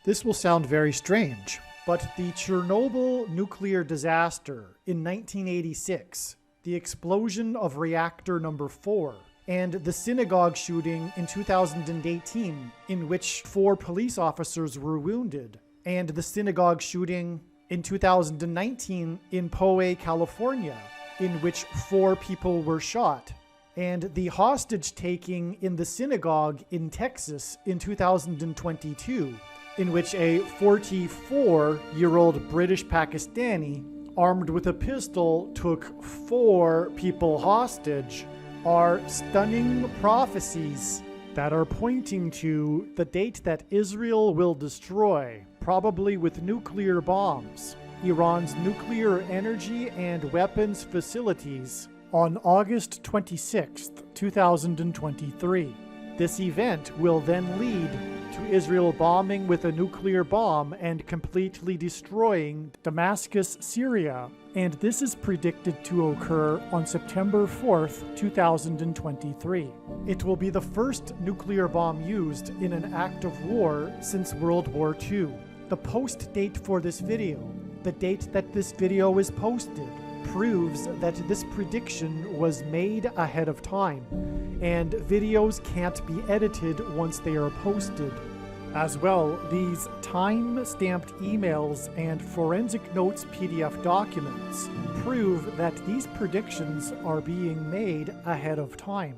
This will sound very strange, but the Chernobyl nuclear disaster in 1986, the explosion of reactor number 4, and the synagogue shooting in 2018 in which 4 police officers were wounded, and the synagogue shooting in 2019 in Poway, California, in which 4 people were shot, and the hostage taking in the synagogue in Texas in 2022, in which a 44-year-old British Pakistani armed with a pistol took 4 people hostage, are stunning prophecies that are pointing to the date that Israel will destroy, probably with nuclear bombs, Iran's nuclear energy and weapons facilities on August 26, 2023. This event will then lead to Israel bombing with a nuclear bomb and completely destroying Damascus, Syria, and this is predicted to occur on September 4th, 2023. It will be the first nuclear bomb used in an act of war since World War II. The post date for this video, the date that this video is posted, proves that this prediction was made ahead of time, and videos can't be edited once they are posted. As well, these time-stamped emails and forensic notes PDF documents prove that these predictions are being made ahead of time.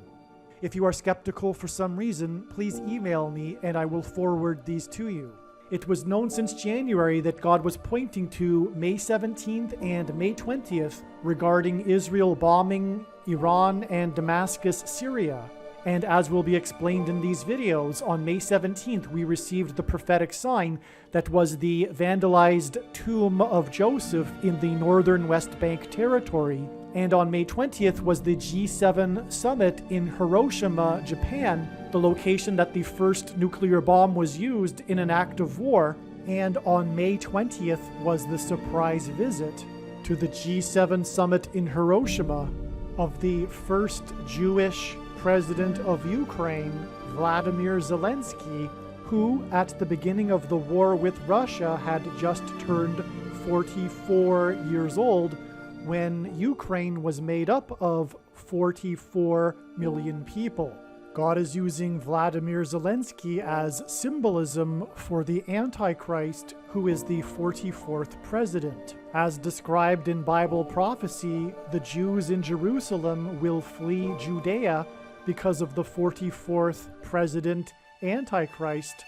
If you are skeptical for some reason, please email me and I will forward these to you. It was known since January that God was pointing to May 17th and May 20th regarding Israel bombing Iran and Damascus, Syria. And as will be explained in these videos, on May 17th we received the prophetic sign that was the vandalized tomb of Joseph in the northern West Bank territory. And on May 20th was the G7 summit in Hiroshima, Japan, the location that the first nuclear bomb was used in an act of war. And on May 20th was the surprise visit to the G7 summit in Hiroshima of the first Jewish president of Ukraine, Vladimir Zelensky, who at the beginning of the war with Russia had just turned 44 years old when Ukraine was made up of 44 million people. God is using Vladimir Zelensky as symbolism for the Antichrist, who is the 44th president. As described in Bible prophecy, the Jews in Jerusalem will flee Judea because of the 44th president Antichrist,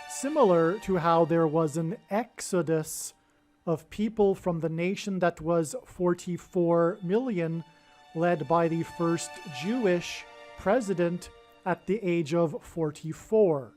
similar to how there was an exodus of people from the nation that was 44 million, led by the first Jewish president at the age of 44.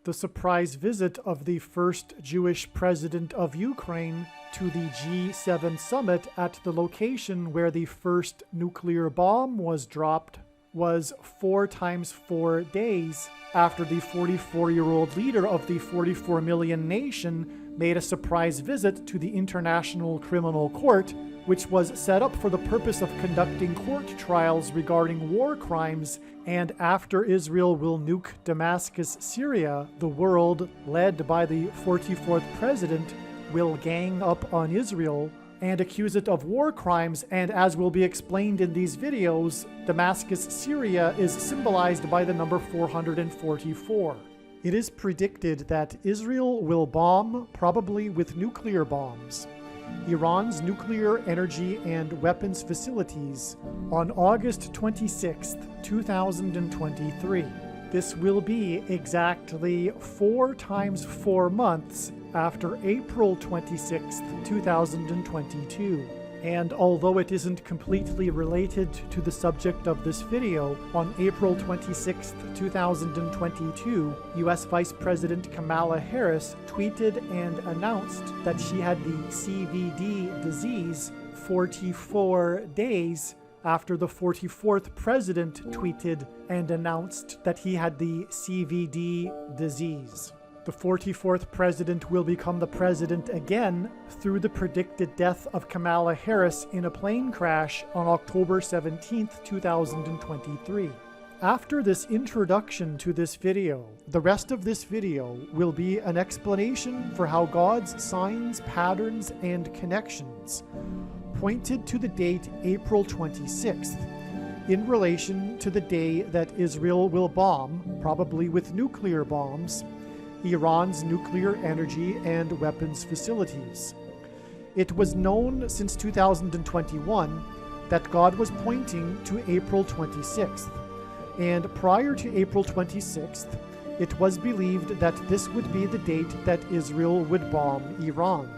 The surprise visit of the first Jewish president of Ukraine to the G7 summit at the location where the first nuclear bomb was dropped was 4 times 4 days after the 44-year-old leader of the 44 million nation made a surprise visit to the International Criminal Court, which was set up for the purpose of conducting court trials regarding war crimes. And after Israel will nuke Damascus, Syria, the world, led by the 44th president, will gang up on Israel and accuse it of war crimes, and as will be explained in these videos, Damascus, Syria is symbolized by the number 444. It is predicted that Israel will bomb, probably with nuclear bombs, Iran's nuclear energy and weapons facilities on August 26, 2023. This will be exactly 4 times 4 months after April 26, 2022. And although it isn't completely related to the subject of this video, on April 26, 2022, US Vice President Kamala Harris tweeted and announced that she had the CVD disease 44 days after the 44th president tweeted and announced that he had the CVD disease. The 44th president will become the president again through the predicted death of Kamala Harris in a plane crash on October 17, 2023. After this introduction to this video, the rest of this video will be an explanation for how God's signs, patterns, and connections pointed to the date April 26th in relation to the day that Israel will bomb, probably with nuclear bombs, Iran's nuclear energy and weapons facilities. It was known since 2021 that God was pointing to April 26th, and prior to April 26th, it was believed that this would be the date that Israel would bomb Iran.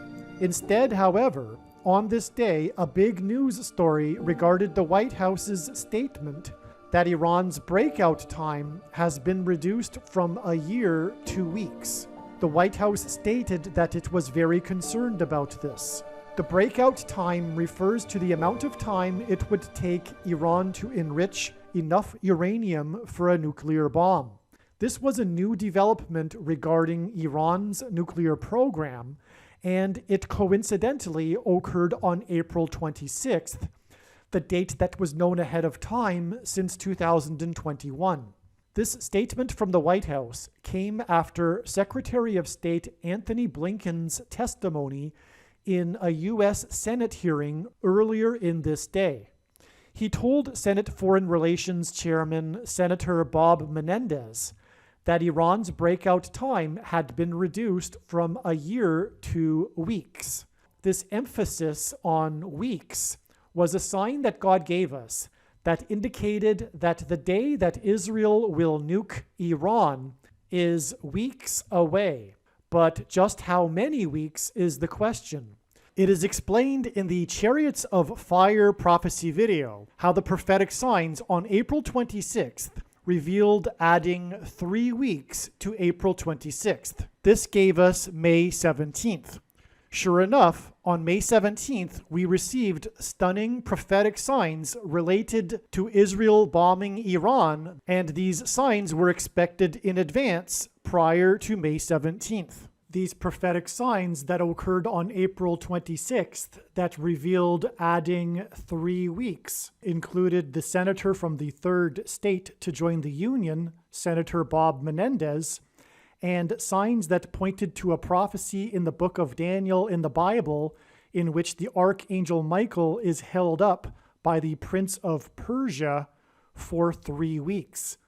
Instead, however, on this day, a big news story regarded the White House's statement that Iran's breakout time has been reduced from a year to weeks. The White House stated that it was very concerned about this. The breakout time refers to the amount of time it would take Iran to enrich enough uranium for a nuclear bomb. This was a new development regarding Iran's nuclear program, and it coincidentally occurred on April 26th, the date that was known ahead of time since 2021. This statement from the White House came after Secretary of State Anthony Blinken's testimony in a U.S. Senate hearing earlier in this day. He told Senate Foreign Relations Chairman Senator Bob Menendez that Iran's breakout time had been reduced from a year to weeks. This emphasis on weeks was a sign that God gave us that indicated that the day that Israel will nuke Iran is weeks away. But just how many weeks is the question. It is explained in the Chariots of Fire prophecy video how the prophetic signs on April 26th revealed adding 3 weeks to April 26th. This gave us May 17th. Sure enough, on May 17th, we received stunning prophetic signs related to Israel bombing Iran, and these signs were expected in advance prior to May 17th. These prophetic signs that occurred on April 26th that revealed adding 3 weeks included the senator from the third state to join the Union, Senator Bob Menendez, and signs that pointed to a prophecy in the book of Daniel in the Bible in which the archangel Michael is held up by the prince of Persia for 3 weeks.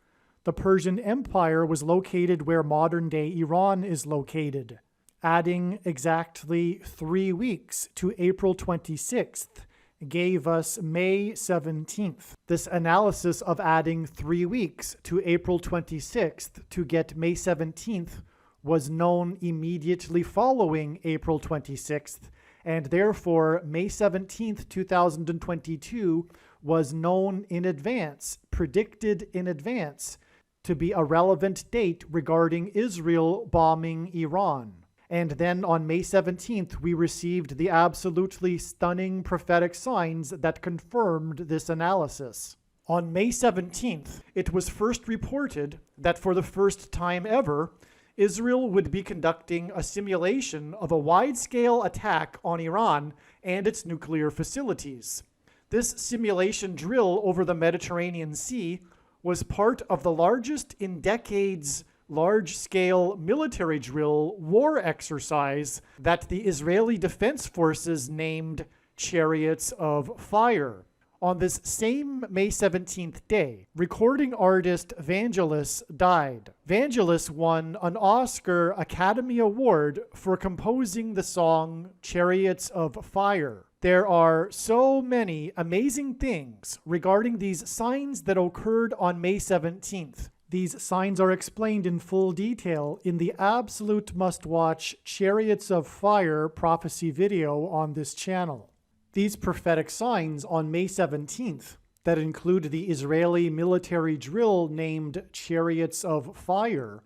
The Persian Empire was located where modern-day Iran is located. Adding exactly 3 weeks to April 26th gave us May 17th. This analysis of adding 3 weeks to April 26th to get May 17th was known immediately following April 26th, and therefore May 17th, 2022 was known in advance, predicted in advance, to be a relevant date regarding Israel bombing Iran. And then on May 17th, we received the absolutely stunning prophetic signs that confirmed this analysis. On May 17th, it was first reported that for the first time ever, Israel would be conducting a simulation of a wide-scale attack on Iran and its nuclear facilities. This simulation drill over the Mediterranean Sea was part of the largest in decades large-scale military drill war exercise that the Israeli Defense Forces named Chariots of Fire. On this same May 17th day, recording artist Vangelis died. Vangelis won an Oscar Academy Award for composing the song Chariots of Fire. There are so many amazing things regarding these signs that occurred on May 17th. These signs are explained in full detail in the absolute must-watch Chariots of Fire prophecy video on this channel. These prophetic signs on May 17th that include the Israeli military drill named Chariots of Fire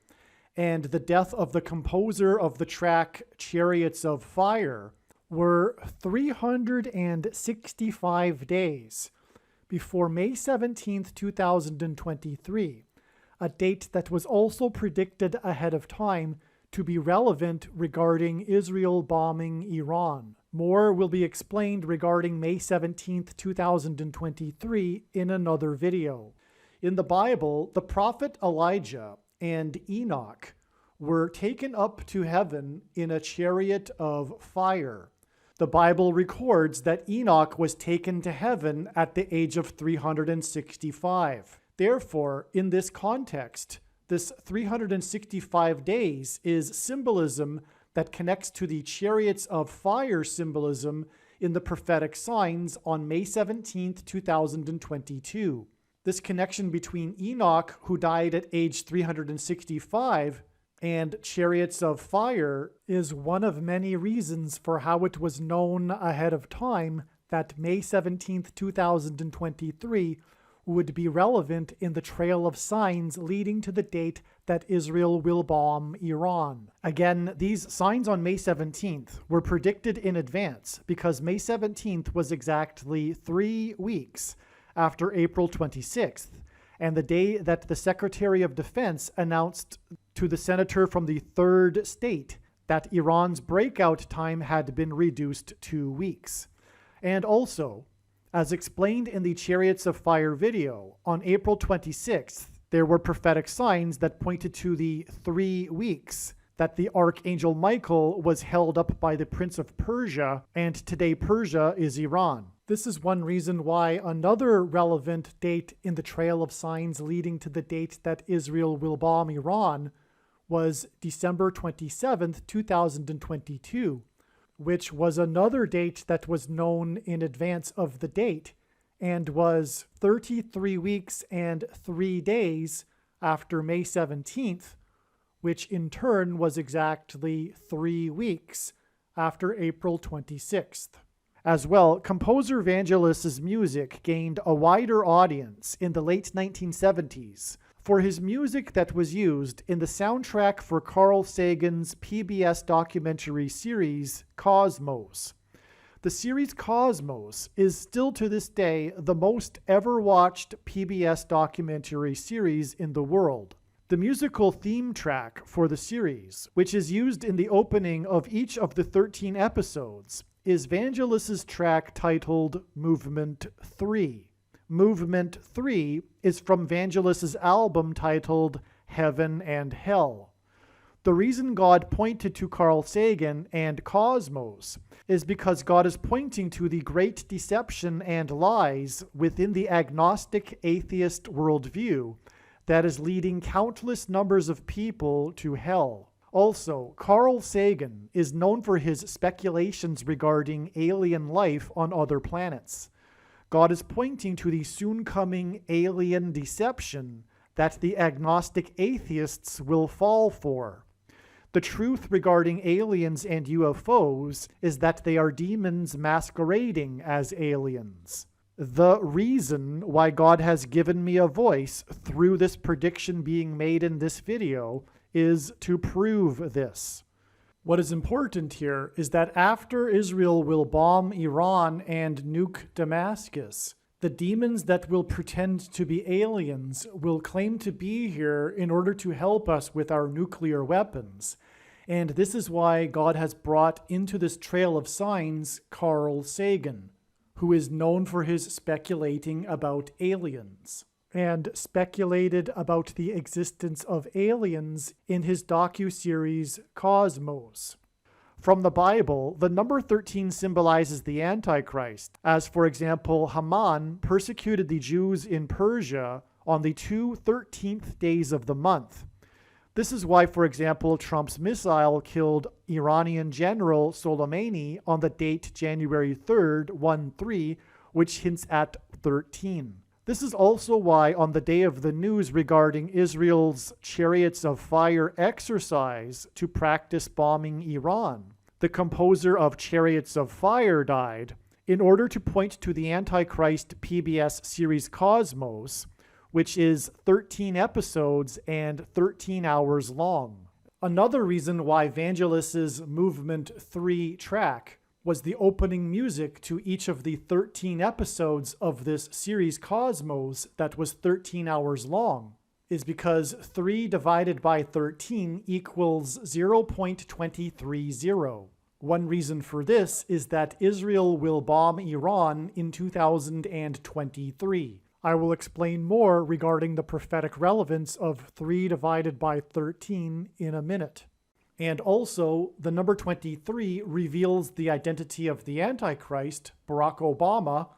and the death of the composer of the track Chariots of Fire were 365 days before May 17th, 2023, a date that was also predicted ahead of time to be relevant regarding Israel bombing Iran. More will be explained regarding May 17th, 2023 in another video. In the Bible, the prophet Elijah and Enoch were taken up to heaven in a chariot of fire. The Bible records that Enoch was taken to heaven at the age of 365. Therefore, in this context, this 365 days is symbolism that connects to the chariots of fire symbolism in the prophetic signs on May 17th, 2022. This connection between Enoch, who died at age 365, and chariots of fire is one of many reasons for how it was known ahead of time that May 17th, 2023 would be relevant in the trail of signs leading to the date that Israel will bomb Iran. Again, these signs on May 17th were predicted in advance because May 17th was exactly 3 weeks after April 26th, and the day that the Secretary of Defense announced to the senator from the third state that Iran's breakout time had been reduced 2 weeks. And also, as explained in the Chariots of Fire video, on April 26th, there were prophetic signs that pointed to the 3 weeks that the Archangel Michael was held up by the Prince of Persia, and today Persia is Iran. This is one reason why another relevant date in the trail of signs leading to the date that Israel will bomb Iran was December 27th, 2022, which was another date that was known in advance of the date and was 33 weeks and 3 days after May 17th, which in turn was exactly 3 weeks after April 26th. As well, composer Vangelis's music gained a wider audience in the late 1970s for his music that was used in the soundtrack for Carl Sagan's PBS documentary series Cosmos. The series Cosmos is still to this day the most ever watched PBS documentary series in the world. The musical theme track for the series, which is used in the opening of each of the 13 episodes, is Vangelis's track titled Movement 3. Movement 3 is from Vangelis's album titled Heaven and Hell. The reason God pointed to Carl Sagan and Cosmos is because God is pointing to the great deception and lies within the agnostic atheist worldview that is leading countless numbers of people to hell. Also, Carl Sagan is known for his speculations regarding alien life on other planets. God is pointing to the soon-coming alien deception that the agnostic atheists will fall for. The truth regarding aliens and UFOs is that they are demons masquerading as aliens. The reason why God has given me a voice through this prediction being made in this video is to prove this. What is important here is that after Israel will bomb Iran and nuke Damascus, the demons that will pretend to be aliens will claim to be here in order to help us with our nuclear weapons. And this is why God has brought into this trail of signs Carl Sagan, who is known for his speculating about aliens, and speculated about the existence of aliens in his docuseries Cosmos. From the Bible, the number 13 symbolizes the Antichrist, as for example, Haman persecuted the Jews in Persia on the 2 13th days of the month. This is why, for example, Trump's missile killed Iranian General Soleimani on the date January 3rd, 1-3, which hints at 13. This is also why on the day of the news regarding Israel's Chariots of Fire exercise to practice bombing Iran, the composer of Chariots of Fire died in order to point to the Antichrist PBS series Cosmos, which is 13 episodes and 13 hours long. Another reason why Vangelis's Movement 3 track was the opening music to each of the 13 episodes of this series Cosmos that was 13 hours long is because 3 divided by 13 equals 0.230. One reason for this is that Israel will bomb Iran in 2023. I will explain more regarding the prophetic relevance of 3 divided by 13 in a minute. And also, the number 23 reveals the identity of the Antichrist, Barack Obama,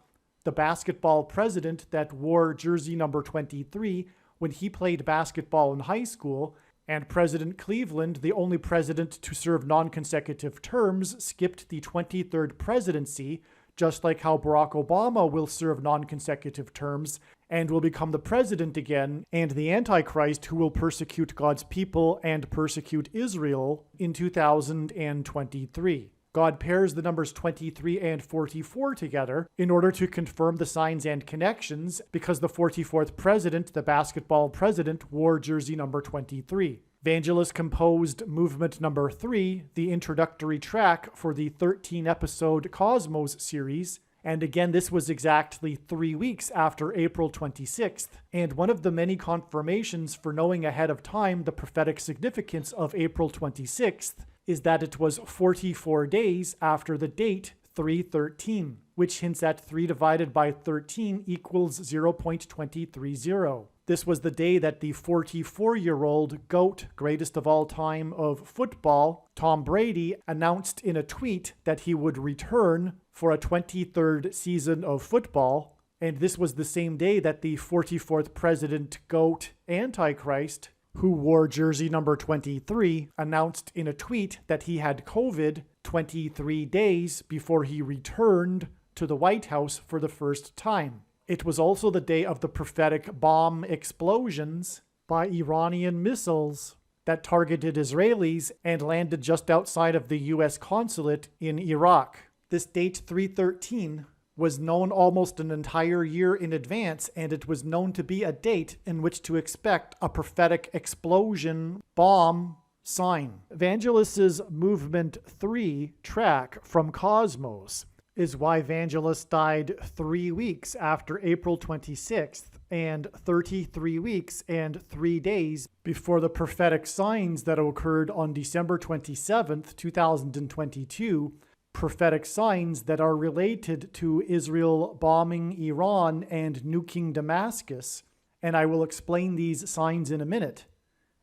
the basketball president that wore jersey number 23 when he played basketball in high school, and President Cleveland, the only president to serve non-consecutive terms, skipped the 23rd presidency, just like how Barack Obama will serve non-consecutive terms and will become the president again, and the Antichrist who will persecute God's people and persecute Israel in 2023. God pairs the numbers 23 and 44 together in order to confirm the signs and connections, because the 44th president, the basketball president, wore jersey number 23. Vangelis composed movement number 3, the introductory track for the 13-episode Cosmos series, and again this was exactly 3 weeks after April 26th, and one of the many confirmations for knowing ahead of time the prophetic significance of April 26th is that it was 44 days after the date 313, which hints at 3 divided by 13 equals 0.230. This was the day that the 44-year-old GOAT, greatest of all time of football, Tom Brady, announced in a tweet that he would return for a 23rd season of football. And this was the same day that the 44th president, GOAT, Antichrist, who wore jersey number 23, announced in a tweet that he had COVID 23 days before he returned to the White House for the first time. It was also the day of the prophetic bomb explosions by Iranian missiles that targeted Israelis and landed just outside of the U.S. consulate in Iraq. This date 313 was known almost an entire year in advance, and it was known to be a date in which to expect a prophetic explosion bomb sign. Vangelis's Movement 3 track from Cosmos is why Vangelis died 3 weeks after April 26th and 33 weeks and 3 days before the prophetic signs that occurred on December 27th, 2022, prophetic signs that are related to Israel bombing Iran and nuking Damascus, and I will explain these signs in a minute.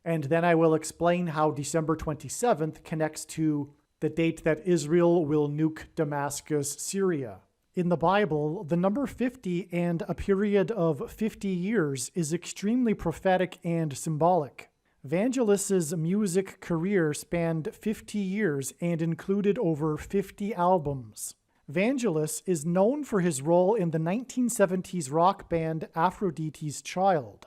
And then I will explain how December 27th connects to the date that Israel will nuke Damascus, Syria. In the Bible, the number 50 and a period of 50 years is extremely prophetic and symbolic. Vangelis's music career spanned 50 years and included over 50 albums. Vangelis is known for his role in the 1970s rock band Aphrodite's Child.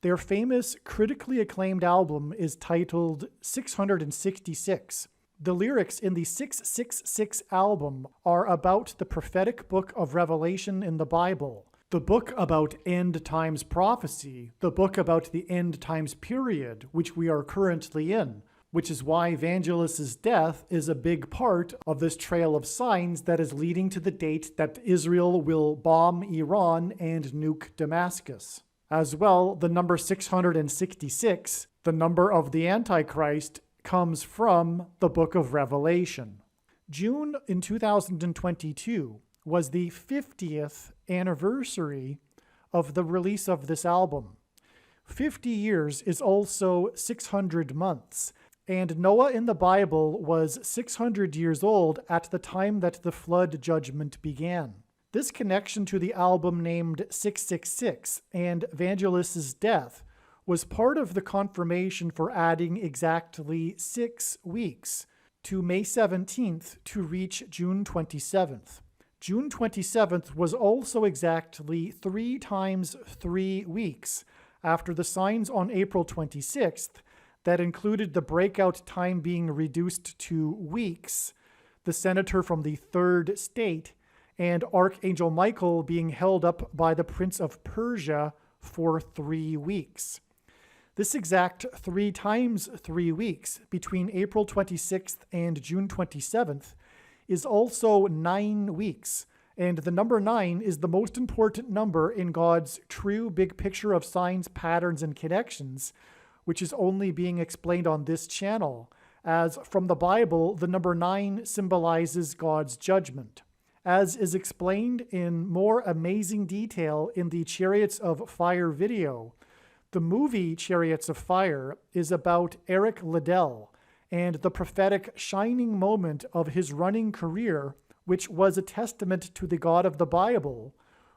Their famous, critically acclaimed album is titled 666. The lyrics in the 666 album are about the prophetic book of Revelation in the Bible, the book about end times prophecy, the book about the end times period, which we are currently in, which is why Vangelis's death is a big part of this trail of signs that is leading to the date that Israel will bomb Iran and nuke Damascus. As well, the number 666, the number of the Antichrist, comes from the book of Revelation. June in 2022 was the 50th anniversary of the release of this album. 50 years is also 600 months, and Noah in the Bible was 600 years old at the time that the flood judgment began. This connection to the album named 666 and Vangelis's death was part of the confirmation for adding exactly 6 weeks to May 17th to reach June 27th. June 27th was also exactly 3 times 3 weeks after the signs on April 26th that included the breakout time being reduced to weeks, the senator from the 3rd state, and Archangel Michael being held up by the Prince of Persia for 3 weeks. This exact 3 times 3 weeks between April 26th and June 27th is also 9 weeks, and the number 9 is the most important number in God's true big picture of signs, patterns, and connections, which is only being explained on this channel, as from the Bible, the number 9 symbolizes God's judgment. as is explained in more amazing detail in the Chariots of Fire video. The movie Chariots of Fire is about Eric Liddell and the prophetic shining moment of his running career, which was a testament to the God of the Bible,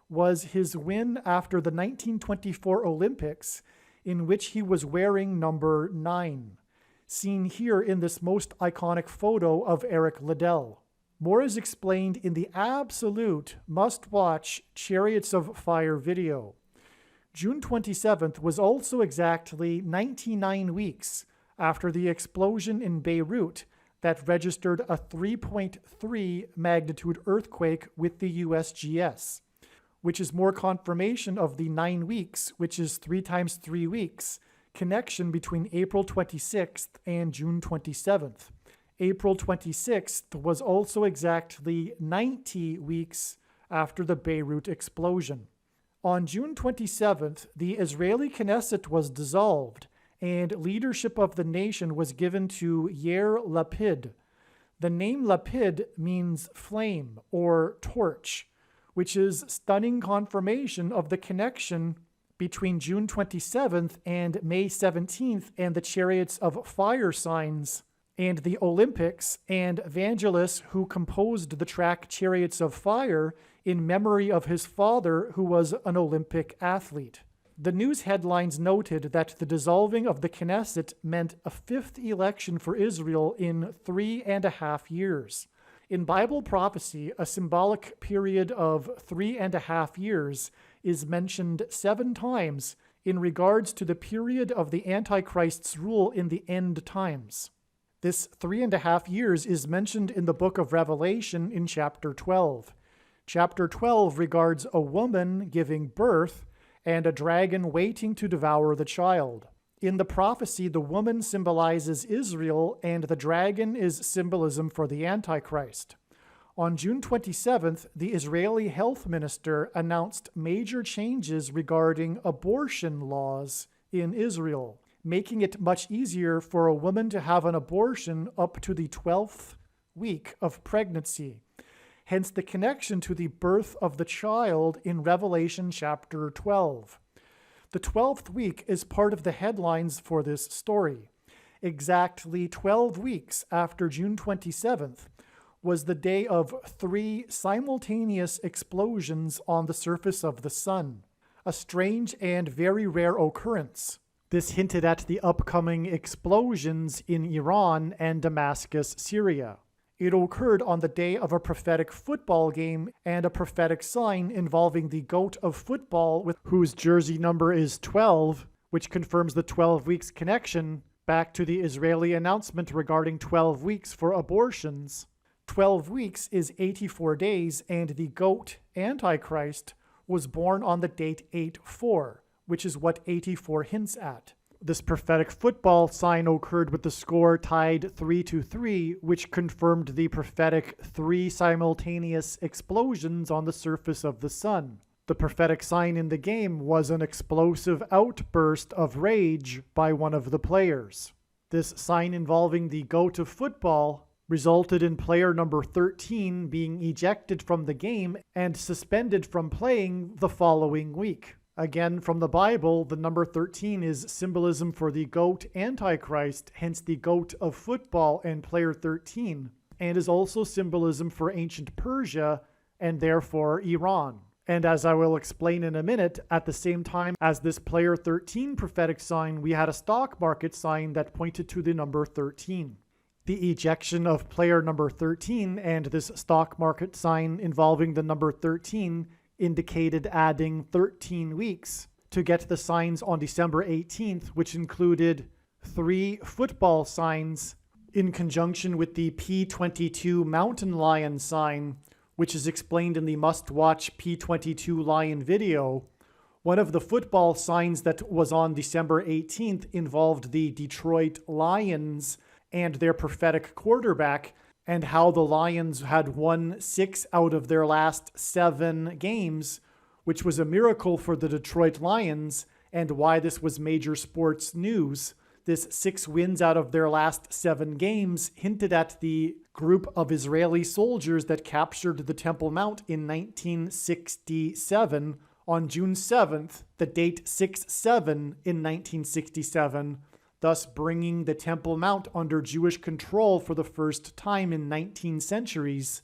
was his win after the 1924 Olympics, in which he was wearing number 9, seen here in this most iconic photo of Eric Liddell. More is explained in the absolute must-watch Chariots of Fire video. June 27th was also exactly 99 weeks after the explosion in Beirut that registered a 3.3 magnitude earthquake with the USGS, which is more confirmation of the 9 weeks, which is 3 times 3 weeks, connection between April 26th and June 27th. April 26th was also exactly 90 weeks after the Beirut explosion. On June 27th, the Israeli Knesset was dissolved, and leadership of the nation was given to Yair Lapid. The name Lapid means flame or torch, which is stunning confirmation of the connection between June 27th and May 17th and the Chariots of Fire signs and the Olympics and Vangelis, who composed the track Chariots of Fire in memory of his father, who was an Olympic athlete. The news headlines noted that the dissolving of the Knesset meant a 5th election for Israel in 3.5 years. In Bible prophecy, a symbolic period of 3.5 years is mentioned 7 times in regards to the period of the Antichrist's rule in the end times. This 3.5 years is mentioned in the book of Revelation in chapter 12. Chapter 12 regards a woman giving birth and a dragon waiting to devour the child. In the prophecy, the woman symbolizes Israel and the dragon is symbolism for the Antichrist. On June 27th, the Israeli health minister announced major changes regarding abortion laws in Israel, making it much easier for a woman to have an abortion up to the 12th week of pregnancy. Hence the connection to the birth of the child in Revelation chapter 12. The 12th week is part of the headlines for this story. Exactly 12 weeks after June 27th was the day of 3 simultaneous explosions on the surface of the sun, a strange and very rare occurrence. This hinted at the upcoming explosions in Iran and Damascus, Syria. It occurred on the day of a prophetic football game and a prophetic sign involving the goat of football, whose jersey number is 12, which confirms the 12 weeks connection back to the Israeli announcement regarding 12 weeks for abortions. 12 weeks is 84 days, and the goat, Antichrist, was born on the date 8/4, which is what 84 hints at. This prophetic football sign occurred with the score tied 3-3, which confirmed the prophetic 3 simultaneous explosions on the surface of the sun. The prophetic sign in the game was an explosive outburst of rage by one of the players. This sign involving the goat of football resulted in player number 13 being ejected from the game and suspended from playing the following week. Again, from the Bible, the number 13 is symbolism for the goat Antichrist, hence the goat of football and player 13, and is also symbolism for ancient Persia and therefore Iran. And as I will explain in a minute, at the same time as this player 13 prophetic sign, we had a stock market sign that pointed to the number 13. The ejection of player number 13 and this stock market sign involving the number 13 indicated adding 13 weeks to get the signs on December 18th, which included 3 football signs in conjunction with the P22 mountain lion sign, which is explained in the must-watch P22 lion video. One of the football signs that was on December 18th involved the Detroit Lions and their prophetic quarterback, and how the Lions had won 6 out of their last 7 games, which was a miracle for the Detroit Lions, and why this was major sports news. This 6 wins out of their last 7 games hinted at the group of Israeli soldiers that captured the Temple Mount in 1967 on June 7th, the date 6-7 in 1967, thus bringing the Temple Mount under Jewish control for the first time in 19 centuries.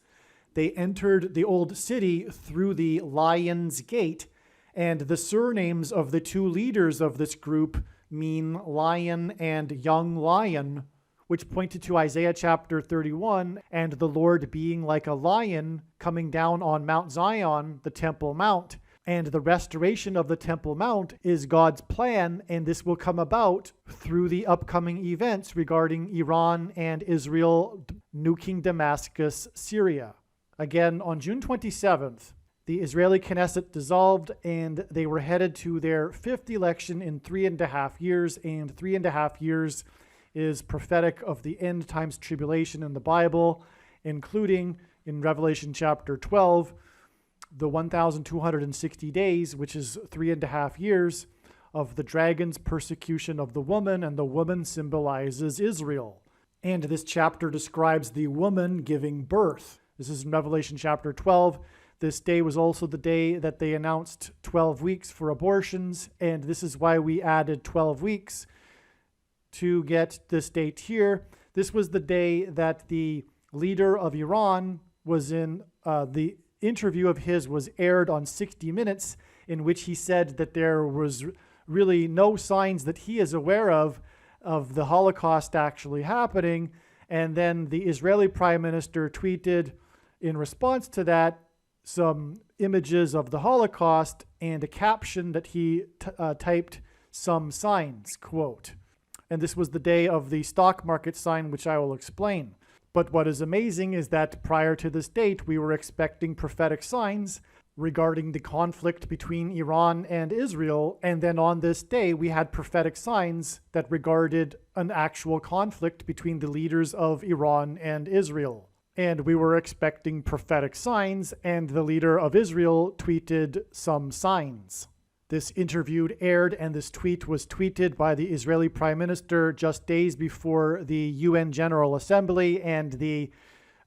They entered the old city through the Lion's Gate, and the surnames of the two leaders of this group mean lion and young lion, which pointed to Isaiah chapter 31 and the Lord being like a lion coming down on Mount Zion, the Temple Mount. And the restoration of the Temple Mount is God's plan, and this will come about through the upcoming events regarding Iran and Israel nuking Damascus, Syria. Again, on June 27th, the Israeli Knesset dissolved, and they were headed to their fifth election in 3.5 years, and 3.5 years is prophetic of the end times tribulation in the Bible, including in Revelation chapter 12, the 1,260 days, which is 3.5 years, of the dragon's persecution of the woman, and the woman symbolizes Israel. And this chapter describes the woman giving birth. This is in Revelation chapter 12. This day was also the day that they announced 12 weeks for abortions, and this is why we added 12 weeks to get this date here. This was the day that the leader of Iran was in, the interview of his was aired on 60 Minutes, in which he said that there was really no signs that he is aware of the Holocaust actually happening. And then the Israeli Prime Minister tweeted in response to that some images of the Holocaust and a caption that he typed, "some signs," quote. And this was the day of the stock market sign, which I will explain. But what is amazing is that prior to this date, we were expecting prophetic signs regarding the conflict between Iran and Israel. And then on this day, we had prophetic signs that regarded an actual conflict between the leaders of Iran and Israel. And we were expecting prophetic signs, and the leader of Israel tweeted some signs. This interview aired, and this tweet was tweeted by the Israeli Prime Minister just days before the UN General Assembly and the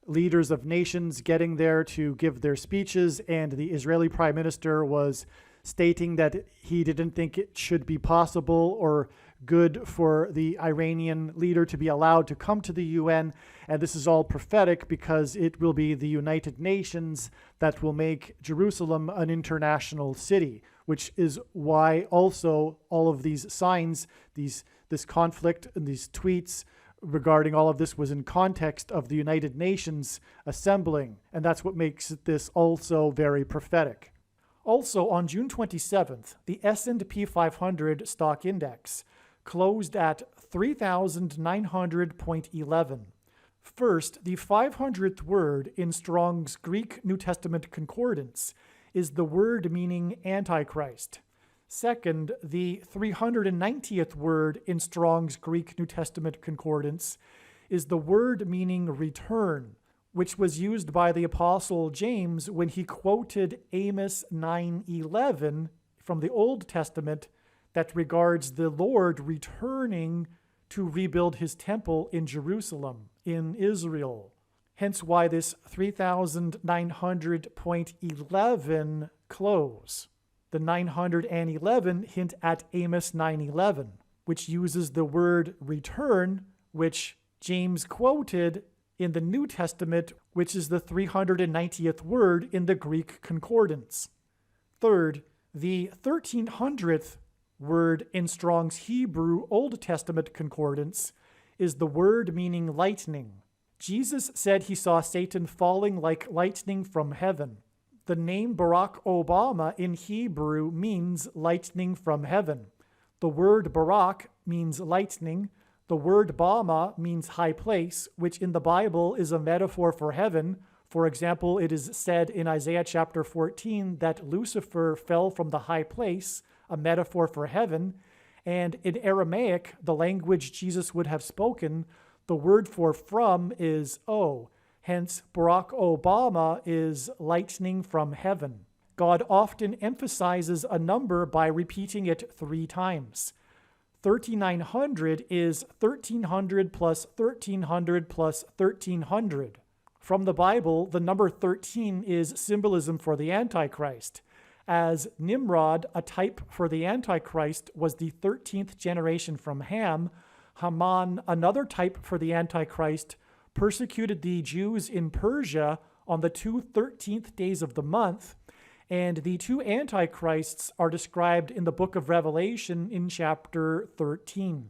leaders of nations getting there to give their speeches. And the Israeli Prime Minister was stating that he didn't think it should be possible or good for the Iranian leader to be allowed to come to the UN. And this is all prophetic because it will be the United Nations that will make Jerusalem an international city, which is why also all of these signs, this conflict and these tweets regarding all of this was in context of the United Nations assembling. And that's what makes this also very prophetic. Also, on June 27th, the S&P 500 stock index closed at 3,900.11. First, the 500th word in Strong's Greek New Testament Concordance is the word meaning Antichrist. Second, the 390th word in Strong's Greek New Testament Concordance is the word meaning return, which was used by the Apostle James when he quoted Amos 9:11 from the Old Testament that regards the Lord returning to rebuild his temple in Jerusalem, in Israel. Hence why this 3,900.11 close. The 911 hint at Amos 9:11, which uses the word return, which James quoted in the New Testament, which is the 390th word in the Greek concordance. Third, the 1300th word in Strong's Hebrew Old Testament concordance is the word meaning lightning. Jesus said he saw Satan falling like lightning from heaven. The name Barack Obama in Hebrew means lightning from heaven. The word Barak means lightning. The word Bama means high place, which in the Bible is a metaphor for heaven. For example, it is said in Isaiah chapter 14 that Lucifer fell from the high place, a metaphor for heaven. And in Aramaic, the language Jesus would have spoken, the word for from is O. Hence, Barack Obama is lightning from heaven. God often emphasizes a number by repeating it 3 times. 3900 is 1300 plus 1300 plus 1300. From the Bible, the number 13 is symbolism for the Antichrist, as Nimrod, a type for the Antichrist, was the 13th generation from Ham. Haman, another type for the Antichrist, persecuted the Jews in Persia on the 13th days of the month, and the two antichrists are described in the book of Revelation in chapter 13.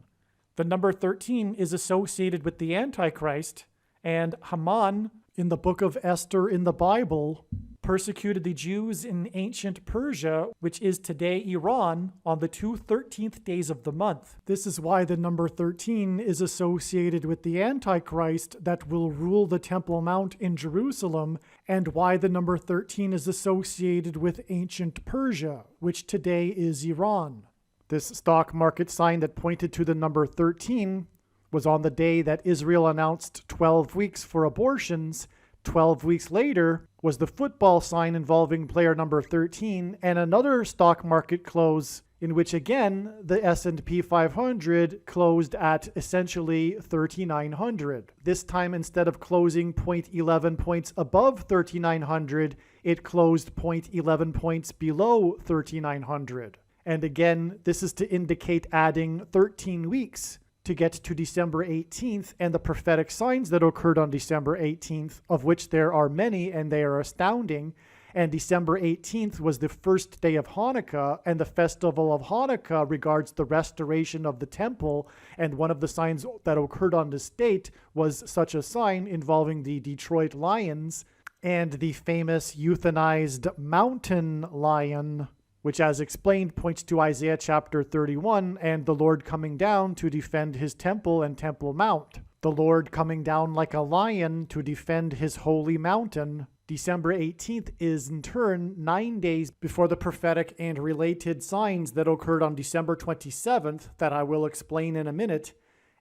The number 13 is associated with the Antichrist, and Haman, in the book of Esther in the Bible, persecuted the Jews in ancient Persia, which is today Iran, on the 13th days of the month. This is why the number 13 is associated with the Antichrist that will rule the Temple Mount in Jerusalem, and why the number 13 is associated with ancient Persia, which today is Iran. This stock market sign that pointed to the number 13 was on the day that Israel announced 12 weeks for abortions. 12 weeks later was the football sign involving player number 13, and another stock market close in which again the S&P 500 closed at essentially 3,900. This time, instead of closing 0.11 points above 3,900, it closed 0.11 points below 3,900. And again, this is to indicate adding 13 weeks to get to December 18th and the prophetic signs that occurred on December 18th, of which there are many and they are astounding. And December 18th was the first day of Hanukkah, and the festival of Hanukkah regards the restoration of the temple, and one of the signs that occurred on this date was such a sign involving the Detroit Lions and the famous euthanized mountain lion, which, as explained, points to Isaiah chapter 31 and the Lord coming down to defend his temple and Temple Mount. The Lord coming down like a lion to defend his holy mountain. December 18th is in turn 9 days before the prophetic and related signs that occurred on December 27th that I will explain in a minute.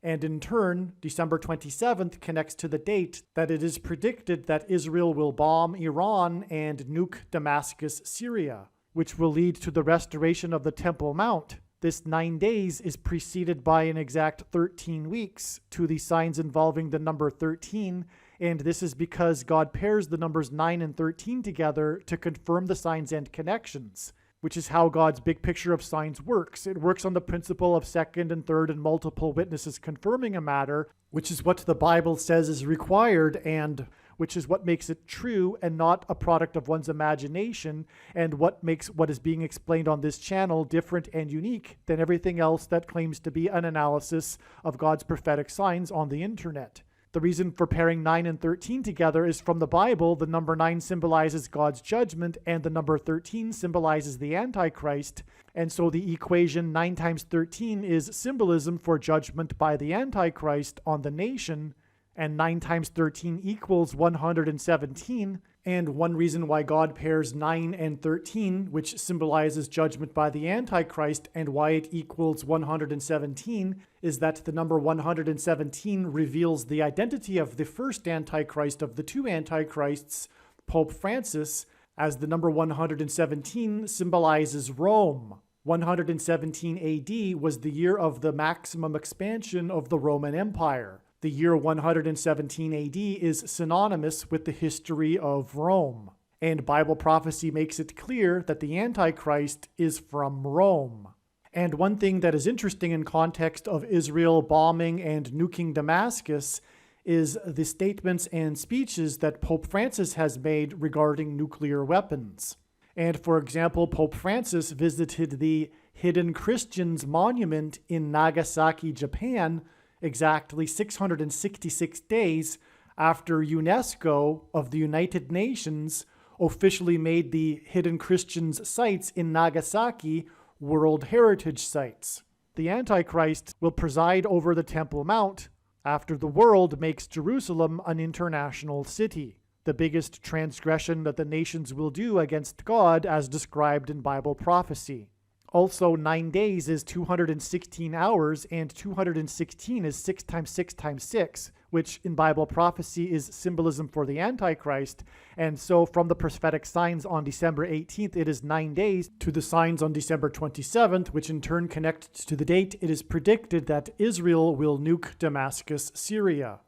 And in turn, December 27th connects to the date that it is predicted that Israel will bomb Iran and nuke Damascus, Syria, which will lead to the restoration of the Temple Mount. This 9 days is preceded by an exact 13 weeks to the signs involving the number 13, and this is because God pairs the numbers 9 and 13 together to confirm the signs and connections, which is how God's big picture of signs works. It works on the principle of second and third and multiple witnesses confirming a matter, which is what the Bible says is required, and which is what makes it true and not a product of one's imagination, and what makes what is being explained on this channel different and unique than everything else that claims to be an analysis of God's prophetic signs on the internet. The reason for pairing 9 and 13 together is from the Bible. The number 9 symbolizes God's judgment, and the number 13 symbolizes the Antichrist. And so the equation 9 times 13 is symbolism for judgment by the Antichrist on the nation, and 9 times 13 equals 117. And one reason why God pairs 9 and 13, which symbolizes judgment by the Antichrist, and why it equals 117, is that the number 117 reveals the identity of the first Antichrist of the two Antichrists, Pope Francis, as the number 117 symbolizes Rome. 117 AD was the year of the maximum expansion of the Roman Empire. The year 117 AD is synonymous with the history of Rome, and Bible prophecy makes it clear that the Antichrist is from Rome. And one thing that is interesting in context of Israel bombing and nuking Damascus is the statements and speeches that Pope Francis has made regarding nuclear weapons. And for example, Pope Francis visited the Hidden Christians Monument in Nagasaki, Japan, exactly 666 days after UNESCO of the United Nations officially made the Hidden Christians sites in Nagasaki World Heritage Sites. The Antichrist will preside over the Temple Mount after the world makes Jerusalem an international city, the biggest transgression that the nations will do against God as described in Bible prophecy. Also, 9 days is 216 hours, and 216 is 6 times 6 times 6, which in Bible prophecy is symbolism for the Antichrist. And so from the prophetic signs on December 18th, it is 9 days to the signs on December 27th, which in turn connect to the date it is predicted that Israel will nuke Damascus, Syria,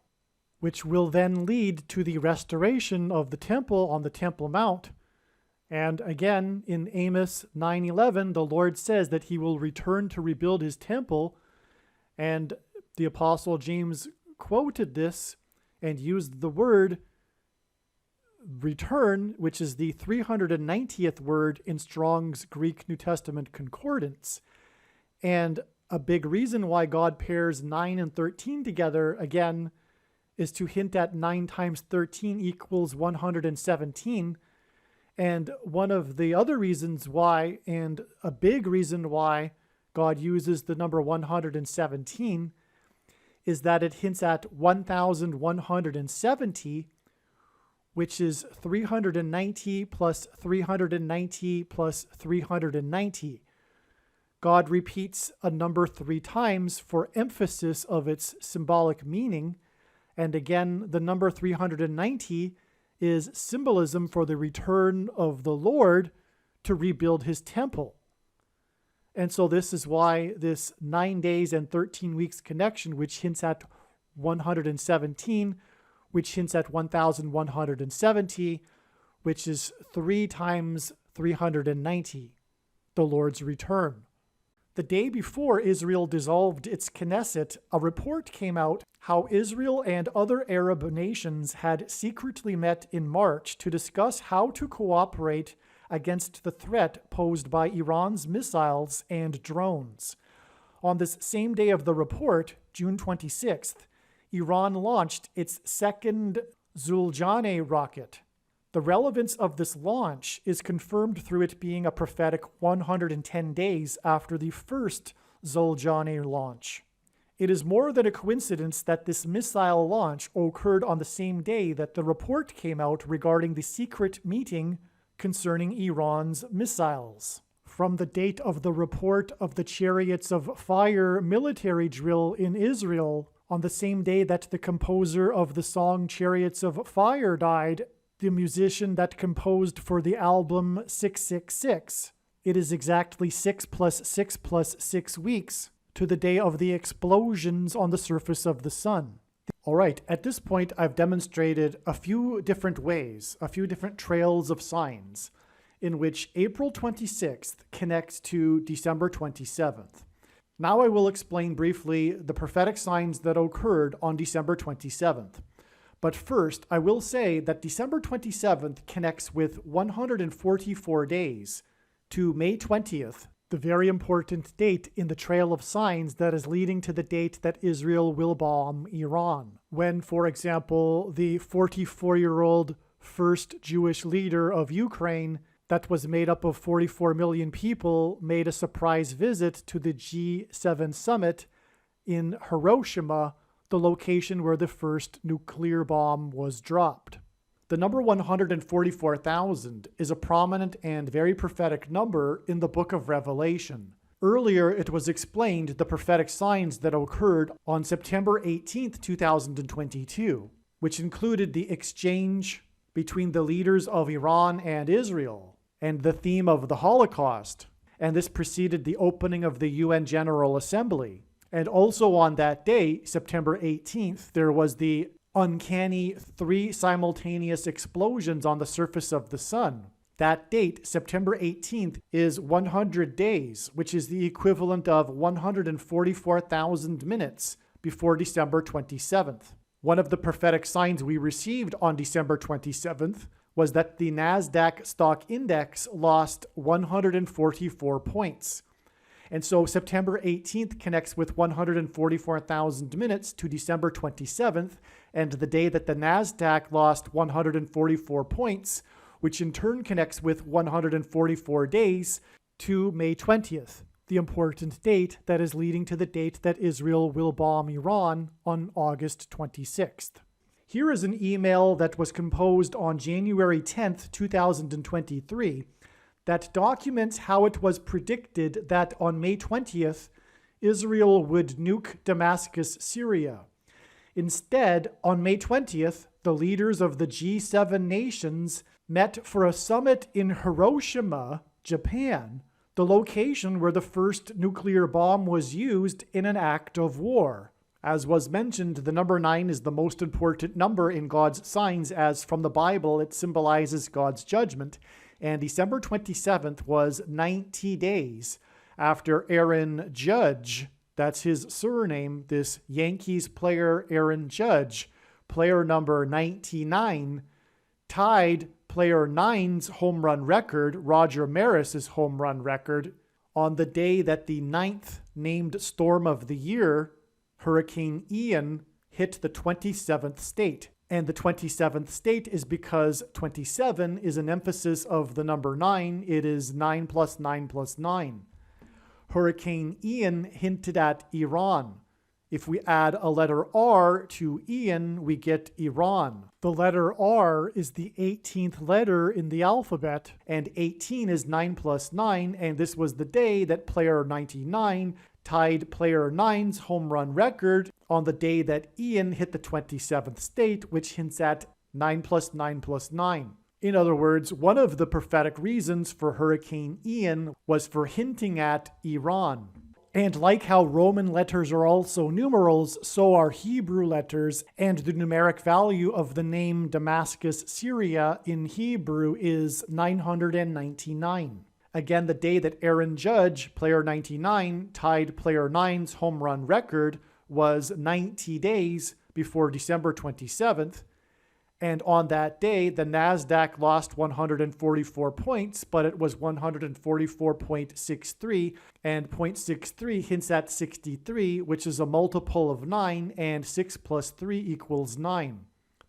which will then lead to the restoration of the temple on the Temple Mount. And again, in Amos 9:11, the Lord says that he will return to rebuild his temple. And the Apostle James quoted this and used the word return, which is the 390th word in Strong's Greek New Testament Concordance. And a big reason why God pairs 9 and 13 together, again, is to hint at 9 times 13 equals 117. And one of the other reasons why, and a big reason why God uses the number 117, is that it hints at 1,170, which is 390 plus 390 plus 390. God repeats a number 3 times for emphasis of its symbolic meaning. And again, the number 390 is symbolism for the return of the Lord to rebuild his temple. And so this is why this 9 days and 13 weeks connection, which hints at 117, which hints at 1,170, which is 3 times 390, the Lord's return. The day before Israel dissolved its Knesset, a report came out how Israel and other Arab nations had secretly met in March to discuss how to cooperate against the threat posed by Iran's missiles and drones. On this same day of the report, June 26th, Iran launched its second Zuljaneh rocket. The relevance of this launch is confirmed through it being a prophetic 110 days after the first Zuljaneh launch. It is more than a coincidence that this missile launch occurred on the same day that the report came out regarding the secret meeting concerning Iran's missiles. From the date of the report of the Chariots of Fire military drill in Israel, on the same day that the composer of the song Chariots of Fire died, the musician that composed for the album 666. It is exactly 6 plus 6 plus 6 weeks to the day of the explosions on the surface of the sun. All right, at this point, I've demonstrated a few different ways, a few different trails of signs in which April 26th connects to December 27th. Now I will explain briefly the prophetic signs that occurred on December 27th. But first, I will say that December 27th connects with 144 days to May 20th, the very important date in the trail of signs that is leading to the date that Israel will bomb Iran. When, for example, the 44-year-old first Jewish leader of Ukraine that was made up of 44 million people made a surprise visit to the G7 summit in Hiroshima, the location where the first nuclear bomb was dropped. The number 144,000 is a prominent and very prophetic number in the book of Revelation. Earlier, it was explained the prophetic signs that occurred on September 18th, 2022, which included the exchange between the leaders of Iran and Israel, and the theme of the Holocaust, and this preceded the opening of the UN General Assembly. And also on that day, September 18th, there was the uncanny 3 simultaneous explosions on the surface of the sun. That date, September 18th, is 100 days, which is the equivalent of 144,000 minutes before December 27th. One of the prophetic signs we received on December 27th was that the NASDAQ stock index lost 144 points. And so September 18th connects with 144,000 minutes to December 27th, and the day that the NASDAQ lost 144 points, which in turn connects with 144 days to May 20th, the important date that is leading to the date that Israel will bomb Iran on August 26th. Here is an email that was composed on January 10th, 2023, that documents how it was predicted that on May 20th, Israel would nuke Damascus, Syria. Instead, on May 20th, the leaders of the G7 nations met for a summit in Hiroshima, Japan, the location where the first nuclear bomb was used in an act of war. As was mentioned, the number 9 is the most important number in God's signs, as from the Bible it symbolizes God's judgment. And December 27th was 90 days after Aaron Judge, that's his surname, this Yankees player Aaron Judge, player number 99, tied player 9's home run record, Roger Maris's home run record, on the day that the 9th named storm of the year, Hurricane Ian, hit the 27th state. And the 27th state is because 27 is an emphasis of the number 9. It is 9 plus 9 plus 9. Hurricane Ian hinted at Iran. If we add a letter R to Ian, we get Iran. The letter R is the 18th letter in the alphabet, and 18 is 9 plus 9, and this was the day that player 99 tied player 9's home run record on the day that Ian hit the 27th state, which hints at 9 plus 9 plus 9. In other words, one of the prophetic reasons for Hurricane Ian was for hinting at Iran. And like how Roman letters are also numerals, so are Hebrew letters, and the numeric value of the name Damascus, Syria in Hebrew is 999. Again, the day that Aaron Judge, player 99, tied player 9's home run record was 90 days before December 27th. And on that day, the NASDAQ lost 144 points, but it was 144.63, and 0.63 hints at 63, which is a multiple of 9, and 6 plus 3 equals 9.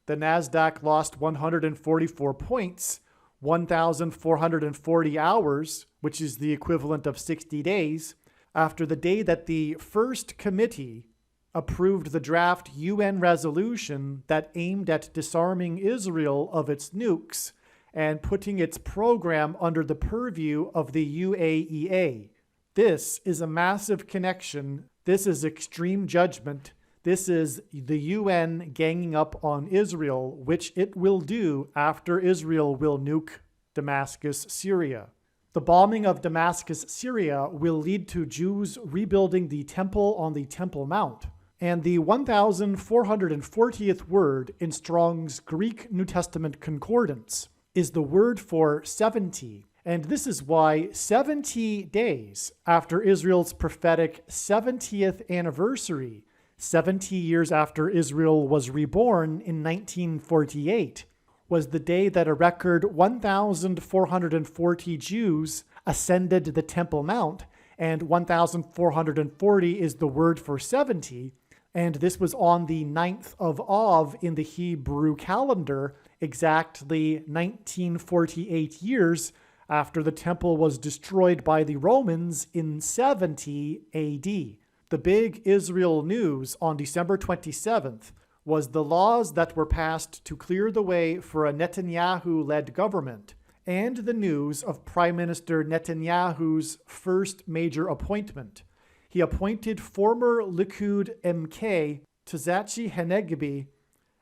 The NASDAQ lost 144 points, 1,440 hours, which is the equivalent of 60 days, after the day that the first committee approved the draft UN resolution that aimed at disarming Israel of its nukes and putting its program under the purview of the UAEA. This is a massive connection. This is extreme judgment. This is the UN ganging up on Israel, which it will do after Israel will nuke Damascus, Syria. The bombing of Damascus, Syria will lead to Jews rebuilding the temple on the Temple Mount. And the 1440th word in Strong's Greek New Testament Concordance is the word for 70. And this is why 70 days after Israel's prophetic 70th anniversary, 70 years after Israel was reborn in 1948, was the day that a record 1,440 Jews ascended the Temple Mount, and 1,440 is the word for 70. And this was on the 9th of Av in the Hebrew calendar, exactly 1948 years after the temple was destroyed by the Romans in 70 AD. The big Israel news on December 27th was the laws that were passed to clear the way for a Netanyahu-led government, and the news of Prime Minister Netanyahu's first major appointment. He appointed former Likud MK Tzachi Hanegbi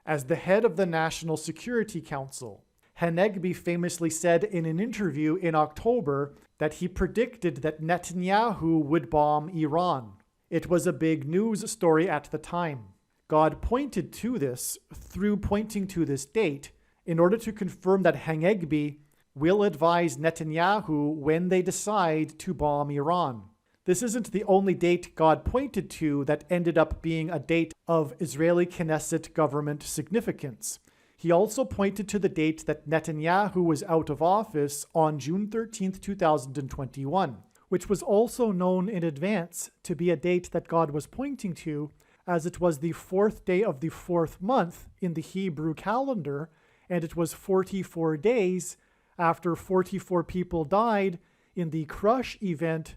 as the head of the National Security Council. Hanegbi famously said in an interview in October that he predicted that Netanyahu would bomb Iran. It was a big news story at the time. God pointed to this through pointing to this date in order to confirm that Hanegbi will advise Netanyahu when they decide to bomb Iran. This isn't the only date God pointed to that ended up being a date of Israeli Knesset government significance. He also pointed to the date that Netanyahu was out of office on June 13, 2021, which was also known in advance to be a date that God was pointing to, as it was the 4th day of the 4th month in the Hebrew calendar, and it was 44 days after 44 people died in the Crush event,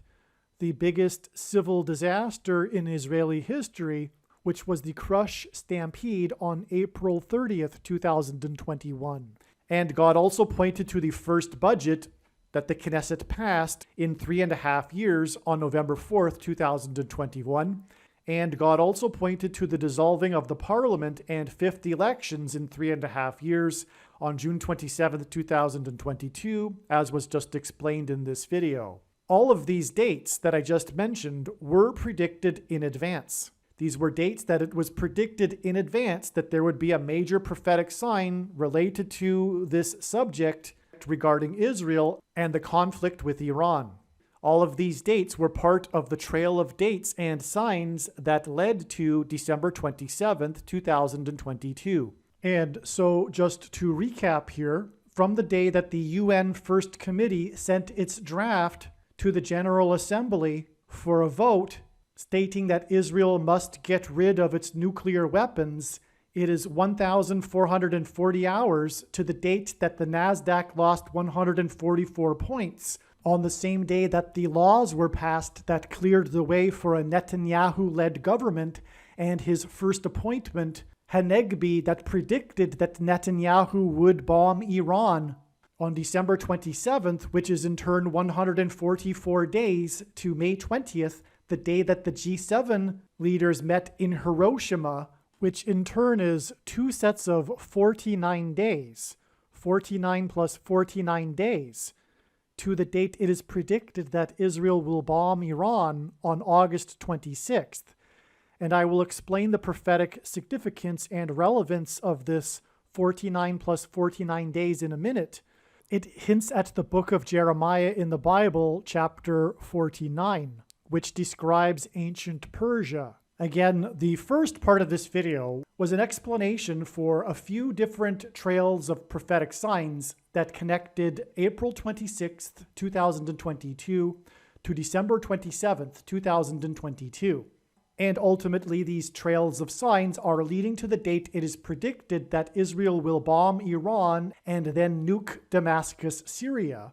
the biggest civil disaster in Israeli history, which was the Crush Stampede on April 30th, 2021. And God also pointed to the first budget that the Knesset passed in 3.5 years on November 4th, 2021. And God also pointed to the dissolving of the parliament and fifth elections in 3.5 years on June 27th, 2022, as was just explained in this video. All of these dates that I just mentioned were predicted in advance. These were dates that it was predicted in advance that there would be a major prophetic sign related to this subject regarding Israel and the conflict with Iran. All of these dates were part of the trail of dates and signs that led to December 27th, 2022. And so just to recap here, from the day that the UN First Committee sent its draft to the General Assembly for a vote stating that Israel must get rid of its nuclear weapons, it is 1,440 hours to the date that the NASDAQ lost 144 points on the same day that the laws were passed that cleared the way for a Netanyahu-led government and his first appointment, Hanegbi, that predicted that Netanyahu would bomb Iran on December 27th, which is in turn 144 days to May 20th, the day that the G7 leaders met in Hiroshima, which in turn is 2 sets of 49 days, 49 plus 49 days, to the date it is predicted that Israel will bomb Iran on August 26th. And I will explain the prophetic significance and relevance of this 49 plus 49 days in a minute. It hints at the book of Jeremiah in the Bible, chapter 49, which describes ancient Persia. Again, the first part of this video was an explanation for a few different trails of prophetic signs that connected April 26th, 2022 to December 27th, 2022. And ultimately, these trails of signs are leading to the date it is predicted that Israel will bomb Iran and then nuke Damascus, Syria.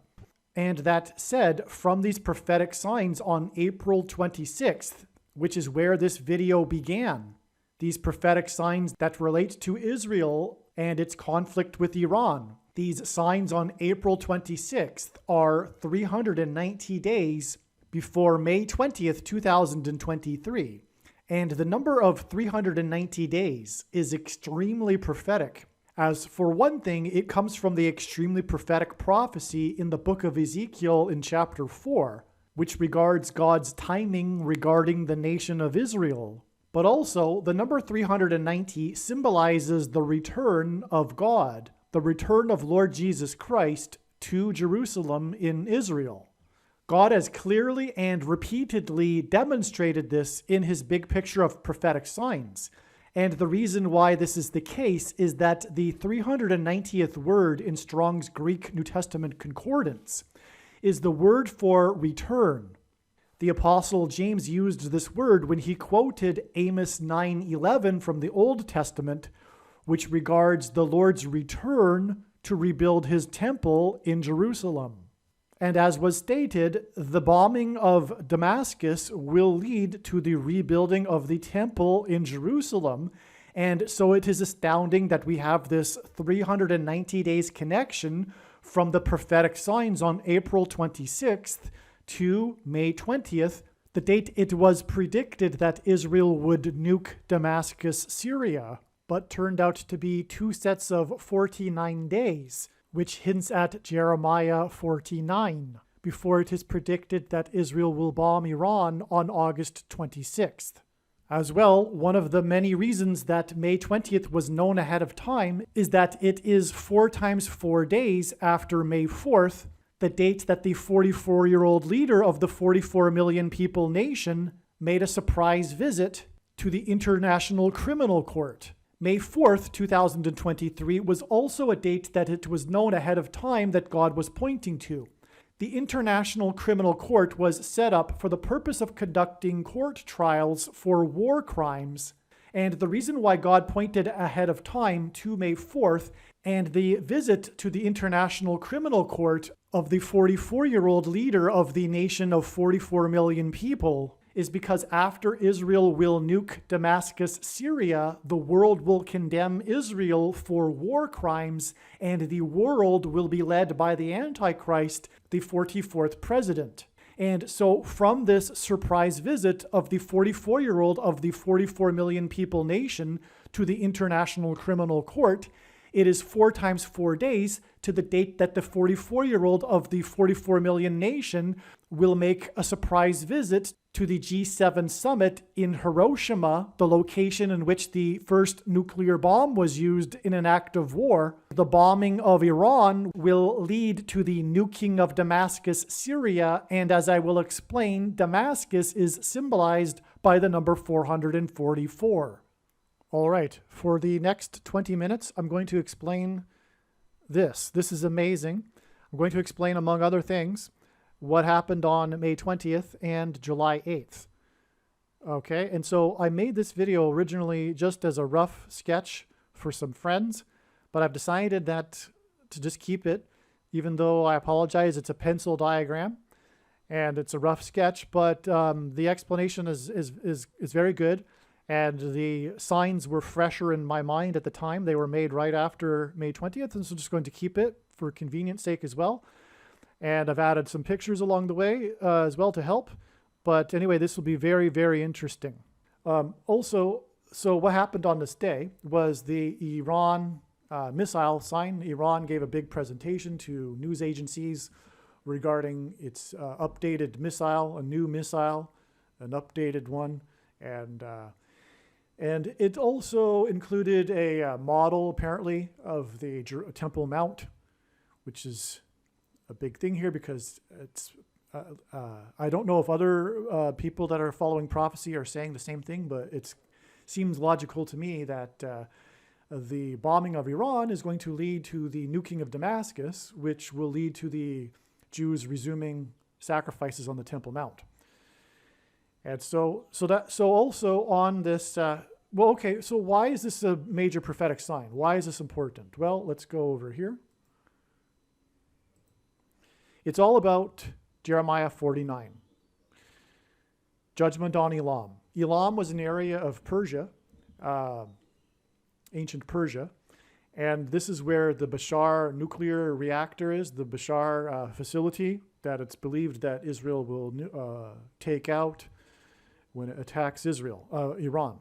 And that said, from these prophetic signs on April 26th, which is where this video began, these prophetic signs that relate to Israel and its conflict with Iran, these signs on April 26th are 390 days before May 20th, 2023. And the number of 390 days is extremely prophetic. As for one thing, it comes from the extremely prophetic prophecy in the book of Ezekiel in chapter 4, which regards God's timing regarding the nation of Israel. But also, the number 390 symbolizes the return of God, the return of Lord Jesus Christ to Jerusalem in Israel. God has clearly and repeatedly demonstrated this in his big picture of prophetic signs. And the reason why this is the case is that the 390th word in Strong's Greek New Testament Concordance is the word for return. The Apostle James used this word when he quoted Amos 9:11 from the Old Testament, which regards the Lord's return to rebuild his temple in Jerusalem. And as was stated, the bombing of Damascus will lead to the rebuilding of the temple in Jerusalem. And so it is astounding that we have this 390 days connection from the prophetic signs on April 26th to May 20th, the date it was predicted that Israel would nuke Damascus, Syria, but turned out to be 2 sets of 49 days, which hints at Jeremiah 49, before it is predicted that Israel will bomb Iran on August 26th. As well, one of the many reasons that May 20th was known ahead of time is that it is 4 times 4 days after May 4th, the date that the 44-year-old leader of the 44 million people nation made a surprise visit to the International Criminal Court. May 4th, 2023 was also a date that it was known ahead of time that God was pointing to. The International Criminal Court was set up for the purpose of conducting court trials for war crimes, and the reason why God pointed ahead of time to May 4th and the visit to the International Criminal Court of the 44-year-old leader of the nation of 44 million people is because after Israel will nuke Damascus, Syria, the world will condemn Israel for war crimes, and the world will be led by the Antichrist, the 44th president. And so from this surprise visit of the 44-year-old of the 44 million people nation to the International Criminal Court, it is 4 times 4 days to the date that the 44-year-old of the 44 million nation will make a surprise visit to the G7 summit in Hiroshima, the location in which the first nuclear bomb was used in an act of war. The bombing of Iran will lead to the nuking of Damascus, Syria, and as I will explain, Damascus is symbolized by the number 444. All right, for the next 20 minutes, I'm going to explain this. This is amazing. I'm going to explain, among other things, what happened on May 20th and July 8th. Okay, and so I made this video originally just as a rough sketch for some friends, but I've decided that to just keep it, even though I apologize, it's a pencil diagram and it's a rough sketch, but the explanation is very good. And the signs were fresher in my mind at the time. They were made right after May 20th, and so I'm just going to keep it for convenience sake as well. And I've added some pictures along the way as well to help. But anyway, this will be very, very interesting. Also, so what happened on this day was the Iran missile sign. Iran gave a big presentation to news agencies regarding its updated missile, a new missile, an updated one. And it also included a model, apparently, of the Temple Mount, which is a big thing here because it's, I don't know if other people that are following prophecy are saying the same thing, but it seems logical to me that the bombing of Iran is going to lead to the nuking of Damascus, which will lead to the Jews resuming sacrifices on the Temple Mount. And so also on this, well, okay, so why is this a major prophetic sign? Why is this important? Well, let's go over here. It's all about Jeremiah 49. Judgment on Elam. Elam was an area of Persia, ancient Persia, and this is where the Bashar nuclear reactor is, the Bashar facility that it's believed that Israel will take out when it attacks Iran.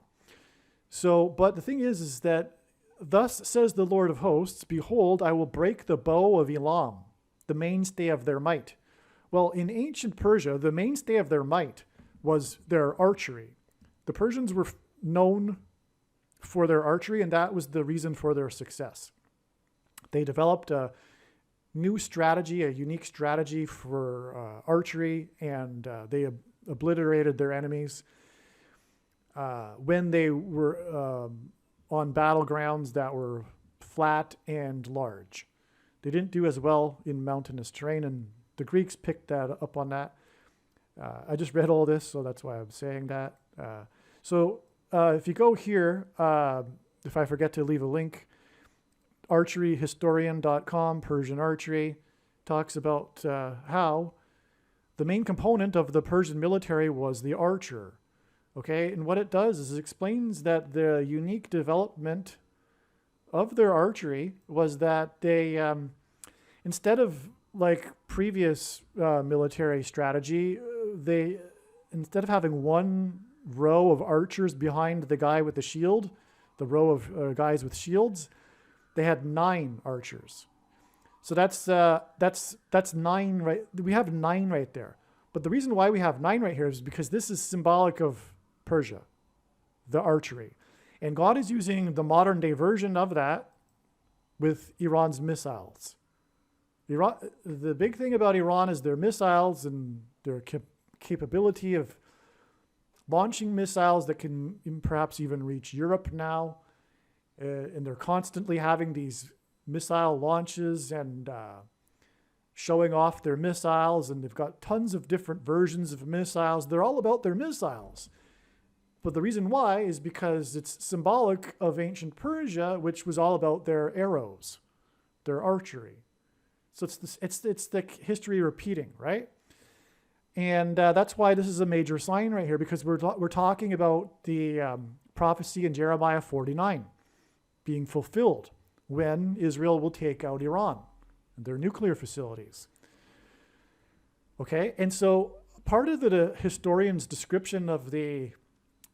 So, but the thing is that, thus says the Lord of hosts, behold, I will break the bow of Elam, the mainstay of their might. Well, in ancient Persia, the mainstay of their might was their archery. The Persians were known for their archery, and that was the reason for their success. They developed a new strategy, a unique strategy for archery, and they obliterated their enemies when they were on battlegrounds that were flat and large. They didn't do as well in mountainous terrain, and the Greeks picked that up on that. I just read all this, so that's why I'm saying that. If you go here, if I forget to leave a link, archeryhistorian.com, Persian archery, talks about how the main component of the Persian military was the archer. Okay, and what it does is it explains that the unique development of their archery was that they, instead of like previous military strategy, instead of having one row of archers behind the guy with the shield, the row of guys with shields, they had 9 archers. So that's 9, right? We have 9 right there. But the reason why we have 9 right here is because this is symbolic of Persia, the archery. And God is using the modern day version of that with Iran's missiles. The big thing about Iran is their missiles and their capability of launching missiles that can perhaps even reach Europe now. And they're constantly having these missile launches and showing off their missiles. And they've got tons of different versions of missiles. They're all about their missiles. But the reason why is because it's symbolic of ancient Persia, which was all about their arrows, their archery. So it's the history repeating, right? And that's why this is a major sign right here, because we're talking about the prophecy in Jeremiah 49 being fulfilled when Israel will take out Iran and their nuclear facilities. Okay, and so part of the historian's description of the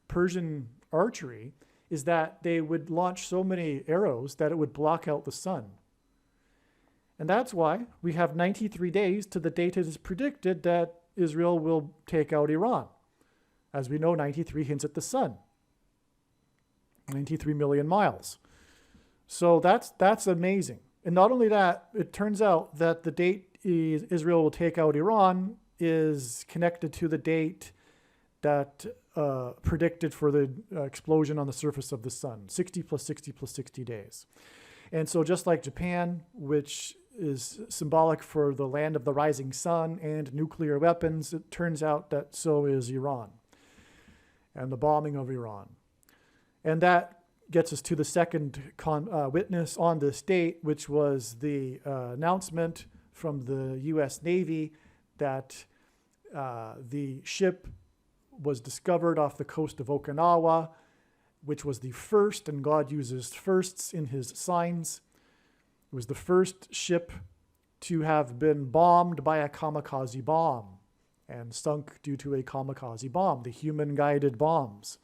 Persian archery is that they would launch so many arrows that it would block out the sun. And that's why we have 93 days to the date it is predicted that Israel will take out Iran. As we know, 93 hints at the sun. 93 million miles. So that's amazing. And not only that, it turns out that the date Israel will take out Iran is connected to the date that predicted for the explosion on the surface of the sun, 60 plus 60 plus 60 days. And so just like Japan, which is symbolic for the land of the rising sun and nuclear weapons, it turns out that so is Iran and the bombing of Iran. And that gets us to the second witness on this date, which was the announcement from the U.S. Navy that the ship was discovered off the coast of Okinawa, which was the first, and God uses firsts in his signs. It was the first ship to have been bombed by a kamikaze bomb and sunk due to a kamikaze bomb, the human-guided bombs,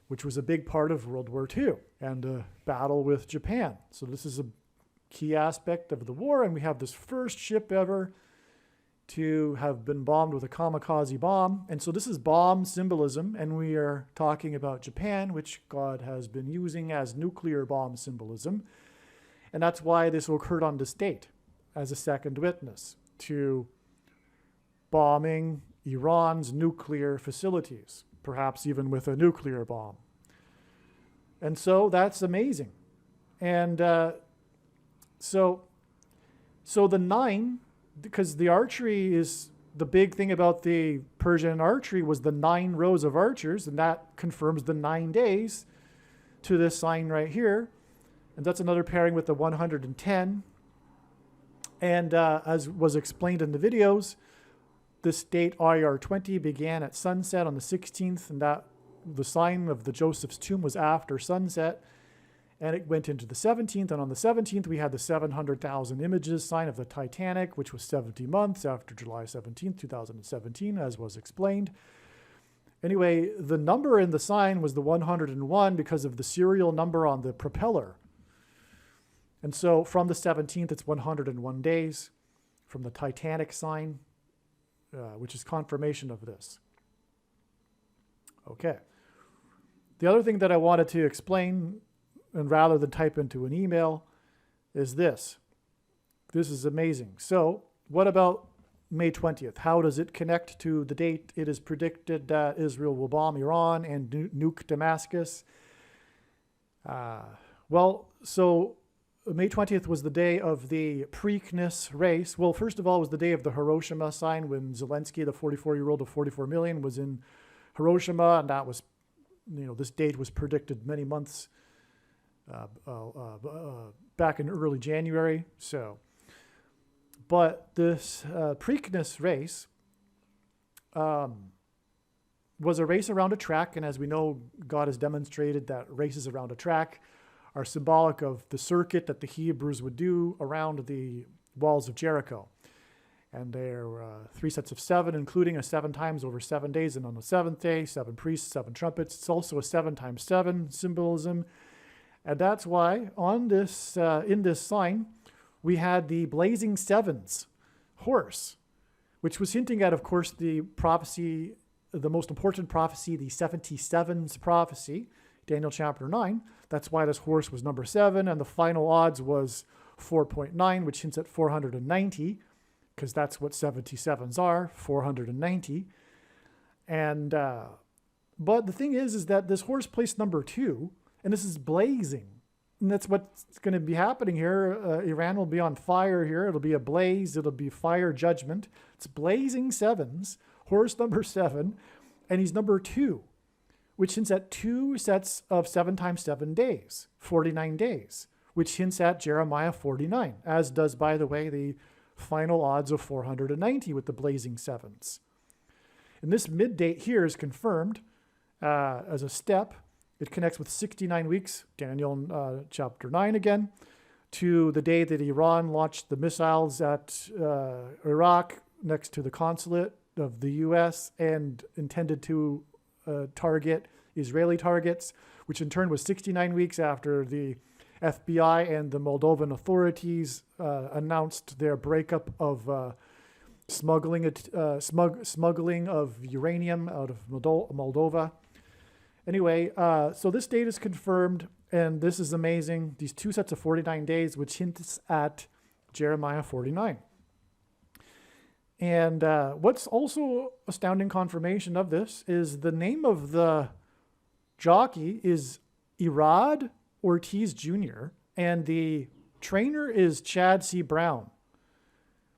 which was a big part of World War II and a battle with Japan. So this is a key aspect of the war, and we have this first ship ever to have been bombed with a kamikaze bomb. And so this is bomb symbolism, and we are talking about Japan, which God has been using as nuclear bomb symbolism. And that's why this occurred on this date as a second witness to bombing Iran's nuclear facilities, perhaps even with a nuclear bomb. And so that's amazing. And so the 9, because the archery is the big thing about the Persian archery was the 9 rows of archers, and that confirms the 9 days to this sign right here. And that's another pairing with the 110. And as was explained in the videos, this date IR20 began at sunset on the 16th, and that the sign of the Joseph's tomb was after sunset. And it went into the 17th, and on the 17th, we had the 700,000 images sign of the Titanic, which was 70 months after July 17th, 2017, as was explained. Anyway, the number in the sign was the 101 because of the serial number on the propeller. And so from the 17th, it's 101 days from the Titanic sign, which is confirmation of this. Okay. The other thing that I wanted to explain, and rather than type into an email, is this. This is amazing. So what about May 20th? How does it connect to the date it is predicted that Israel will bomb Iran and nuke Damascus? Well, so May 20th was the day of the Preakness race. Well, first of all, it was the day of the Hiroshima sign when Zelensky, the 44-year-old of 44 million, was in Hiroshima, and that was, this date was predicted many months back in early January. So, but this Preakness race was a race around a track, and as we know, God has demonstrated that races around a track are symbolic of the circuit that the Hebrews would do around the walls of Jericho. And there were 3 sets of 7, including a 7 times over 7 days, and on the 7th day, 7 priests, 7 trumpets. It's also a 7 times 7 symbolism. And that's why on this, in this sign, we had the blazing sevens horse, which was hinting at, of course, the prophecy, the most important prophecy, the 77s prophecy, Daniel chapter 9. That's why this horse was number 7, and the final odds was 4.9, which hints at 490, because that's what 77s are, 490. And but the thing is that this horse placed number 2, and this is blazing. And that's what's going to be happening here. Iran will be on fire here. It'll be a blaze. It'll be fire judgment. It's blazing sevens, horse number 7, and he's number 2, which hints at 2 sets of 7 times 7 days, 49 days, which hints at Jeremiah 49, as does, by the way, the final odds of 490 with the blazing sevens. And this mid date here is confirmed as a step. It connects with 69 weeks, Daniel chapter 9 again, to the day that Iran launched the missiles at Iraq next to the consulate of the U.S. and intended to target Israeli targets, which in turn was 69 weeks after the FBI and the Moldovan authorities announced their breakup of smuggling of uranium out of Moldova. Anyway, so this date is confirmed, and this is amazing. These two sets of 49 days, which hints at Jeremiah 49. And what's also astounding confirmation of this is the name of the jockey is Irad Ortiz Jr., and the trainer is Chad C. Brown.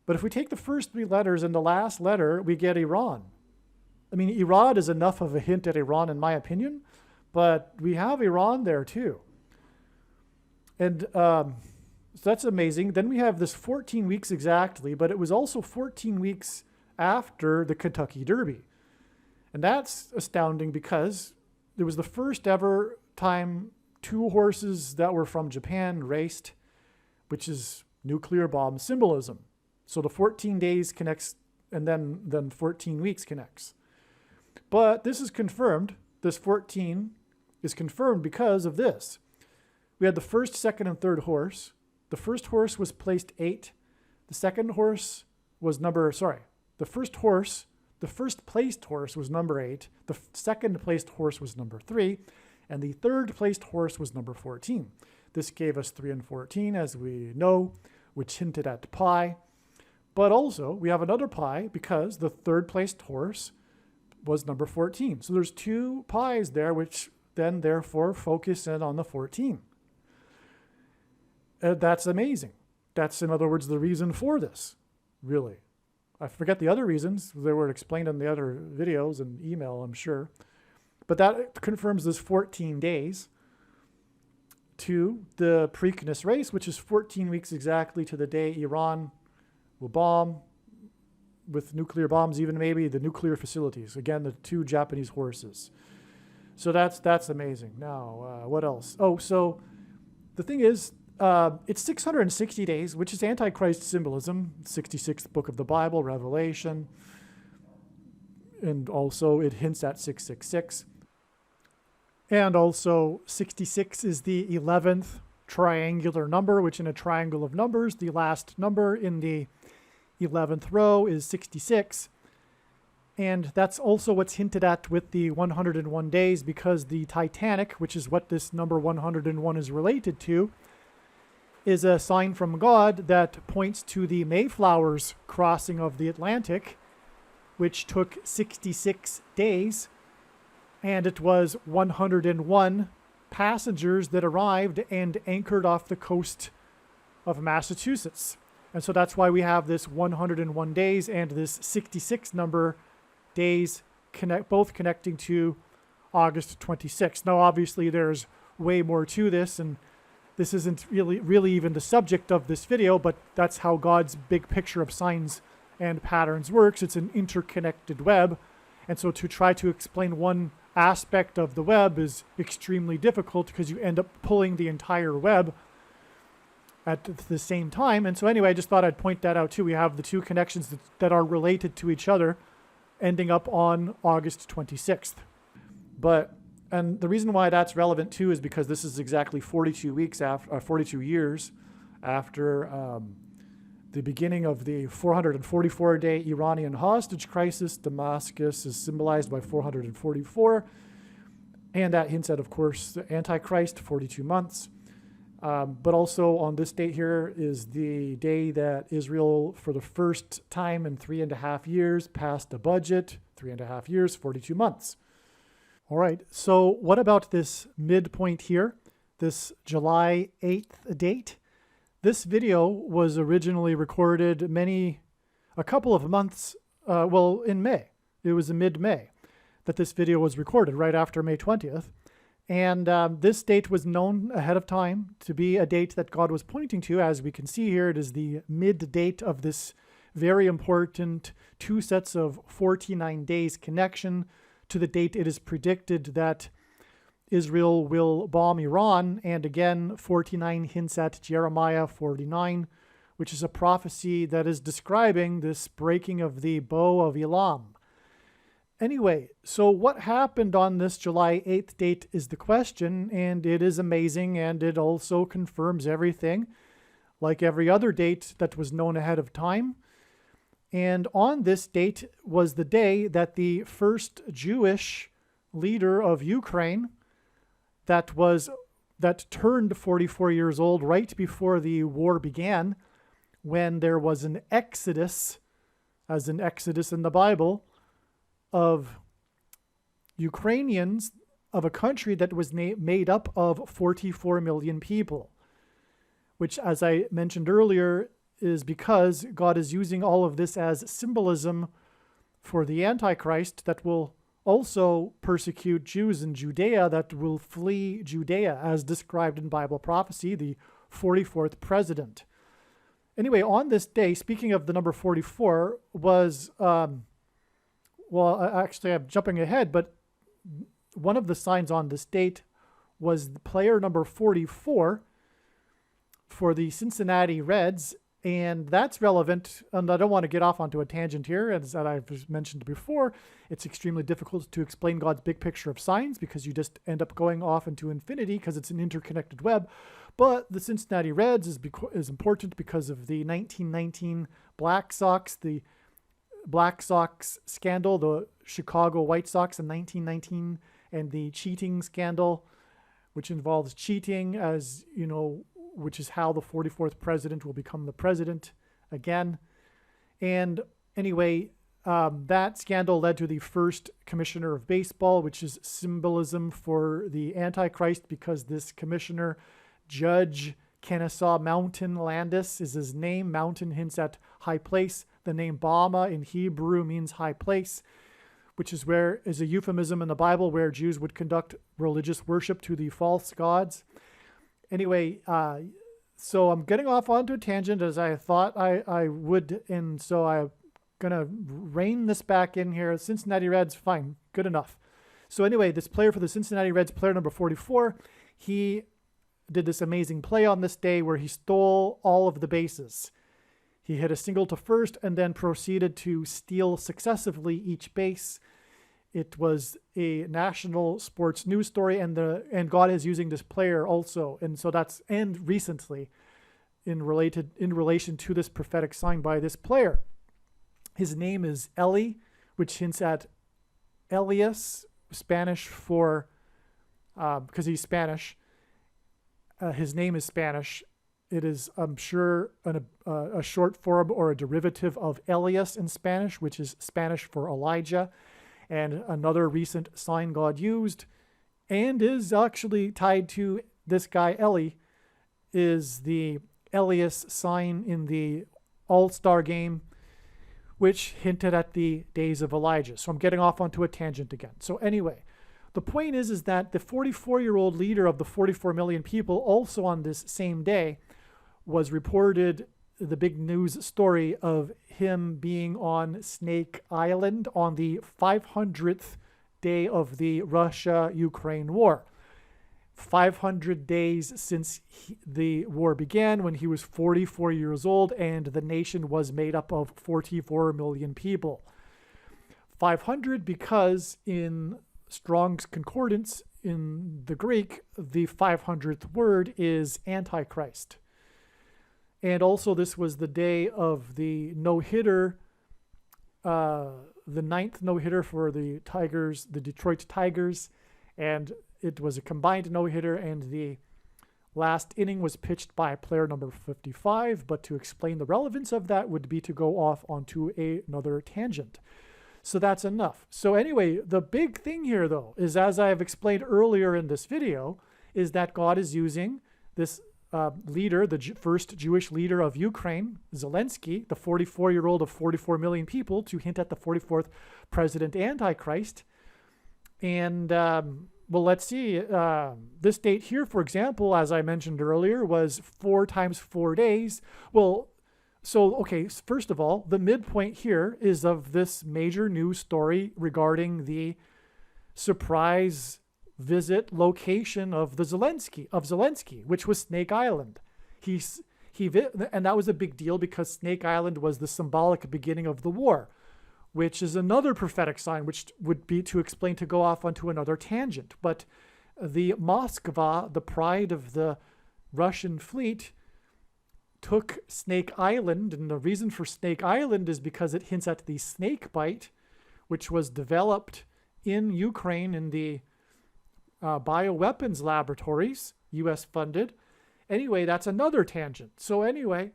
But if we take the first three letters and the last letter, we get Iran. I mean, Irad is enough of a hint at Iran, in my opinion, but we have Iran there too. And so that's amazing. Then we have this 14 weeks exactly, but it was also 14 weeks after the Kentucky Derby. And that's astounding because it was the first ever time two horses that were from Japan raced, which is nuclear bomb symbolism. So the 14 days connects, and then 14 weeks connects. But this is confirmed. This 14 is confirmed because of this. We had the first, second, and third horse. The first horse was placed 8. The second horse was the first placed horse was number 8. The second placed horse was number 3. And the third placed horse was number 14. This gave us 3 and 14, as we know, which hinted at pi. But also, we have another pi because the third placed horse was number 14. So there's 2 pies there, which then therefore focus in on the 14. That's amazing. That's, in other words, the reason for this, really. I forget the other reasons. They were explained in the other videos and email, I'm sure. But that confirms this 14 days to the Preakness race, which is 14 weeks exactly to the day Iran will bomb with nuclear bombs, even maybe the nuclear facilities. Again, the 2 Japanese horses. So that's amazing. Now, what else? Oh, so the thing is, it's 660 days, which is Antichrist symbolism, 66th book of the Bible, Revelation. And also it hints at 666. And also 66 is the 11th triangular number, which in a triangle of numbers, the last number in the 11th row is 66. And that's also what's hinted at with the 101 days, because the Titanic, which is what this number 101 is related to, is a sign from God that points to the Mayflower's crossing of the Atlantic, which took 66 days. And it was 101 passengers that arrived and anchored off the coast of Massachusetts. And so that's why we have this 101 days and this 66 number days both connecting to August 26th. Now, obviously, there's way more to this, and this isn't really even the subject of this video, but that's how God's big picture of signs and patterns works. It's an interconnected web. And so to try to explain one aspect of the web is extremely difficult because you end up pulling the entire web at the same time. And so anyway, I just thought I'd point that out too. We have the 2 connections that are related to each other ending up on August 26th. And the reason why that's relevant too is because this is exactly 42 years after the beginning of the 444-day Iranian hostage crisis. Damascus is symbolized by 444. And that hints at, of course, the Antichrist, 42 months. But also on this date here is the day that Israel, for the first time in 3.5 years, passed a budget. 3.5 years, 42 months. All right, so what about this midpoint here, this July 8th date? This video was originally recorded a couple of months, in May. It was in mid-May that this video was recorded, right after May 20th. And this date was known ahead of time to be a date that God was pointing to. As we can see here, it is the mid date of this very important 2 sets of 49 days connection to the date it is predicted that Israel will bomb Iran. And again, 49 hints at Jeremiah 49, which is a prophecy that is describing this breaking of the bow of Elam. Anyway, so what happened on this July 8th date is the question, and it is amazing, and it also confirms everything, like every other date that was known ahead of time. And on this date was the day that the first Jewish leader of Ukraine that turned 44 years old right before the war began, when there was an exodus, as an exodus in the Bible, of Ukrainians of a country that was made up of 44 million people, which, as I mentioned earlier, is because God is using all of this as symbolism for the Antichrist that will also persecute Jews in Judea, that will flee Judea, as described in Bible prophecy, the 44th president. Anyway, on this day, speaking of the number 44, was, actually I'm jumping ahead, but one of the signs on this date was the player number 44 for the Cincinnati Reds. And that's relevant, and I don't want to get off onto a tangent here, as I've mentioned before. It's extremely difficult to explain God's big picture of signs because you just end up going off into infinity because it's an interconnected web. But the Cincinnati Reds is important because of the 1919 Black Sox, the Black Sox scandal, the Chicago White Sox in 1919, and the cheating scandal, which involves cheating, as you know, which is how the 44th president will become the president again. And anyway, that scandal led to the first commissioner of baseball, which is symbolism for the Antichrist, because this commissioner, Judge Kennesaw Mountain Landis, is his name. Mountain hints at high place. The name Bama in Hebrew means high place, which is a euphemism in the Bible where Jews would conduct religious worship to the false gods. Anyway, so I'm getting off onto a tangent, as I thought I would, and so I'm going to rein this back in here. Cincinnati Reds, fine, good enough. So anyway, this player for the Cincinnati Reds, player number 44, he did this amazing play on this day where he stole all of the bases. He hit a single to first and then proceeded to steal successively each base. It was a national sports news story, and God is using this player also, and so and recently in relation to this prophetic sign by this player. His name is Eli, which hints at Elias, Spanish for because he's Spanish. His name is Spanish. It is, I'm sure, a short form or a derivative of Elias in Spanish, which is Spanish for Elijah. And another recent sign God used, and is actually tied to this guy Eli, is the Elias sign in the All-Star game, which hinted at the days of Elijah. So I'm getting off onto a tangent again. So anyway, the point is that the 44-year-old leader of the 44 million people, also on this same day, was reported the big news story of him being on Snake Island on the 500th day of the Russia-Ukraine war. 500 days since the war began, when he was 44 years old and the nation was made up of 44 million people. 500 because in Strong's Concordance in the Greek, the 500th word is Antichrist. And also, this was the day of the no-hitter, the 9th no-hitter for the Tigers, the Detroit Tigers. And it was a combined no-hitter, and the last inning was pitched by player number 55. But to explain the relevance of that would be to go off onto another tangent. So that's enough. So anyway, the big thing here, though, is, as I have explained earlier in this video, is that God is using this leader, the first Jewish leader of Ukraine, Zelensky, the 44-year-old of 44 million people, to hint at the 44th president Antichrist. And, well, let's see. This date here, for example, as I mentioned earlier, was 4 times 4 days. Well, So, okay, first of all, the midpoint here is of this major news story regarding the surprise visit location of Zelensky, which was Snake Island. And that was a big deal because Snake Island was the symbolic beginning of the war, which is another prophetic sign, which would be to explain, to go off onto another tangent. But the Moskva, the pride of the Russian fleet, took Snake Island, and the reason for Snake Island is because it hints at the snake bite, which was developed in Ukraine in the bioweapons laboratories, U.S. funded. Anyway, that's another tangent. So anyway,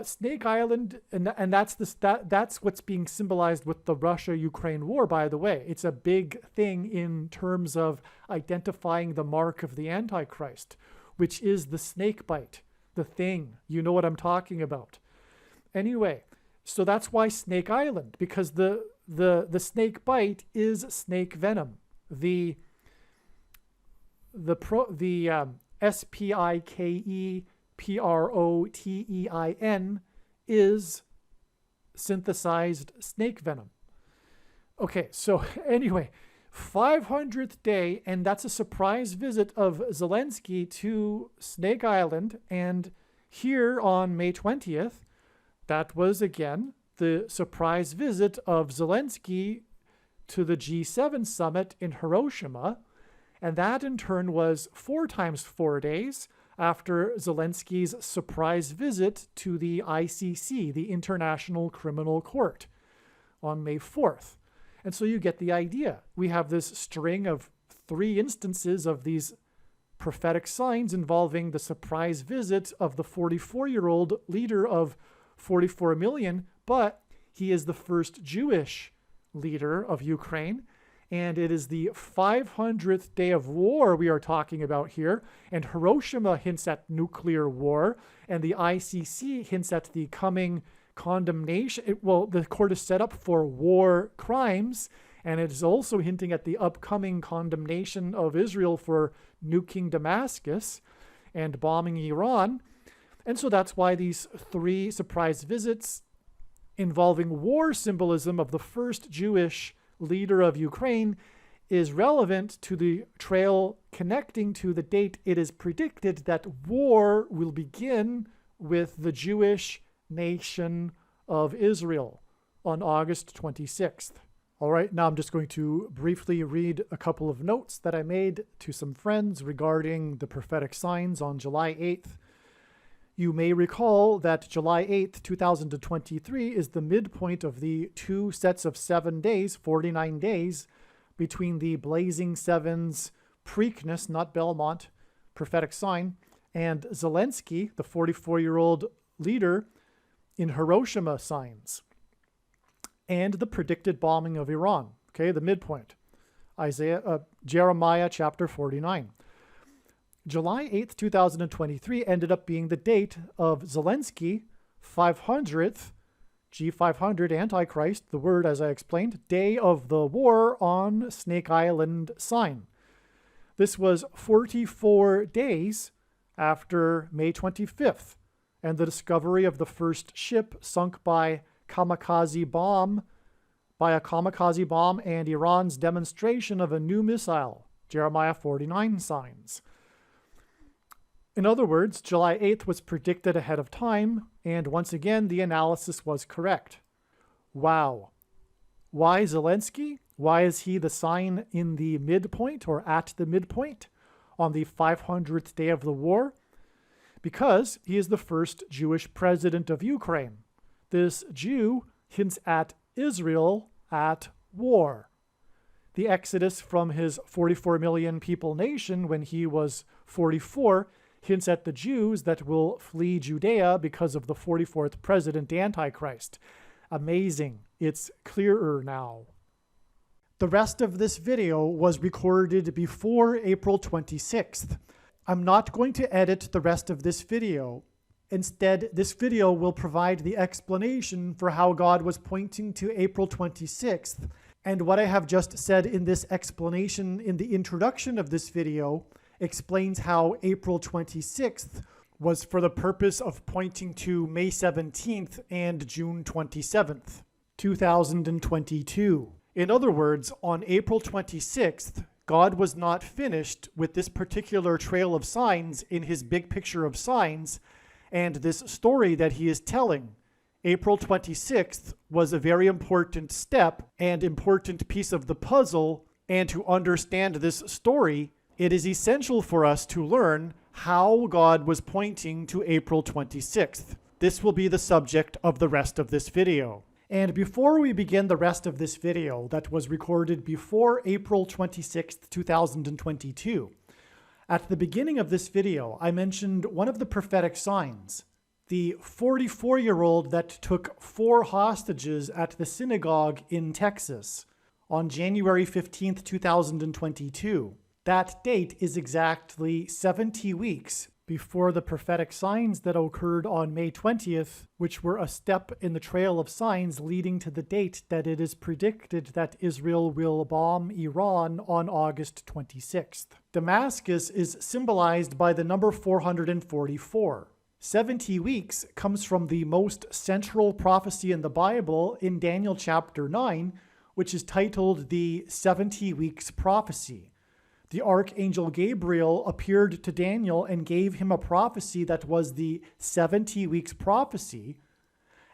Snake Island, and that's what's being symbolized with the Russia-Ukraine war, by the way. It's a big thing in terms of identifying the mark of the Antichrist, which is the snake bite, the thing. You know what I'm talking about. Anyway, so that's why Snake Island, because the snake bite is snake venom. The SPIKEPROTEIN is synthesized snake venom. Okay, so anyway, 500th day, and that's a surprise visit of Zelensky to Snake Island. And here on May 20th, that was again the surprise visit of Zelensky to the G7 summit in Hiroshima. And that in turn was 4 times 4 days after Zelensky's surprise visit to the ICC, the International Criminal Court, on May 4th. And so you get the idea. We have this string of 3 instances of these prophetic signs involving the surprise visit of the 44-year-old leader of 44 million, but he is the first Jewish leader of Ukraine. And it is the 500th day of war we are talking about here. And Hiroshima hints at nuclear war. And the ICC hints at the coming condemnation. The court is set up for war crimes. And it is also hinting at the upcoming condemnation of Israel for nuking Damascus and bombing Iran. And so that's why these 3 surprise visits involving war symbolism of the first Jewish leader of Ukraine is relevant to the trail connecting to the date it is predicted that war will begin with the Jewish nation of Israel on August 26th. All right, now I'm just going to briefly read a couple of notes that I made to some friends regarding the prophetic signs on July 8th. You may recall that July 8th, 2023 is the midpoint of the 2 sets of 7 days, 49 days, between the Blazing Sevens Preakness, not Belmont, prophetic sign, and Zelensky, the 44-year-old leader, in Hiroshima signs, and the predicted bombing of Iran, okay, the midpoint, Jeremiah chapter 49. July 8th, 2023 ended up being the date of Zelensky 500th, G500 Antichrist, the word as I explained, day of the war on Snake Island sign. This was 44 days after May 25th and the discovery of the first ship sunk by a kamikaze bomb and Iran's demonstration of a new missile, Jeremiah 49 signs. In other words, July 8th was predicted ahead of time, and once again, the analysis was correct. Wow. Why Zelensky? Why is he the sign in the midpoint or at the midpoint on the 500th day of the war? Because he is the first Jewish president of Ukraine. This Jew hints at Israel at war. The exodus from his 44 million people nation when he was 44 hints at the Jews that will flee Judea because of the 44th president Antichrist. Amazing. It's clearer now. The rest of this video was recorded before April 26th. I'm not going to edit the rest of this video. Instead, this video will provide the explanation for how God was pointing to April 26th. And what I have just said in this explanation in the introduction of this video explains how April 26th was for the purpose of pointing to May 17th and June 27th, 2022. In other words, on April 26th, God was not finished with this particular trail of signs in his big picture of signs and this story that he is telling. April 26th was a very important step and important piece of the puzzle, and to understand this story, it is essential for us to learn how God was pointing to April 26th. This will be the subject of the rest of this video. And before we begin the rest of this video that was recorded before April 26th, 2022, at the beginning of this video, I mentioned one of the prophetic signs, the 44-year-old that took 4 hostages at the synagogue in Texas on January 15th, 2022. That date is exactly 70 weeks before the prophetic signs that occurred on May 20th, which were a step in the trail of signs leading to the date that it is predicted that Israel will bomb Iran on August 26th. Damascus is symbolized by the number 444. 70 weeks comes from the most central prophecy in the Bible in Daniel chapter 9, which is titled the 70 Weeks Prophecy. The archangel Gabriel appeared to Daniel and gave him a prophecy that was the 70 weeks prophecy.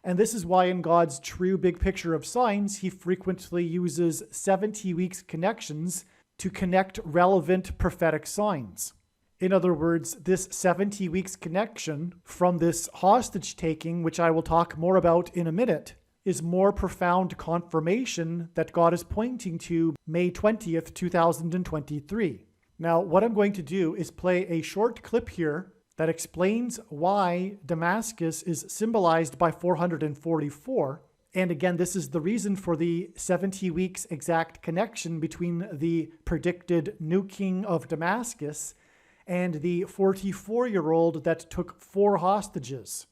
And this is why in God's true big picture of signs, he frequently uses 70 weeks connections to connect relevant prophetic signs. In other words, this 70 weeks connection from this hostage taking, which I will talk more about in a minute, is more profound confirmation that God is pointing to May 20th, 2023. Now, what I'm going to do is play a short clip here that explains why Damascus is symbolized by 444. And again, this is the reason for the 70 weeks exact connection between the predicted nuking of Damascus and the 44-year-old that took 4 hostages.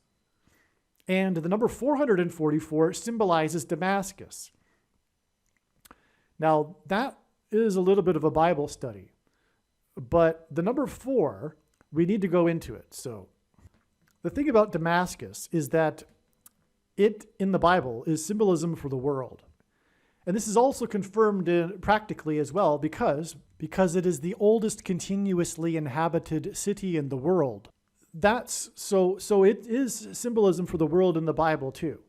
And the number 444 symbolizes Damascus. Now, that is a little bit of a Bible study. But the number 4, we need to go into it. So the thing about Damascus is that it, in the Bible, is symbolism for the world. And this is also confirmed practically as well because it is the oldest continuously inhabited city in the world. That's so it is symbolism for the world in the Bible too.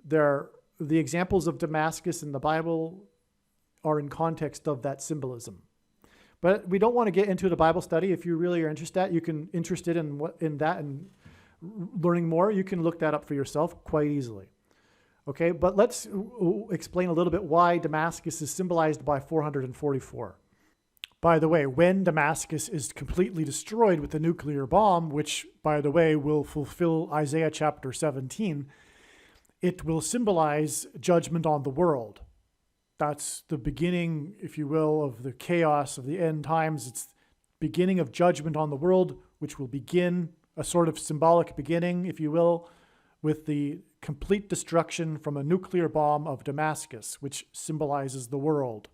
The examples of Damascus in the Bible are in context of that symbolism. But we don't want to get into the Bible study. If you really are interested in that and learning more, you can look that up for yourself quite easily. Okay, but let's explain a little bit why Damascus is symbolized by 444. By the way, when Damascus is completely destroyed with a nuclear bomb, which, by the way, will fulfill Isaiah chapter 17, it will symbolize judgment on the world. That's the beginning, if you will, of the chaos of the end times. It's the beginning of judgment on the world, which will begin a sort of symbolic beginning, if you will, with the complete destruction from a nuclear bomb of Damascus, which symbolizes the world.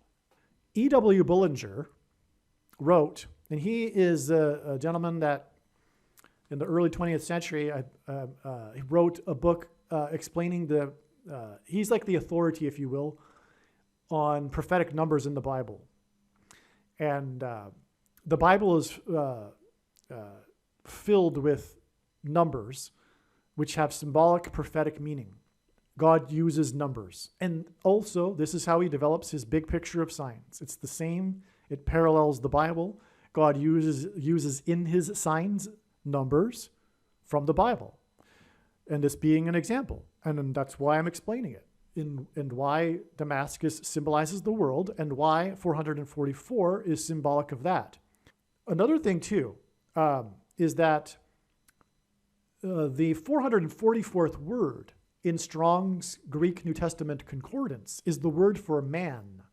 E.W. Bullinger wrote, and he is a gentleman that in the early 20th century, he wrote a book explaining he's like the authority, if you will, on prophetic numbers in the Bible. And the Bible is filled with numbers which have symbolic prophetic meaning. God uses numbers. And also, this is how he develops his big picture of signs. It's the same. It parallels the Bible. God uses in his signs numbers from the Bible. And this being an example. And that's why I'm explaining it. And why Damascus symbolizes the world and why 444 is symbolic of that. Another thing, too, is that the 444th word in Strong's Greek New Testament Concordance is the word for man.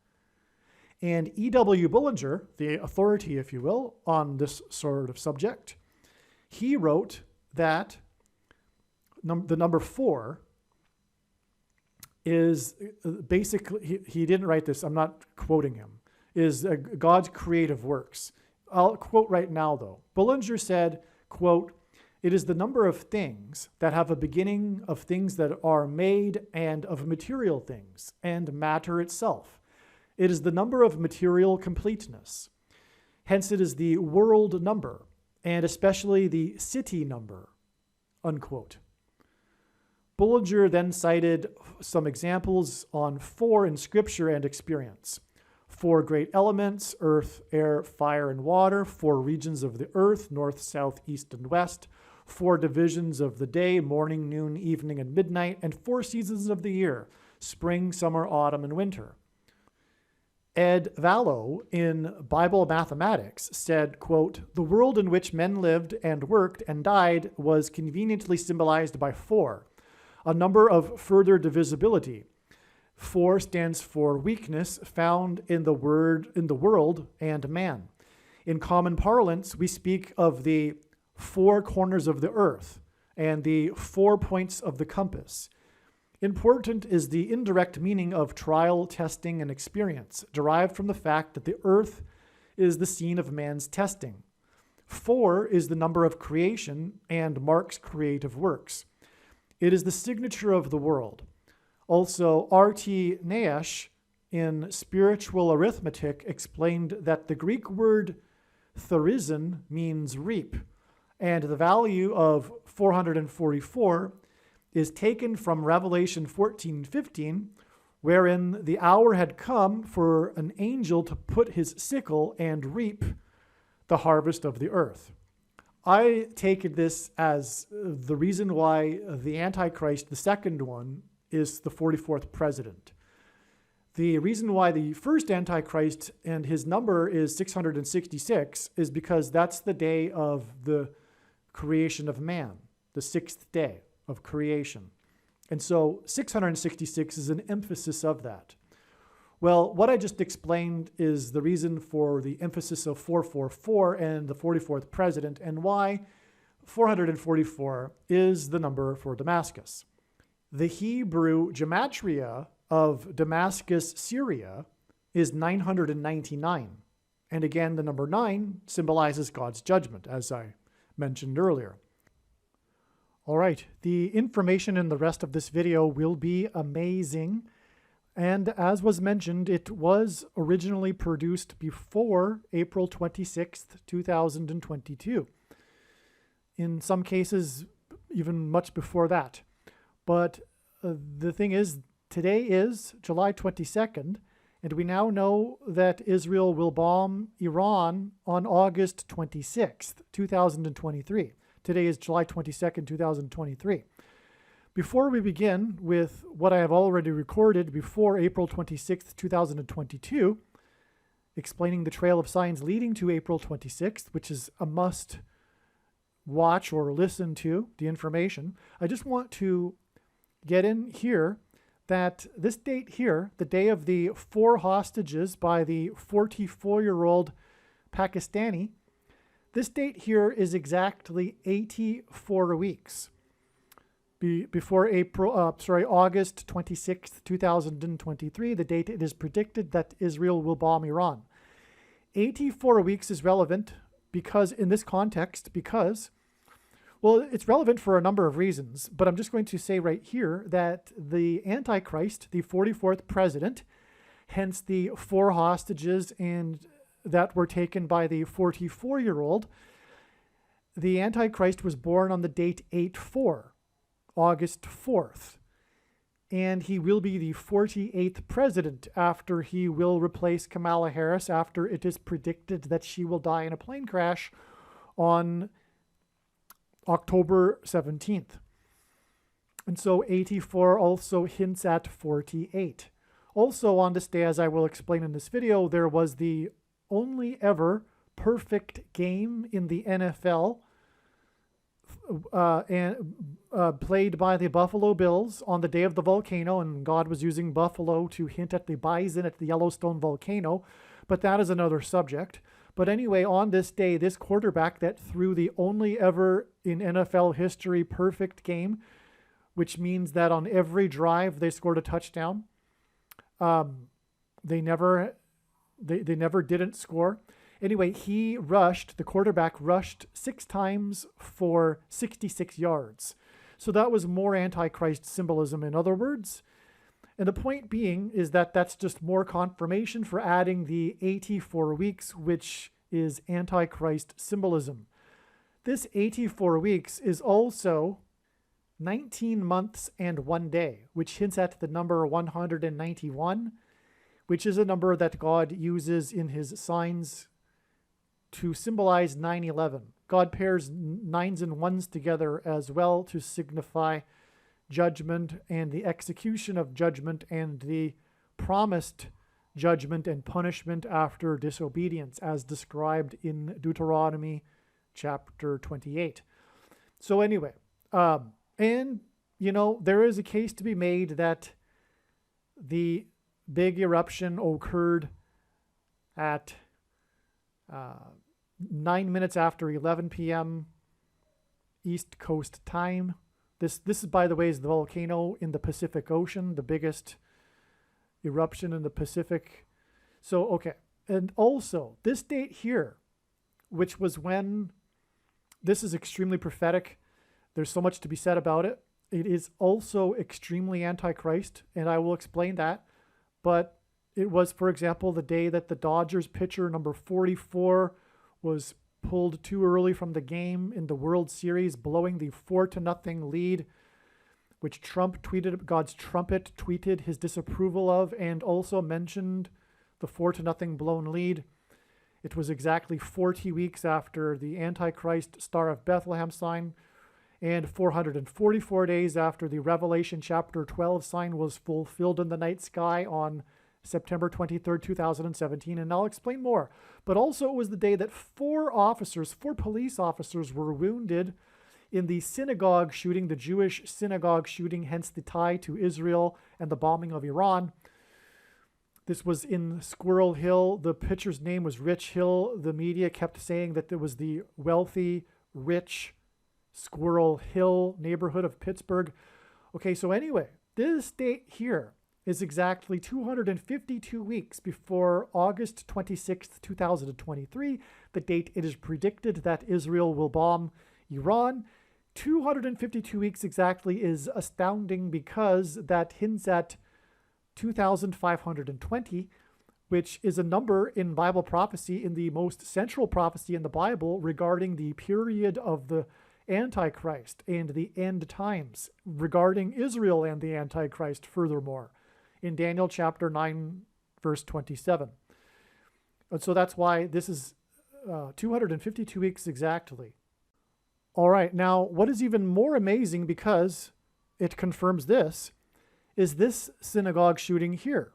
And E.W. Bullinger, the authority, if you will, on this sort of subject, he wrote that the number 4 is basically, he didn't write this, I'm not quoting him, is God's creative works. I'll quote right now, though. Bullinger said, quote, It is the number of things that have a beginning, of things that are made, and of material things, and matter itself. It is the number of material completeness. Hence it is the world number, and especially the city number, unquote. Bullinger then cited some examples on 4 in scripture and experience. 4 great elements, earth, air, fire, and water. 4 regions of the earth, north, south, east, and west. 4 divisions of the day, morning, noon, evening, and midnight. And 4 seasons of the year, spring, summer, autumn, and winter. Ed Vallow, in Bible Mathematics, said, quote, "The world in which men lived and worked and died was conveniently symbolized by 4, a number of further divisibility. 4 stands for weakness found in the world and man. In common parlance, we speak of the 4 corners of the earth and the 4 points of the compass. Important is the indirect meaning of trial, testing, and experience, derived from the fact that the earth is the scene of man's testing. 4 is the number of creation and marks creative works. It is the signature of the world." Also, R.T. Nash, in Spiritual Arithmetic, explained that the Greek word therizin means reap, and the value of 444 is taken from Revelation 14:15, wherein the hour had come for an angel to put his sickle and reap the harvest of the earth. I take this as the reason why the Antichrist, the second one, is the 44th president. The reason why the first Antichrist and his number is 666 is because that's the day of the creation of man, the 6th day of creation. And so 666 is an emphasis of that. Well, what I just explained is the reason for the emphasis of 444 and the 44th president, and why 444 is the number for Damascus. The Hebrew gematria of Damascus, Syria, is 999. And again, the number 9 symbolizes God's judgment, as I mentioned earlier. All right, the information in the rest of this video will be amazing. And as was mentioned, it was originally produced before April 26th, 2022. In some cases, even much before that. But the thing is, today is July 22nd, and we now know that Israel will bomb Iran on August 26th, 2023. Today is July 22nd, 2023. Before we begin with what I have already recorded before April 26th, 2022, explaining the trail of signs leading to April 26th, which is a must watch or listen to the information, I just want to get in here that this date here, the day of the 4 hostages by the 44-year-old Pakistani, this date here is exactly 84 weeks before August 26th, 2023, the date it is predicted that Israel will bomb Iran. 84 weeks is relevant because in this context, well, it's relevant for a number of reasons, but I'm just going to say right here that the Antichrist, the 44th president, hence the 4 hostages and that were taken by the 44-year-old, the Antichrist was born on the date 8/4, August 4th, and he will be the 48th president after he will replace Kamala Harris after it is predicted that she will die in a plane crash on October 17th. And so 84 also hints at 48. Also on this day, as I will explain in this video, there was the only ever perfect game in the NFL played by the Buffalo Bills on the day of the volcano, and God was using buffalo to hint at the bison at the Yellowstone volcano, but that is another subject. But anyway, on this day, this quarterback that threw the only ever in NFL history perfect game, which means that on every drive they scored a touchdown. They never didn't score. Anyway, the quarterback rushed 6 times for 66 yards. So that was more Antichrist symbolism, in other words. And the point being is that that's just more confirmation for adding the 84 weeks, which is Antichrist symbolism. This 84 weeks is also 19 months and 1 day, which hints at the number 191, which is a number that God uses in his signs to symbolize 9/11. God pairs 9s and 1s together as well to signify judgment and the execution of judgment and the promised judgment and punishment after disobedience, as described in Deuteronomy chapter 28. So anyway, and there is a case to be made that the big eruption occurred at 9 minutes after 11 p.m. East Coast time. This is, by the way, is the volcano in the Pacific Ocean, the biggest eruption in the Pacific. So, okay. And also, this date here, which was when, this is extremely prophetic. There's so much to be said about it. It is also extremely Antichrist, and I will explain that. But it was, for example, the day that the Dodgers pitcher number 44 was pulled too early from the game in the World Series, blowing the 4-0 lead, which Trump tweeted, God's trumpet tweeted his disapproval of, and also mentioned the 4-0 blown lead. It was exactly 40 weeks after the Antichrist Star of Bethlehem sign, and 444 days after the Revelation chapter 12 sign was fulfilled in the night sky on September 23rd, 2017, and I'll explain more. But also it was the day that 4 police officers were wounded in the synagogue shooting, the Jewish synagogue shooting, hence the tie to Israel and the bombing of Iran. This was in Squirrel Hill. The pitcher's name was Rich Hill. The media kept saying that it was the wealthy, rich Squirrel Hill neighborhood of Pittsburgh. Okay, so anyway, this date here is exactly 252 weeks before August 26th, 2023, the date it is predicted that Israel will bomb Iran. 252 weeks exactly is astounding because that hints at 2,520, which is a number in Bible prophecy, in the most central prophecy in the Bible regarding the period of the Antichrist and the end times, regarding Israel and the Antichrist furthermore, in Daniel chapter 9, verse 27. And so that's why this is 252 weeks exactly. All right, now what is even more amazing, because it confirms this, is this synagogue shooting here,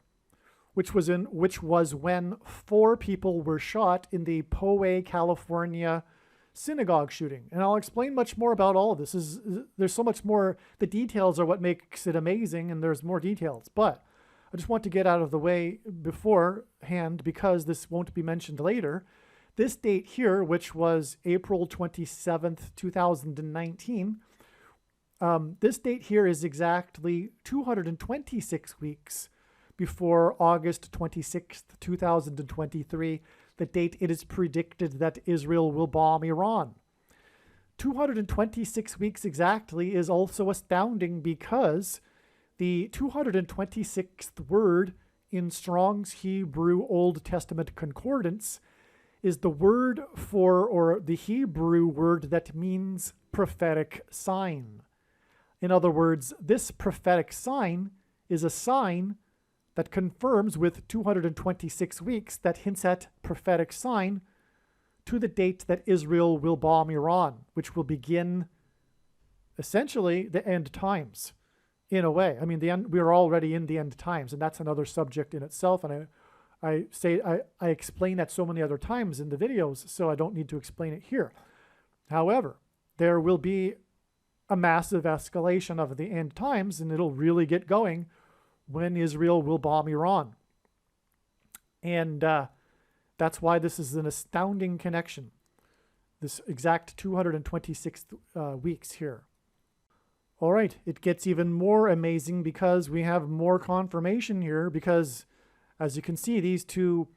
which was when 4 people were shot in the Poway, California synagogue shooting. And I'll explain much more about all of this. There's so much more. The details are what makes it amazing, and there's more details. But I just want to get out of the way beforehand, because this won't be mentioned later. This date here, which was April 27th, 2019, this date here is exactly 226 weeks before August 26th, 2023, the date it is predicted that Israel will bomb Iran. 226 weeks exactly is also astounding because the 226th word in Strong's Hebrew Old Testament Concordance is the word for, or the Hebrew word that means prophetic sign. In other words, this prophetic sign is a sign that confirms with 226 weeks that hints at prophetic sign to the date that Israel will bomb Iran, which will begin essentially the end times in a way. I mean, we are already in the end times, and that's another subject in itself. And I explain that so many other times in the videos, so I don't need to explain it here. However, there will be a massive escalation of the end times, and it'll really get going when Israel will bomb Iran. And that's why this is an astounding connection, this exact 226 weeks here. All right, it gets even more amazing because we have more confirmation here, because as you can see, these two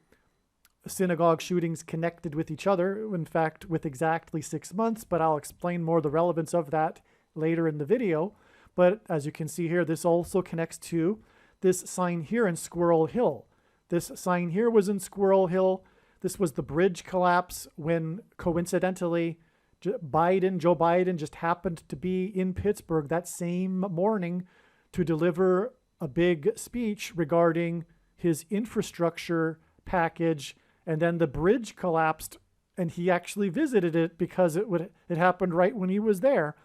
synagogue shootings connected with each other, in fact, with exactly 6 months, but I'll explain more the relevance of that later in the video. But as you can see here, this also connects to this sign here in Squirrel Hill. This sign here was in Squirrel Hill. This was the bridge collapse when coincidentally Joe Biden just happened to be in Pittsburgh that same morning to deliver a big speech regarding his infrastructure package, and then the bridge collapsed and he actually visited it because it happened right when he was there.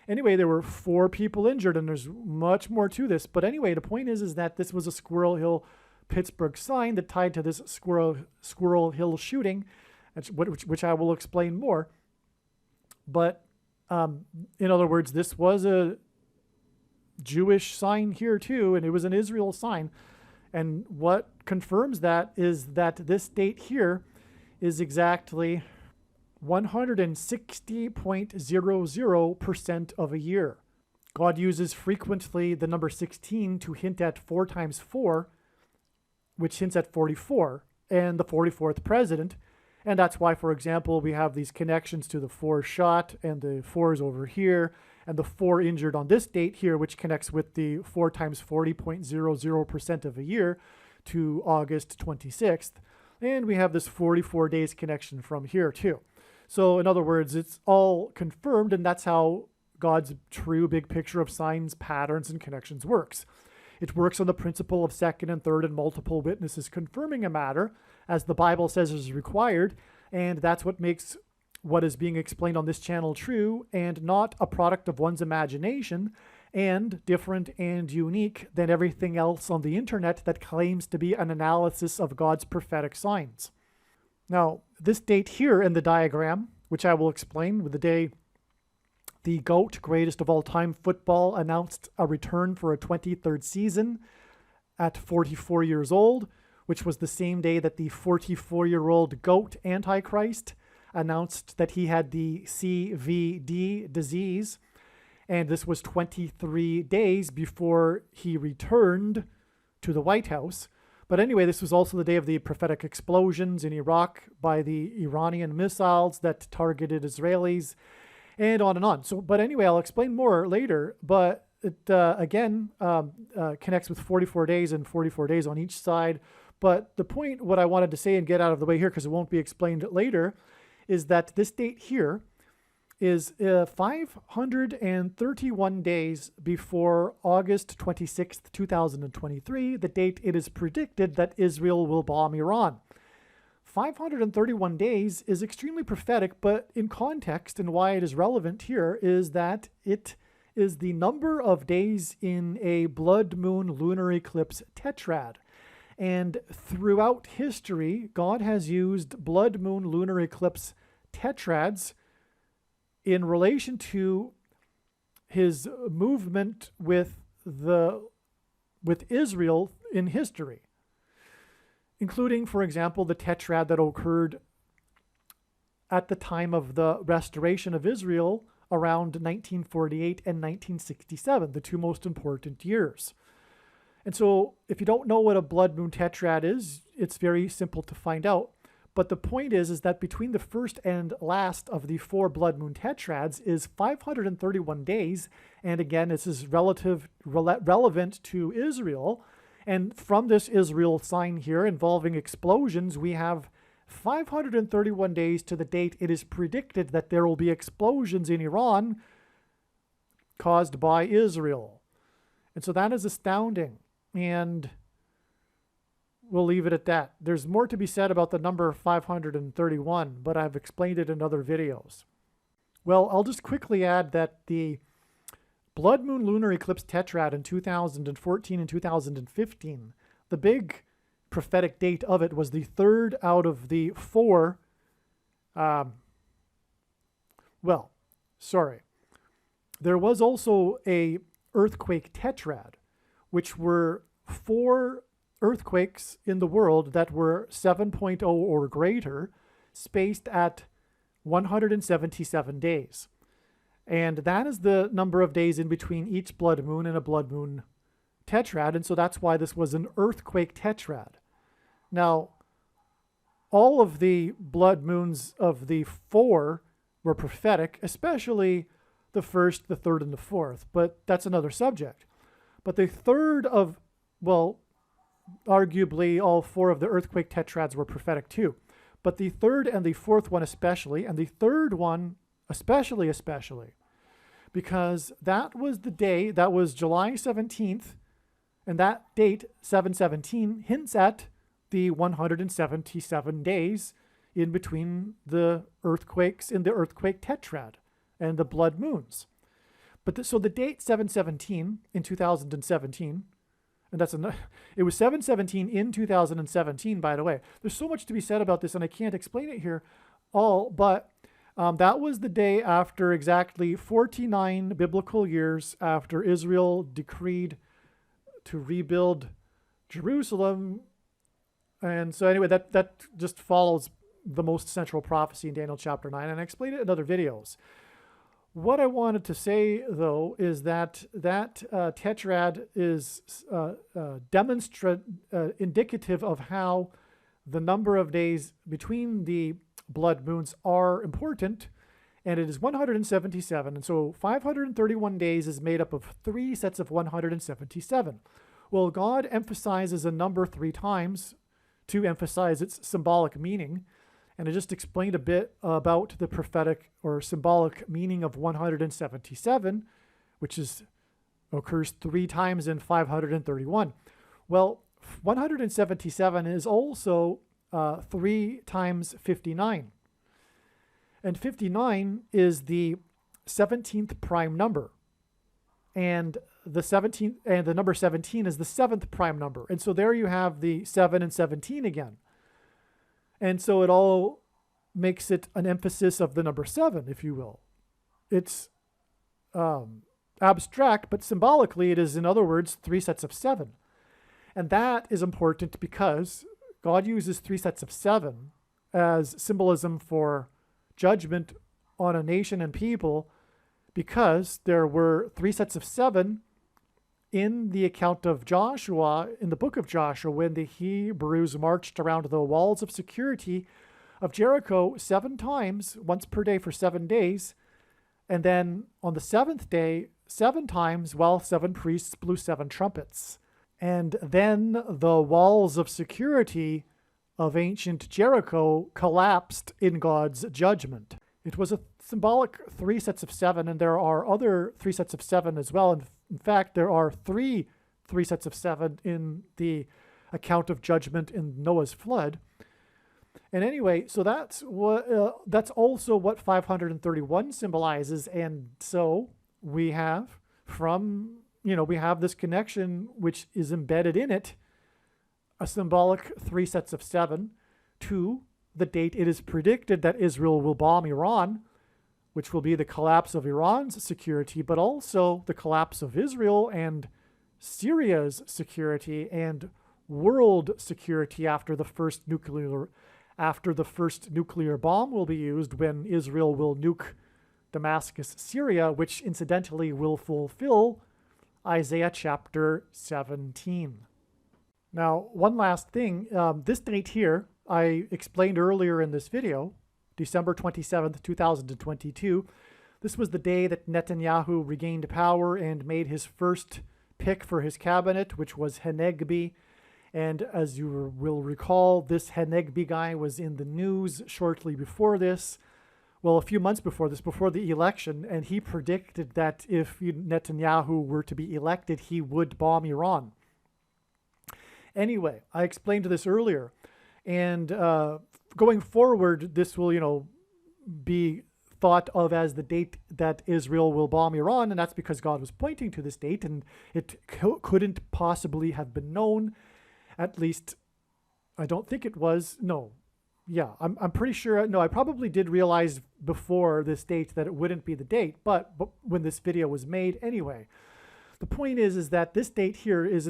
Anyway, there were 4 people injured, and there's much more to this. But anyway, the point is that this was a Squirrel Hill, Pittsburgh sign that tied to this Squirrel Hill shooting, which I will explain more. But in other words, this was a Jewish sign here too, and it was an Israel sign. And what confirms that is that this date here is exactly 160.00% of a year. God uses frequently the number 16 to hint at 4 times 4, which hints at 44, and the 44th president. And that's why, for example, we have these connections to the 4 shot and the 4s over here, and the 4 injured on this date here, which connects with the 4 times 40.00% of a year to August 26th. And we have this 44 days connection from here too. So in other words, it's all confirmed, and that's how God's true big picture of signs, patterns, and connections works. It works on the principle of second and third and multiple witnesses confirming a matter, as the Bible says is required, and that's what makes what is being explained on this channel true and not a product of one's imagination, and different and unique than everything else on the internet that claims to be an analysis of God's prophetic signs. Now, this date here in the diagram, which I will explain, with the day the GOAT, greatest of all time football, announced a return for a 23rd season at 44 years old, which was the same day that the 44-year-old GOAT Antichrist announced that he had the CVD disease. And this was 23 days before he returned to the White House. But anyway, this was also the day of the prophetic explosions in Iraq by the Iranian missiles that targeted Israelis, and on and on. So, but anyway, I'll explain more later. But it again connects with 44 days and 44 days on each side. But the point, what I wanted to say and get out of the way here, because it won't be explained later, is that this date here is 531 days before August 26th, 2023, the date it is predicted that Israel will bomb Iran. 531 days is extremely prophetic, but in context, and why it is relevant here, is that it is the number of days in a blood moon lunar eclipse tetrad. And throughout history, God has used blood moon lunar eclipse tetrads in relation to his movement with Israel in history, including, for example, the tetrad that occurred at the time of the restoration of Israel around 1948 and 1967, the 2 most important years. And so if you don't know what a blood moon tetrad is, it's very simple to find out. But the point is that between the first and last of the 4 blood moon tetrads is 531 days. And again, this is relevant to Israel. And from this Israel sign here involving explosions, we have 531 days to the date it is predicted that there will be explosions in Iran caused by Israel. And so that is astounding. And we'll leave it at that. There's more to be said about the number 531, but I've explained it in other videos. Well, I'll just quickly add that the blood moon lunar eclipse tetrad in 2014 and 2015, the big prophetic date of it was the 3rd out of the 4. There was also a earthquake tetrad, which were 4 earthquakes in the world that were 7.0 or greater, spaced at 177 days. And that is the number of days in between each blood moon and a blood moon tetrad. And so that's why this was an earthquake tetrad. Now, all of the blood moons of the 4 were prophetic, especially the 1st, the 3rd, and the 4th. But that's another subject. But the 3rd of, well, arguably all 4 of the earthquake tetrads were prophetic too. But the 3rd and the 4th one especially, and the 3rd one especially, because that was the day, that was July 17th, and that date, 717, hints at the 177 days in between the earthquakes in the earthquake tetrad and the blood moons. But so the date 717 in 2017, and it was 717 in 2017, by the way. There's so much to be said about this, and I can't explain it here all, but that was the day after exactly 49 biblical years after Israel decreed to rebuild Jerusalem. And so anyway, that just follows the most central prophecy in Daniel chapter 9, and I explained it in other videos. What I wanted to say, though, is that tetrad is indicative of how the number of days between the blood moons are important, and it is 177. And so 531 days is made up of 3 sets of 177. Well, God emphasizes a number 3 times to emphasize its symbolic meaning. And I just explained a bit about the prophetic or symbolic meaning of 177, which occurs 3 times in 531. Well, 177 is also 3 times 59. And 59 is the 17th prime number. And the number 17 is the 7th prime number. And so there you have the 7 and 17 again. And so it all makes it an emphasis of the number 7, if you will. It's abstract, but symbolically it is, in other words, 3 sets of 7. And that is important because God uses 3 sets of 7 as symbolism for judgment on a nation and people, because there were 3 sets of 7 in the account of Joshua, in the book of Joshua, when the Hebrews marched around the walls of security of Jericho 7 times, once per day for 7 days. And then on the 7th day, 7 times, while 7 priests blew 7 trumpets. And then the walls of security of ancient Jericho collapsed in God's judgment. It was a symbolic 3 sets of 7, and there are other 3 sets of 7 as well. In fact, there are 3 sets of 7 in the account of judgment in Noah's flood. And anyway, so that's also what 531 symbolizes. And so we have we have this connection which is embedded in it, a symbolic 3 sets of 7 to the date it is predicted that Israel will bomb Iran, which will be the collapse of Iran's security, but also the collapse of Israel and Syria's security and world security after the first nuclear bomb will be used, when Israel will nuke Damascus, Syria, which incidentally will fulfill Isaiah chapter 17. Now, one last thing, this date here, I explained earlier in this video, December 27th, 2022. This was the day that Netanyahu regained power and made his first pick for his cabinet, which was Hanegbi. And as you will recall, this Hanegbi guy was in the news shortly before this, well, a few months before this, before the election, and he predicted that if Netanyahu were to be elected, he would bomb Iran. Anyway, I explained this earlier, and going forward, this will, be thought of as the date that Israel will bomb Iran, and that's because God was pointing to this date, and it couldn't possibly have been known. At least, I don't think it was. No. Yeah, I'm pretty sure. No, I probably did realize before this date that it wouldn't be the date, but when this video was made anyway. The point is that this date here is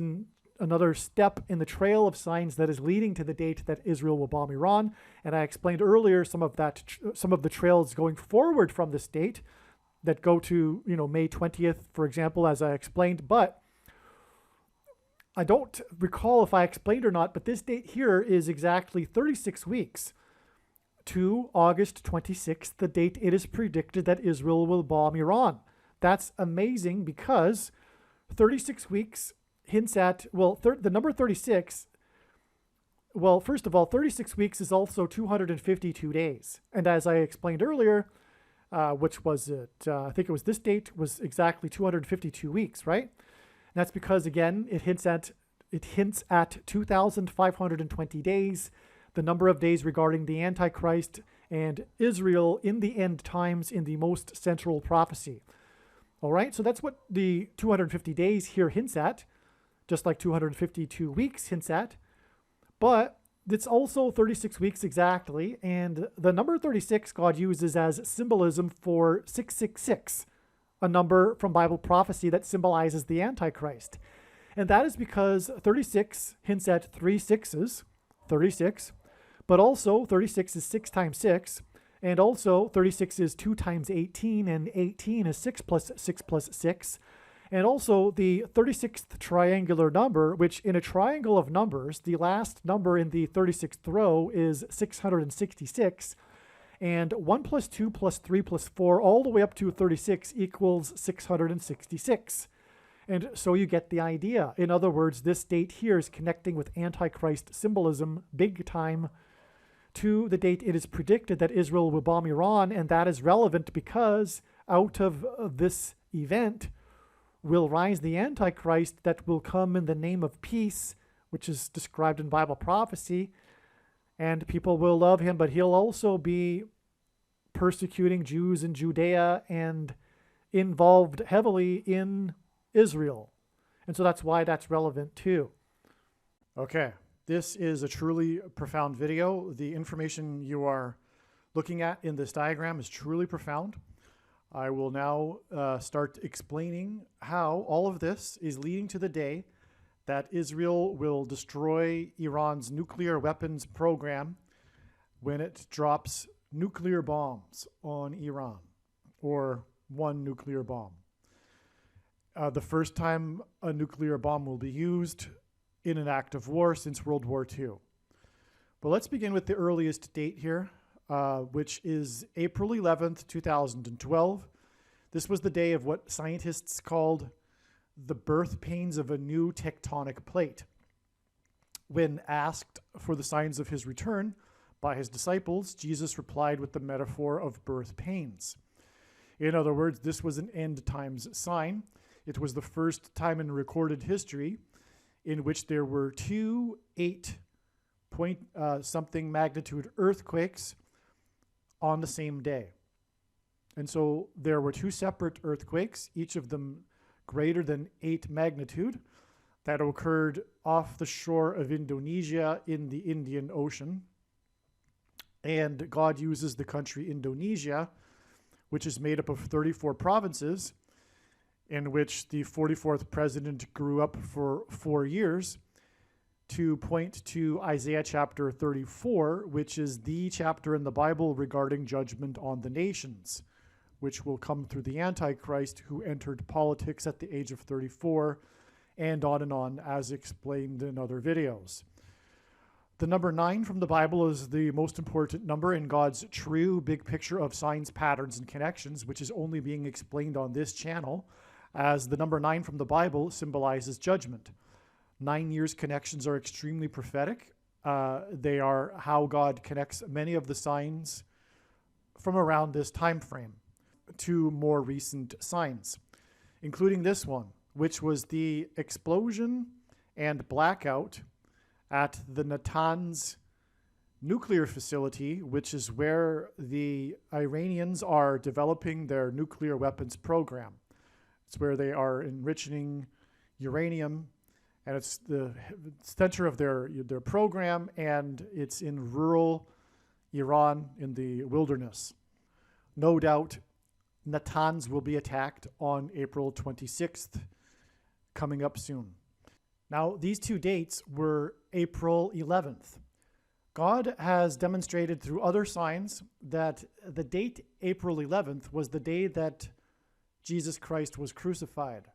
another step in the trail of signs that is leading to the date that Israel will bomb Iran. And I explained earlier some of the trails going forward from this date that go to, May 20th, for example, as I explained. But I don't recall if I explained or not, but this date here is exactly 36 weeks to August 26th, the date it is predicted that Israel will bomb Iran. That's amazing because 36 weeks hints at, well, the number 36, well, first of all, 36 weeks is also 252 days. And as I explained earlier, which was it, I think it was this date, was exactly 252 weeks, right? And that's because, again, it hints at 2,520 days, the number of days regarding the Antichrist and Israel in the end times in the most central prophecy. All right, so that's what the 250 days here hints at, just like 252 weeks hints at. But it's also 36 weeks exactly, and the number 36 God uses as symbolism for 666, a number from Bible prophecy that symbolizes the Antichrist. And that is because 36 hints at 3 sixes, 36, but also 36 is 6 times 6, and also 36 is 2 times 18, and 18 is 6 plus 6 plus 6. And also the 36th triangular number, which in a triangle of numbers, the last number in the 36th row is 666. And 1 plus 2 plus 3 plus 4 all the way up to 36 equals 666. And so you get the idea. In other words, this date here is connecting with Antichrist symbolism big time to the date it is predicted that Israel will bomb Iran. And that is relevant because out of this event will rise the Antichrist that will come in the name of peace, which is described in Bible prophecy. And people will love him, but he'll also be persecuting Jews in Judea and involved heavily in Israel. And so that's why that's relevant too. Okay, this is a truly profound video. The information you are looking at in this diagram is truly profound. I will now start explaining how all of this is leading to the day that Israel will destroy Iran's nuclear weapons program when it drops nuclear bombs on Iran, or one nuclear bomb. The first time a nuclear bomb will be used in an act of war since World War II. But let's begin with the earliest date here, which is April 11th, 2012. This was the day of what scientists called the birth pains of a new tectonic plate. When asked for the signs of his return by his disciples, Jesus replied with the metaphor of birth pains. In other words, this was an end times sign. It was the first time in recorded history in which there were 2 8-point-something magnitude earthquakes on the same day. And so there were 2 separate earthquakes, each of them greater than 8 magnitude, that occurred off the shore of Indonesia in the Indian Ocean. And God uses the country Indonesia, which is made up of 34 provinces, in which the 44th president grew up for 4 years, to point to Isaiah chapter 34, which is the chapter in the Bible regarding judgment on the nations, which will come through the Antichrist, who entered politics at the age of 34, and on, as explained in other videos. The number 9 from the Bible is the most important number in God's true big picture of signs, patterns, and connections, which is only being explained on this channel, as the number 9 from the Bible symbolizes judgment. 9 years connections are extremely prophetic. They are how God connects many of the signs from around this time frame to more recent signs, including this one, which was the explosion and blackout at the Natanz nuclear facility, which is where the Iranians are developing their nuclear weapons program. It's where they are enriching uranium, and it's the center of their program, and it's in rural Iran in the wilderness. No doubt Natanz will be attacked on April 26th, coming up soon. Now, these 2 dates were April 11th. God has demonstrated through other signs that the date April 11th was the day that Jesus Christ was crucified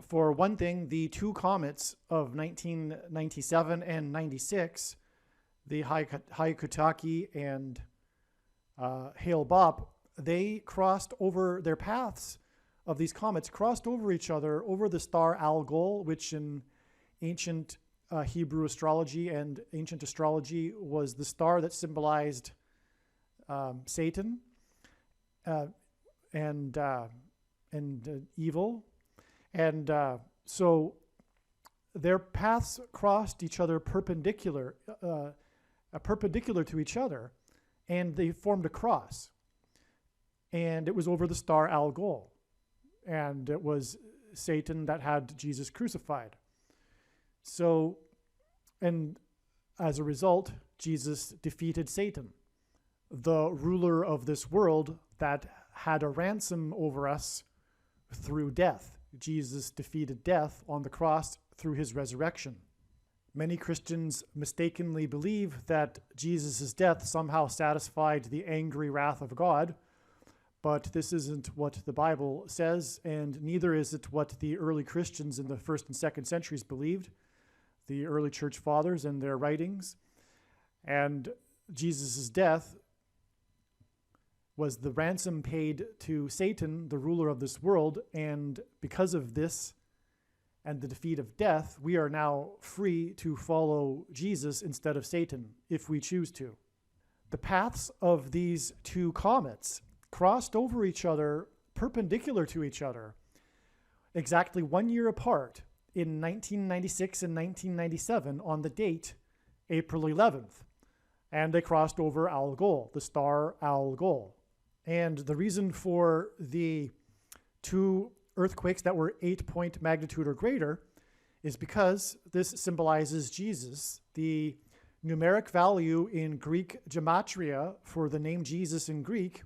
For one thing, the two comets of 1997 and 96, the Hyakutake and Hale-Bopp, they crossed over, their paths of these comets crossed over each other over the star Algol, which in ancient Hebrew astrology and ancient astrology was the star that symbolized Satan and evil. And so their paths crossed each other perpendicular to each other, and they formed a cross. And it was over the star Algol. And it was Satan that had Jesus crucified. So, and as a result, Jesus defeated Satan, the ruler of this world that had a ransom over us through death. Jesus defeated death on the cross through his resurrection. Many Christians mistakenly believe that Jesus' death somehow satisfied the angry wrath of God, but this isn't what the Bible says, and neither is it what the early Christians in the 1st and 2nd centuries believed, the early church fathers and their writings. And Jesus' death was the ransom paid to Satan, the ruler of this world, and because of this and the defeat of death, we are now free to follow Jesus instead of Satan, if we choose to. The paths of these two comets crossed over each other, perpendicular to each other, exactly 1 year apart in 1996 and 1997 on the date April 11th. And they crossed over Algol, the star Algol. And the reason for the two earthquakes that were 8-point magnitude or greater is because this symbolizes Jesus. The numeric value in Greek gematria for the name Jesus in Greek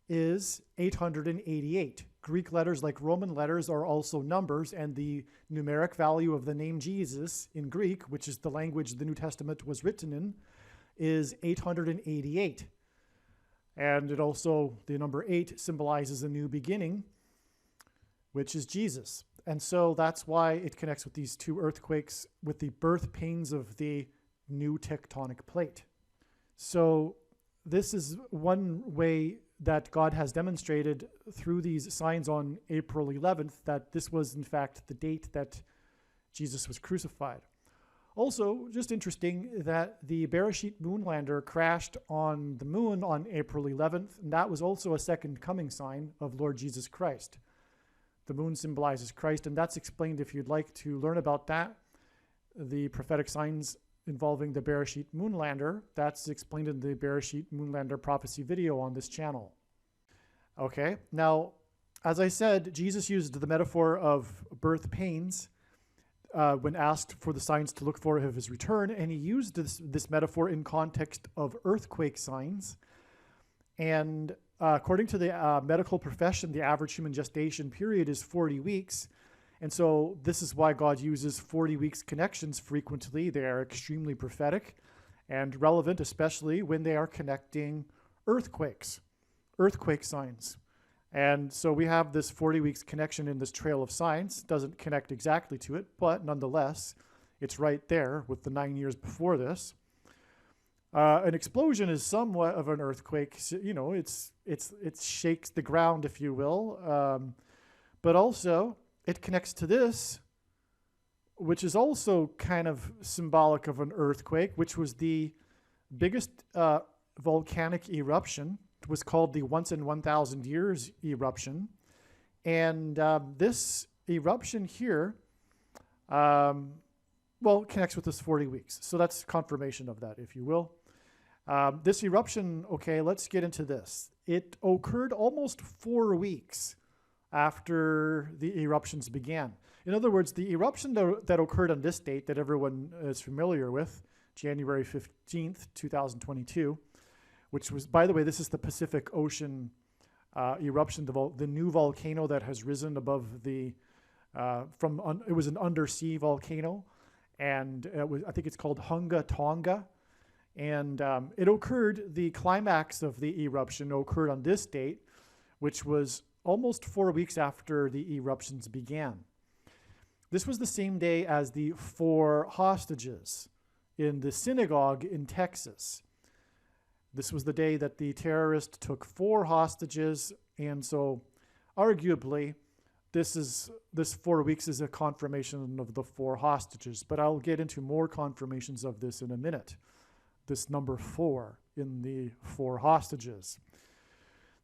is 888. Greek letters, like Roman letters, are also numbers, and the numeric value of the name Jesus in Greek, which is the language the New Testament was written in, is 888. And it also, the number 8 symbolizes a new beginning, which is Jesus. And so that's why it connects with these two earthquakes, with the birth pains of the new tectonic plate. So this is one way that God has demonstrated through these signs on April 11th that this was in fact the date that Jesus was crucified. Also, just interesting that the Bereshit moonlander crashed on the moon on April 11th, and that was also a second coming sign of Lord Jesus Christ. The moon symbolizes Christ, and that's explained if you'd like to learn about that. The prophetic signs involving the Bereshit moonlander, that's explained in the Bereshit moonlander prophecy video on this channel. Okay, now, as I said, Jesus used the metaphor of birth pains when asked for the signs to look for of his return, and he used this metaphor in context of earthquake signs. And according to the medical profession, the average human gestation period is 40 weeks. And so this is why God uses 40 weeks connections frequently. They are extremely prophetic and relevant, especially when they are connecting earthquakes, earthquake signs. And so we have this 40 weeks connection in this trail of signs. Doesn't connect exactly to it, but nonetheless, it's right there with the 9 years before this. An explosion is somewhat of an earthquake. So, you know, it shakes the ground, if you will. But also, it connects to this, which is also kind of symbolic of an earthquake, which was the biggest volcanic eruption. It was called the once in 1,000 years eruption. And this eruption here, well, connects with this 40 weeks. So that's confirmation of that, if you will. This eruption, okay, let's get into this. It occurred almost 4 weeks after the eruptions began. In other words, the eruption that occurred on this date that everyone is familiar with, January 15th, 2022, which was, by the way, this is the Pacific Ocean eruption, the new volcano that has risen above the, it was an undersea volcano, and I think it's called Hunga Tonga. And it occurred, the climax of the eruption occurred on this date, which was almost 4 weeks after the eruptions began. This was the same day as the 4 hostages in the synagogue in Texas. This was the day that the terrorist took 4 hostages, and so arguably this 4 weeks is a confirmation of the 4 hostages, but I'll get into more confirmations of this in a minute. This number 4 in the 4 hostages.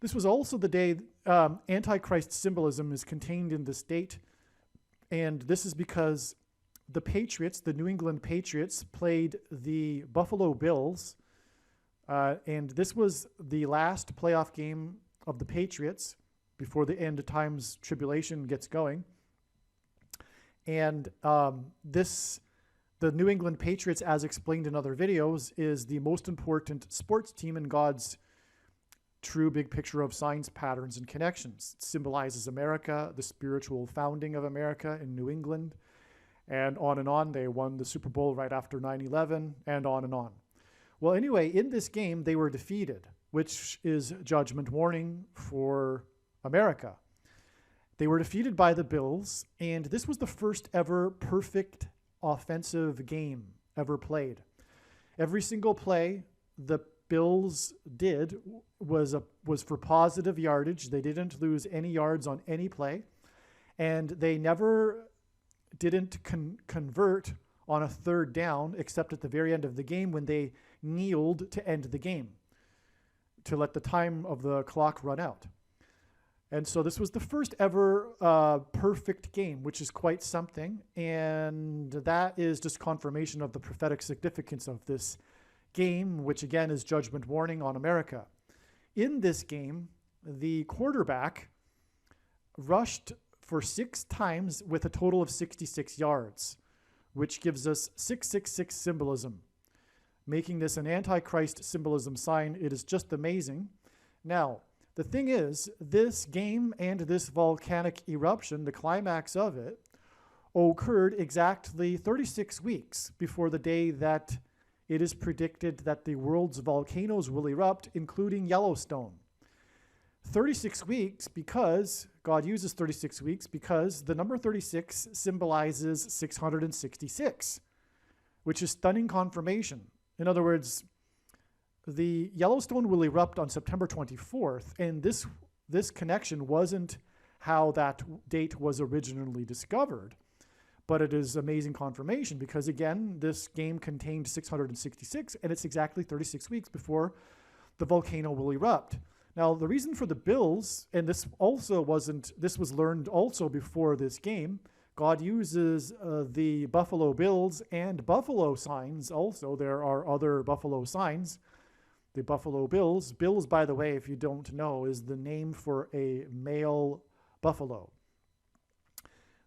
This was also the day Antichrist symbolism is contained in this date, and this is because the Patriots, the New England Patriots, played the Buffalo Bills, and this was the last playoff game of the Patriots before the end of times tribulation gets going. And the New England Patriots, as explained in other videos, is the most important sports team in God's true big picture of signs, patterns, and connections. It symbolizes America, the spiritual founding of America in New England, and on and on. They won the Super Bowl right after 9/11, and on and on. Well, anyway, in this game, they were defeated, which is judgment warning for America. They were defeated by the Bills, and this was the first ever perfect offensive game ever played. Every single play the Bills did was for positive yardage. They didn't lose any yards on any play, and they never didn't convert on a 3rd down except at the very end of the game when they kneeled to end the game to let the time of the clock run out. And so this was the first ever perfect game, which is quite something, and that is just confirmation of the prophetic significance of this game, which again is judgment warning on America. In this game, the quarterback rushed for 6 times with a total of 66 yards, which gives us 666 symbolism, making this an Antichrist symbolism sign. It is just amazing. Now, the thing is, this game and this volcanic eruption, the climax of it, occurred exactly 36 weeks before the day that it is predicted that the world's volcanoes will erupt, including Yellowstone. 36 weeks because God uses 36 weeks because the number 36 symbolizes 666, which is stunning confirmation. In other words, the Yellowstone will erupt on September 24th, and this connection wasn't how that date was originally discovered. But it is amazing confirmation because, again, this game contained 666, and it's exactly 36 weeks before the volcano will erupt. Now, the reason for the Bills, and this was learned also before this game, God uses the Buffalo Bills and Buffalo signs also. There are other Buffalo signs. The Buffalo Bills. Bills, by the way, if you don't know, is the name for a male buffalo.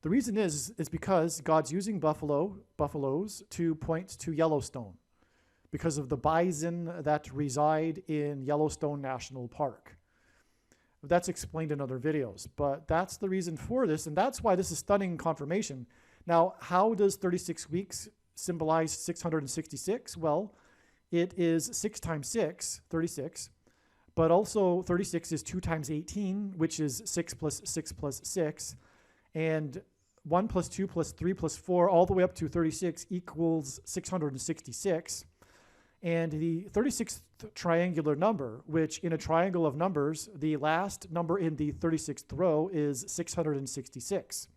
The reason is because God's using buffaloes to point to Yellowstone because of the bison that reside in Yellowstone National Park. That's explained in other videos, but that's the reason for this, and that's why this is stunning confirmation. Now, how does 36 weeks symbolize 666? Well, it is 6 times 6, 36, but also 36 is 2 times 18, which is 6 plus 6 plus 6, and 1 plus 2 plus 3 plus 4, all the way up to 36 equals 666. And the 36th triangular number, which in a triangle of numbers, the last number in the 36th row is 666.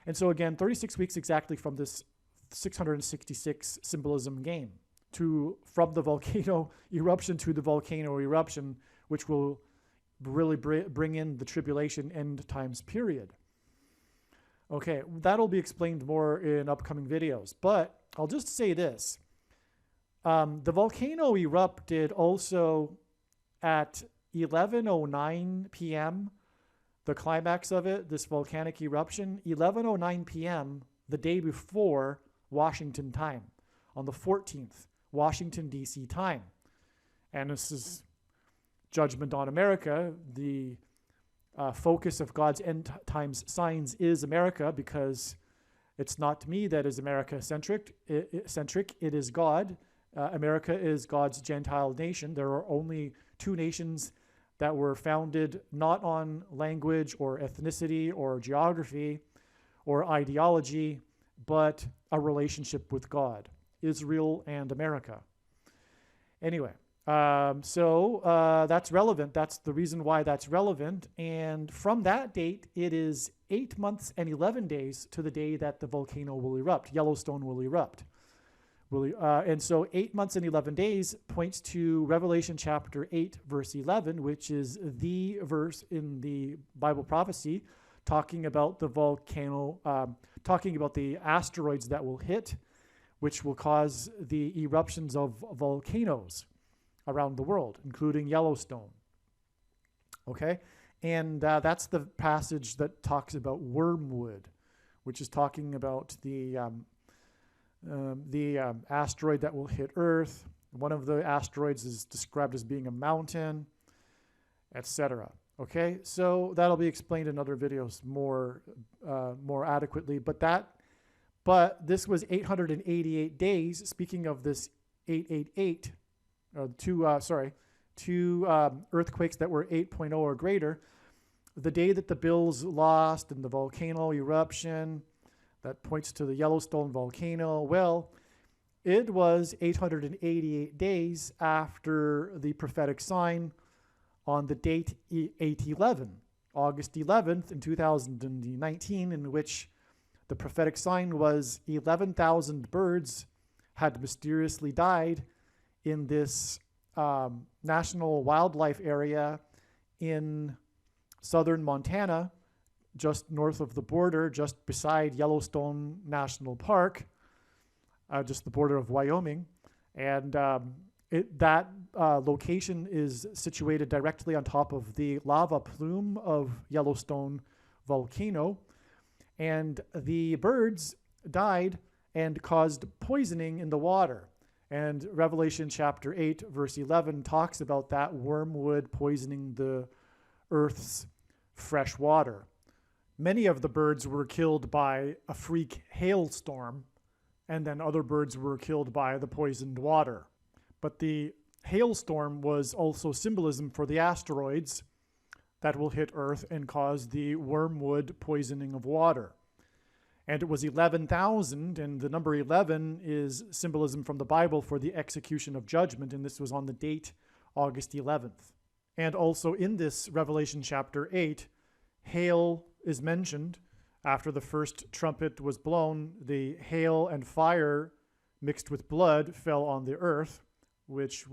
And so again, 36 weeks exactly from this 666 symbolism game from the volcano eruption to the volcano eruption, which will really bring in the tribulation end times period. Okay, that'll be explained more in upcoming videos, but I'll just say this. The volcano erupted also at 11:09 p.m., the climax of it, this volcanic eruption, 11:09 p.m. the day before Washington time, on the 14th, Washington, D.C. time. And this is judgment on America. The focus of God's end times signs is America, because it's not me that is America-centric. It is God. America is God's Gentile nation. There are only 2 nations that were founded not on language or ethnicity or geography or ideology, but a relationship with God, Israel and America. Anyway, so that's relevant. That's the reason why that's relevant. And from that date, it is 8 months and 11 days to the day that the volcano will erupt, Yellowstone will erupt. And so 8 months and 11 days points to Revelation chapter 8, verse 11, which is the verse in the Bible prophecy talking about the volcano, talking about the asteroids that will hit, which will cause the eruptions of volcanoes around the world, including Yellowstone. Okay? And that's the passage that talks about wormwood, which is talking about the asteroid that will hit Earth. One of the asteroids is described as being a mountain, etc. Okay, so that'll be explained in other videos more adequately. But this was 888 days. Speaking of this 888, two earthquakes that were 8.0 or greater, the day that the Bills lost in the volcano eruption, that points to the Yellowstone volcano. Well, it was 888 days after the prophetic sign on the date 8/11, August 11th in 2019, in which the prophetic sign was 11,000 birds had mysteriously died in this national wildlife area in southern Montana, just north of the border, just beside Yellowstone National Park, just the border of Wyoming. And that location is situated directly on top of the lava plume of Yellowstone volcano. And the birds died and caused poisoning in the water. And Revelation chapter 8, verse 11 talks about that wormwood poisoning the earth's fresh water. Many of the birds were killed by a freak hailstorm, and then other birds were killed by the poisoned water. But the hailstorm was also symbolism for the asteroids that will hit Earth and cause the wormwood poisoning of water. And it was 11,000, and the number 11 is symbolism from the Bible for the execution of judgment, and this was on the date August 11th. And also in this Revelation chapter 8, hail is mentioned. After the first trumpet was blown, the hail and fire mixed with blood fell on the earth, which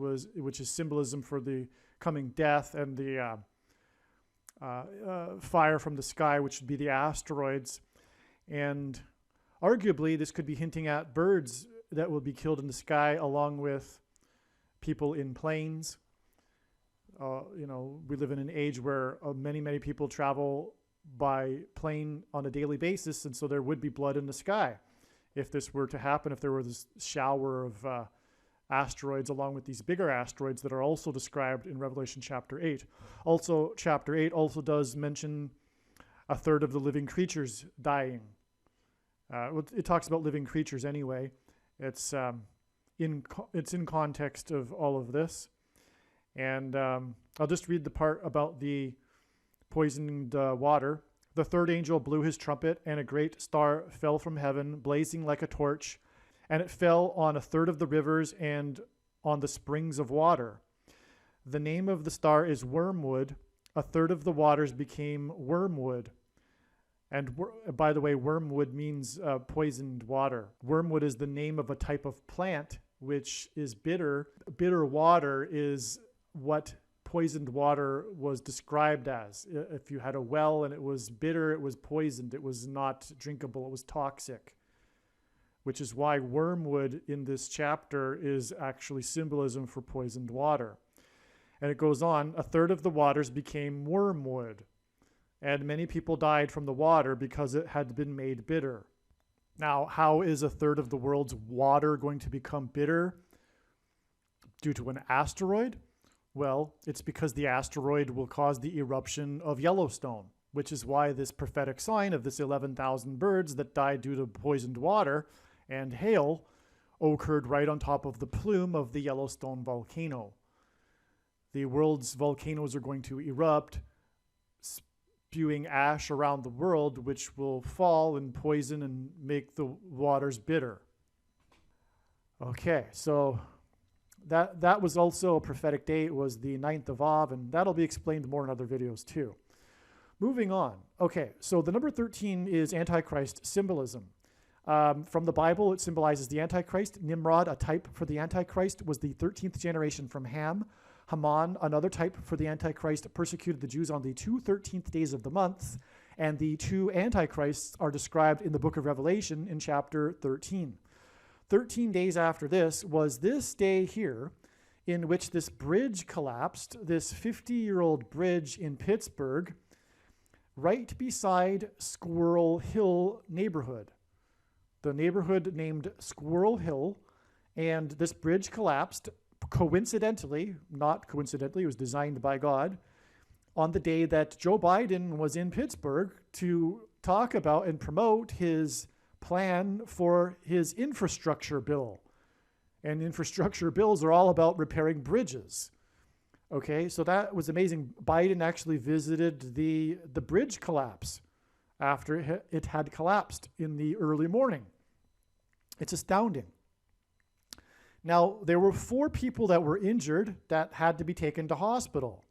is symbolism for the coming death, and the fire from the sky, which would be the asteroids. And arguably, this could be hinting at birds that will be killed in the sky, along with people in planes. We live in an age where many people travel by plane on a daily basis, and so there would be blood in the sky if this were to happen, if there were this shower of asteroids along with these bigger asteroids that are also described in Revelation chapter 8. Also, chapter 8 also does mention a third of the living creatures dying. It talks about living creatures anyway. It's in context of all of this. And I'll just read the part about the poisoned water. The third angel blew his trumpet, and a great star fell from heaven, blazing like a torch, and it fell on a third of the rivers and on the springs of water. The name of the star is Wormwood. A third of the waters became wormwood. And by the way, wormwood means poisoned water. Wormwood is the name of a type of plant which is bitter. Bitter water is what poisoned water was described as. If you had a well and it was bitter, it was poisoned. It was not drinkable. It was toxic, which is why wormwood in this chapter is actually symbolism for poisoned water. And it goes on, a third of the waters became wormwood, and many people died from the water because it had been made bitter. Now, how is a third of the world's water going to become bitter due to an asteroid? Well, it's because the asteroid will cause the eruption of Yellowstone, which is why this prophetic sign of this 11,000 birds that died due to poisoned water and hail occurred right on top of the plume of the Yellowstone volcano. The world's volcanoes are going to erupt spewing ash around the world, which will fall and poison and make the waters bitter. Okay, so that was also a prophetic date, was the 9th of Av, and that'll be explained more in other videos too. Moving on. Okay, so the number 13 is Antichrist symbolism. From the Bible, it symbolizes the Antichrist. Nimrod, a type for the Antichrist, was the 13th generation from Ham. Haman, another type for the Antichrist, persecuted the Jews on the 2 13th days of the month. And the two Antichrists are described in the book of Revelation in chapter 13. 13 days after this was this day here, in which this bridge collapsed, this 50-year-old bridge in Pittsburgh, right beside Squirrel Hill neighborhood. The neighborhood named Squirrel Hill, and this bridge collapsed coincidentally, not coincidentally, it was designed by God, on the day that Joe Biden was in Pittsburgh to talk about and promote his plan for his infrastructure bill. And infrastructure bills are all about repairing bridges. Okay, so that was amazing. Biden actually visited the bridge collapse after it had collapsed in the early morning. It's astounding. Now, there were 4 people that were injured that had to be taken to hospital.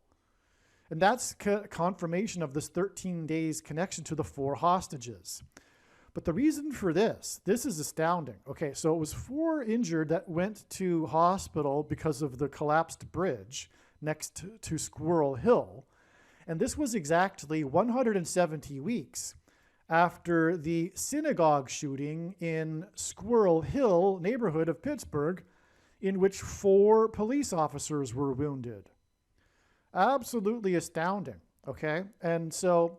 And that's confirmation of this 13 days connection to the 4 hostages. But the reason for this is astounding. Okay, so it was 4 injured that went to hospital because of the collapsed bridge next to Squirrel Hill. And this was exactly 170 weeks after the synagogue shooting in Squirrel Hill neighborhood of Pittsburgh, in which 4 police officers were wounded. Absolutely astounding, okay? And so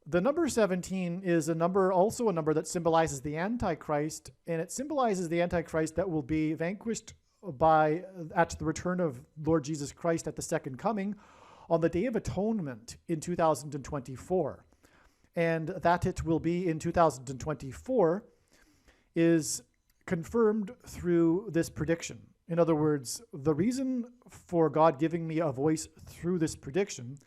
the number 17 is also a number that symbolizes the Antichrist, and it symbolizes the Antichrist that will be vanquished at the return of Lord Jesus Christ at the second coming on the Day of Atonement in 2024. And that it will be in 2024 is confirmed through this prediction. In other words, the reason for God giving me a voice through this prediction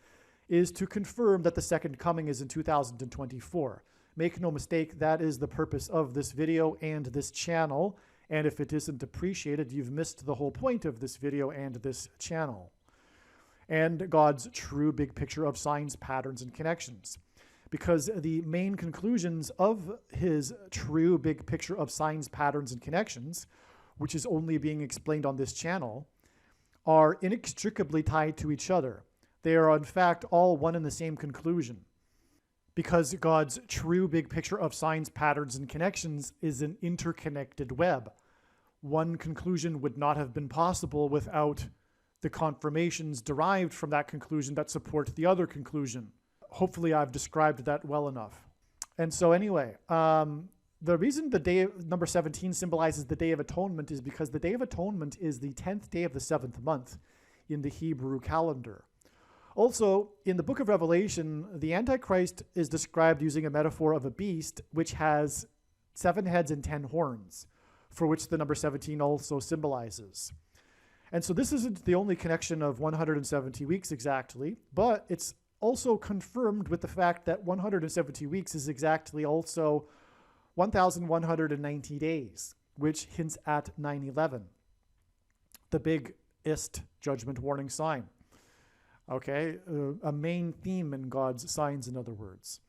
is to confirm that the second coming is in 2024. Make no mistake, that is the purpose of this video and this channel. And if it isn't appreciated, you've missed the whole point of this video and this channel. And God's true big picture of signs, patterns, and connections. Because the main conclusions of his true big picture of signs, patterns, and connections, which is only being explained on this channel, are inextricably tied to each other. They are, in fact, all one and the same conclusion. Because God's true big picture of signs, patterns, and connections is an interconnected web. One conclusion would not have been possible without the confirmations derived from that conclusion that support the other conclusion. Hopefully I've described that well enough. And so anyway, the reason the day number 17 symbolizes the Day of Atonement is because the Day of Atonement is the 10th day of the 7th month in the Hebrew calendar. Also, in the book of Revelation, the Antichrist is described using a metaphor of a beast which has 7 heads and 10 horns, for which the number 17 also symbolizes. And so this isn't the only connection of 170 weeks exactly, but it's also confirmed with the fact that 170 weeks is exactly also 1,190 days, which hints at 9/11, the biggest judgment warning sign. Okay, a main theme in God's signs, in other words.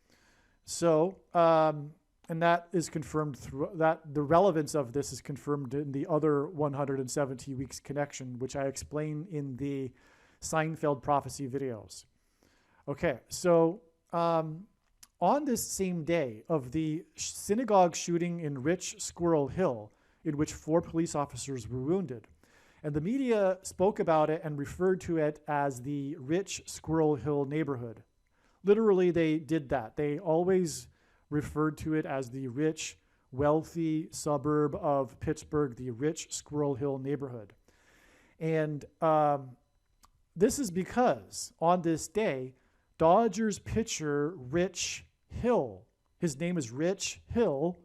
So, and that is confirmed through that. The relevance of this is confirmed in the other 170 weeks connection, which I explain in the Seinfeld prophecy videos. Okay, so on this same day of the synagogue shooting in Rich Squirrel Hill, in which 4 police officers were wounded, and the media spoke about it and referred to it as the Rich Squirrel Hill neighborhood. Literally, they did that. They always referred to it as the rich, wealthy suburb of Pittsburgh, the Rich Squirrel Hill neighborhood. And this is because on this day, Dodgers pitcher Rich Hill, his name is Rich Hill,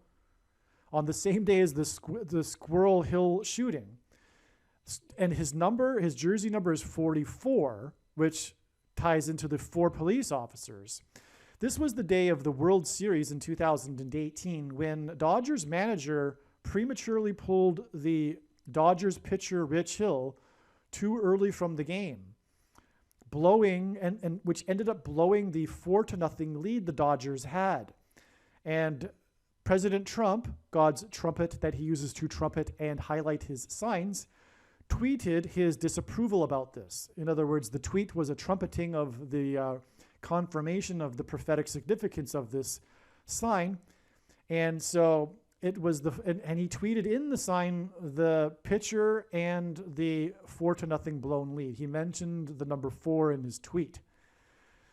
on the same day as the Squirrel Hill shooting. And his jersey number is 44, which ties into the 4 police officers. This was the day of the World Series in 2018 when Dodgers manager prematurely pulled the Dodgers pitcher Rich Hill too early from the game, blowing and which ended up blowing the 4-0 lead the Dodgers had. And President Trump, God's trumpet that he uses to trumpet and highlight his signs, tweeted his disapproval about this. In other words, the tweet was a trumpeting of the confirmation of the prophetic significance of this sign. And so it was and he tweeted in the sign the pitcher and the 4-0 blown lead. He mentioned the number 4 in his tweet.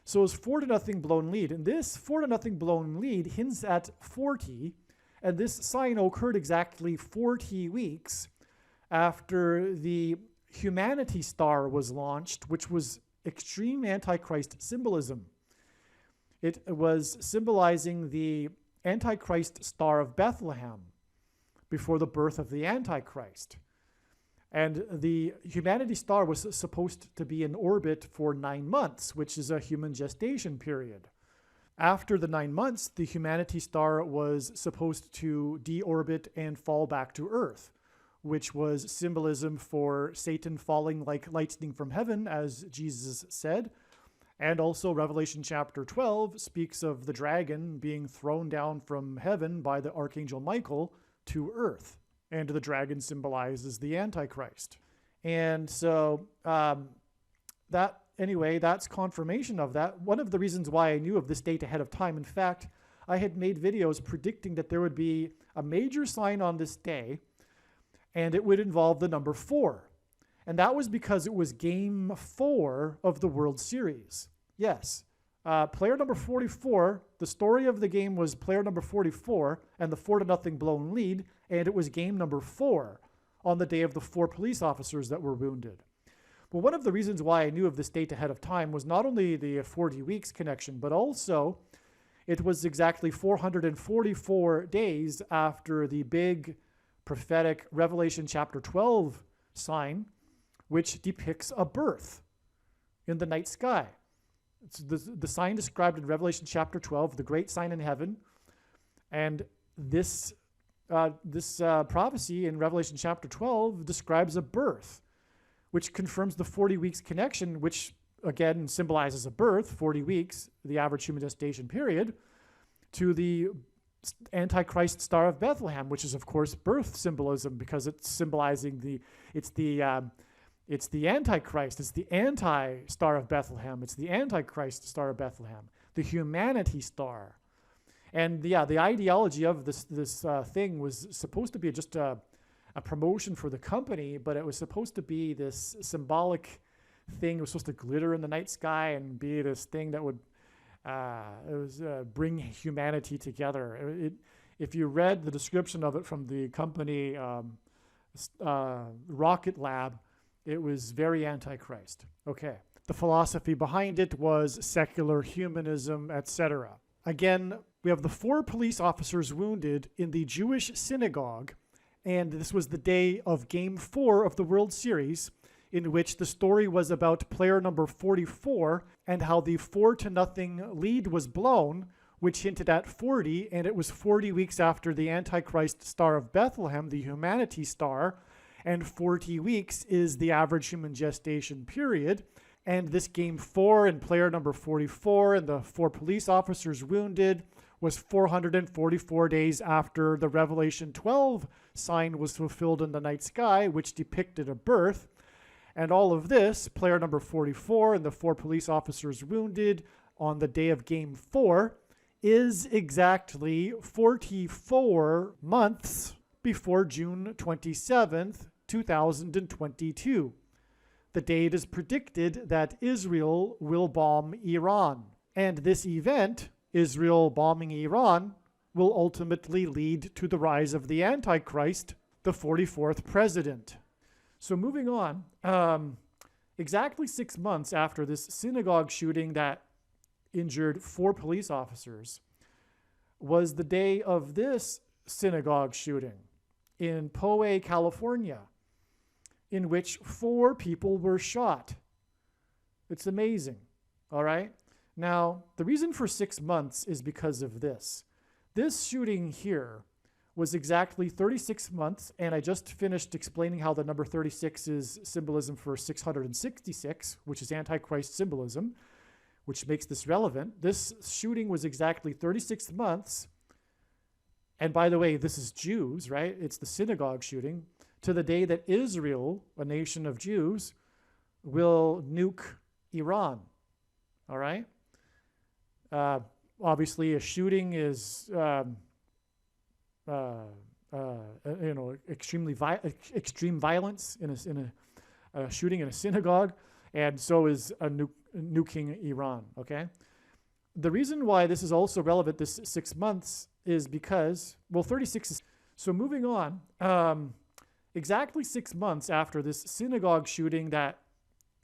So it was 4-0 blown lead. And this 4-0 blown lead hints at 40. And this sign occurred exactly 40 weeks after the Humanity Star was launched, which was extreme Antichrist symbolism. It was symbolizing the Antichrist Star of Bethlehem before the birth of the Antichrist. And the Humanity Star was supposed to be in orbit for 9 months, which is a human gestation period. After the 9 months, the Humanity Star was supposed to deorbit and fall back to Earth, which was symbolism for Satan falling like lightning from heaven, as Jesus said. And also Revelation chapter 12 speaks of the dragon being thrown down from heaven by the Archangel Michael to earth. And the dragon symbolizes the Antichrist. And so that's confirmation of that. One of the reasons why I knew of this date ahead of time, in fact, I had made videos predicting that there would be a major sign on this day, and it would involve the number 4. And that was because it was game 4 of the World Series. Yes. Player number 44, the story of the game was player number 44 and the 4-0 blown lead, and it was game number 4 on the day of the 4 police officers that were wounded. But one of the reasons why I knew of this date ahead of time was not only the 40 weeks connection, but also it was exactly 444 days after the big prophetic Revelation chapter 12 sign, which depicts a birth in the night sky. It's the sign described in Revelation chapter 12, the great sign in heaven. And this prophecy in Revelation chapter 12 describes a birth, which confirms the 40 weeks connection, which again symbolizes a birth, 40 weeks, the average human gestation period, to the Antichrist Star of Bethlehem, which is of course birth symbolism because it's symbolizing it's the Antichrist, it's the anti-Star of Bethlehem, it's the Antichrist Star of Bethlehem, the Humanity Star. And the ideology of this thing was supposed to be just a promotion for the company, but it was supposed to be this symbolic thing. It was supposed to glitter in the night sky and be this thing that would bring humanity together. If you read the description of it from the company Rocket Lab, it was very Antichrist. Okay. The philosophy behind it was secular humanism, etc. Again, we have the 4 police officers wounded in the Jewish synagogue, and this was the day of Game 4 of the World Series, in which the story was about player number 44 and how the 4-0 lead was blown, which hinted at 40, and it was 40 weeks after the Antichrist Star of Bethlehem, the Humanity Star, and 40 weeks is the average human gestation period. And this game 4 and player number 44 and the 4 police officers wounded was 444 days after the Revelation 12 sign was fulfilled in the night sky, which depicted a birth. And all of this, player number 44 and the 4 police officers wounded on the day of game 4, is exactly 44 months before June 27th, 2022. The date is predicted that Israel will bomb Iran. And this event, Israel bombing Iran, will ultimately lead to the rise of the Antichrist, the 44th president. So moving on, exactly 6 months after this synagogue shooting that injured 4 police officers was the day of this synagogue shooting in Poway, California, in which 4 people were shot. It's amazing, all right? Now, the reason for 6 months is because of this. This shooting here was exactly 36 months, and I just finished explaining how the number 36 is symbolism for 666, which is Antichrist symbolism, which makes this relevant. This shooting was exactly 36 months, and by the way, this is Jews, right? It's the synagogue shooting, to the day that Israel, a nation of Jews, will nuke Iran, all right? Obviously, a shooting is extreme violence in a shooting in a synagogue, and so is a nuking Iran. Okay, the reason why this is also relevant, this 6 months, is because 36 is. So moving on, exactly 6 months after this synagogue shooting that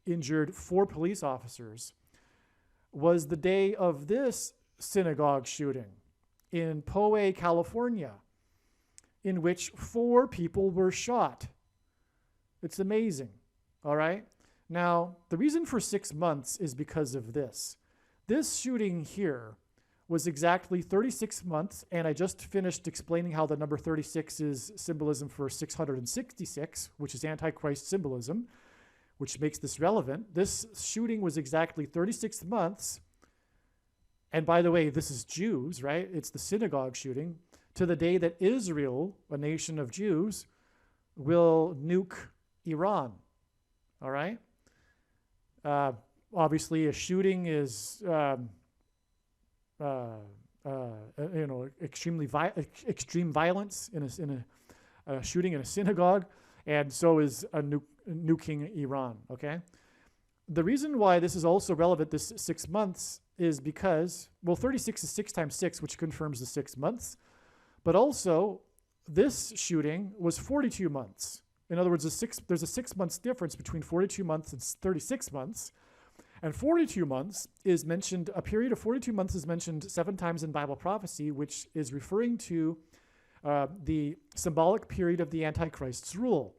injured 4 police officers was the day of this synagogue shooting in Poway, California, in which 4 people were shot. It's amazing, all right? Now, the reason for 6 months is because of this. This shooting here was exactly 36 months, and I just finished explaining how the number 36 is symbolism for 666, which is Antichrist symbolism, which makes this relevant. This shooting was exactly 36 months, and by the way, this is Jews, right? It's the synagogue shooting, to the day that Israel, a nation of Jews, will nuke Iran, all right? Obviously, a shooting is extreme violence in a shooting in a synagogue, and so is a nuking Iran, okay? The reason why this is also relevant, this 6 months, is because, 36 is 6 times 6, which confirms the 6 months, but also this shooting was 42 months. In other words, there's a 6 months difference between 42 months and 36 months. And 42 months is mentioned, a period of 42 months is mentioned 7 times in Bible prophecy, which is referring to the symbolic period of the Antichrist's rule.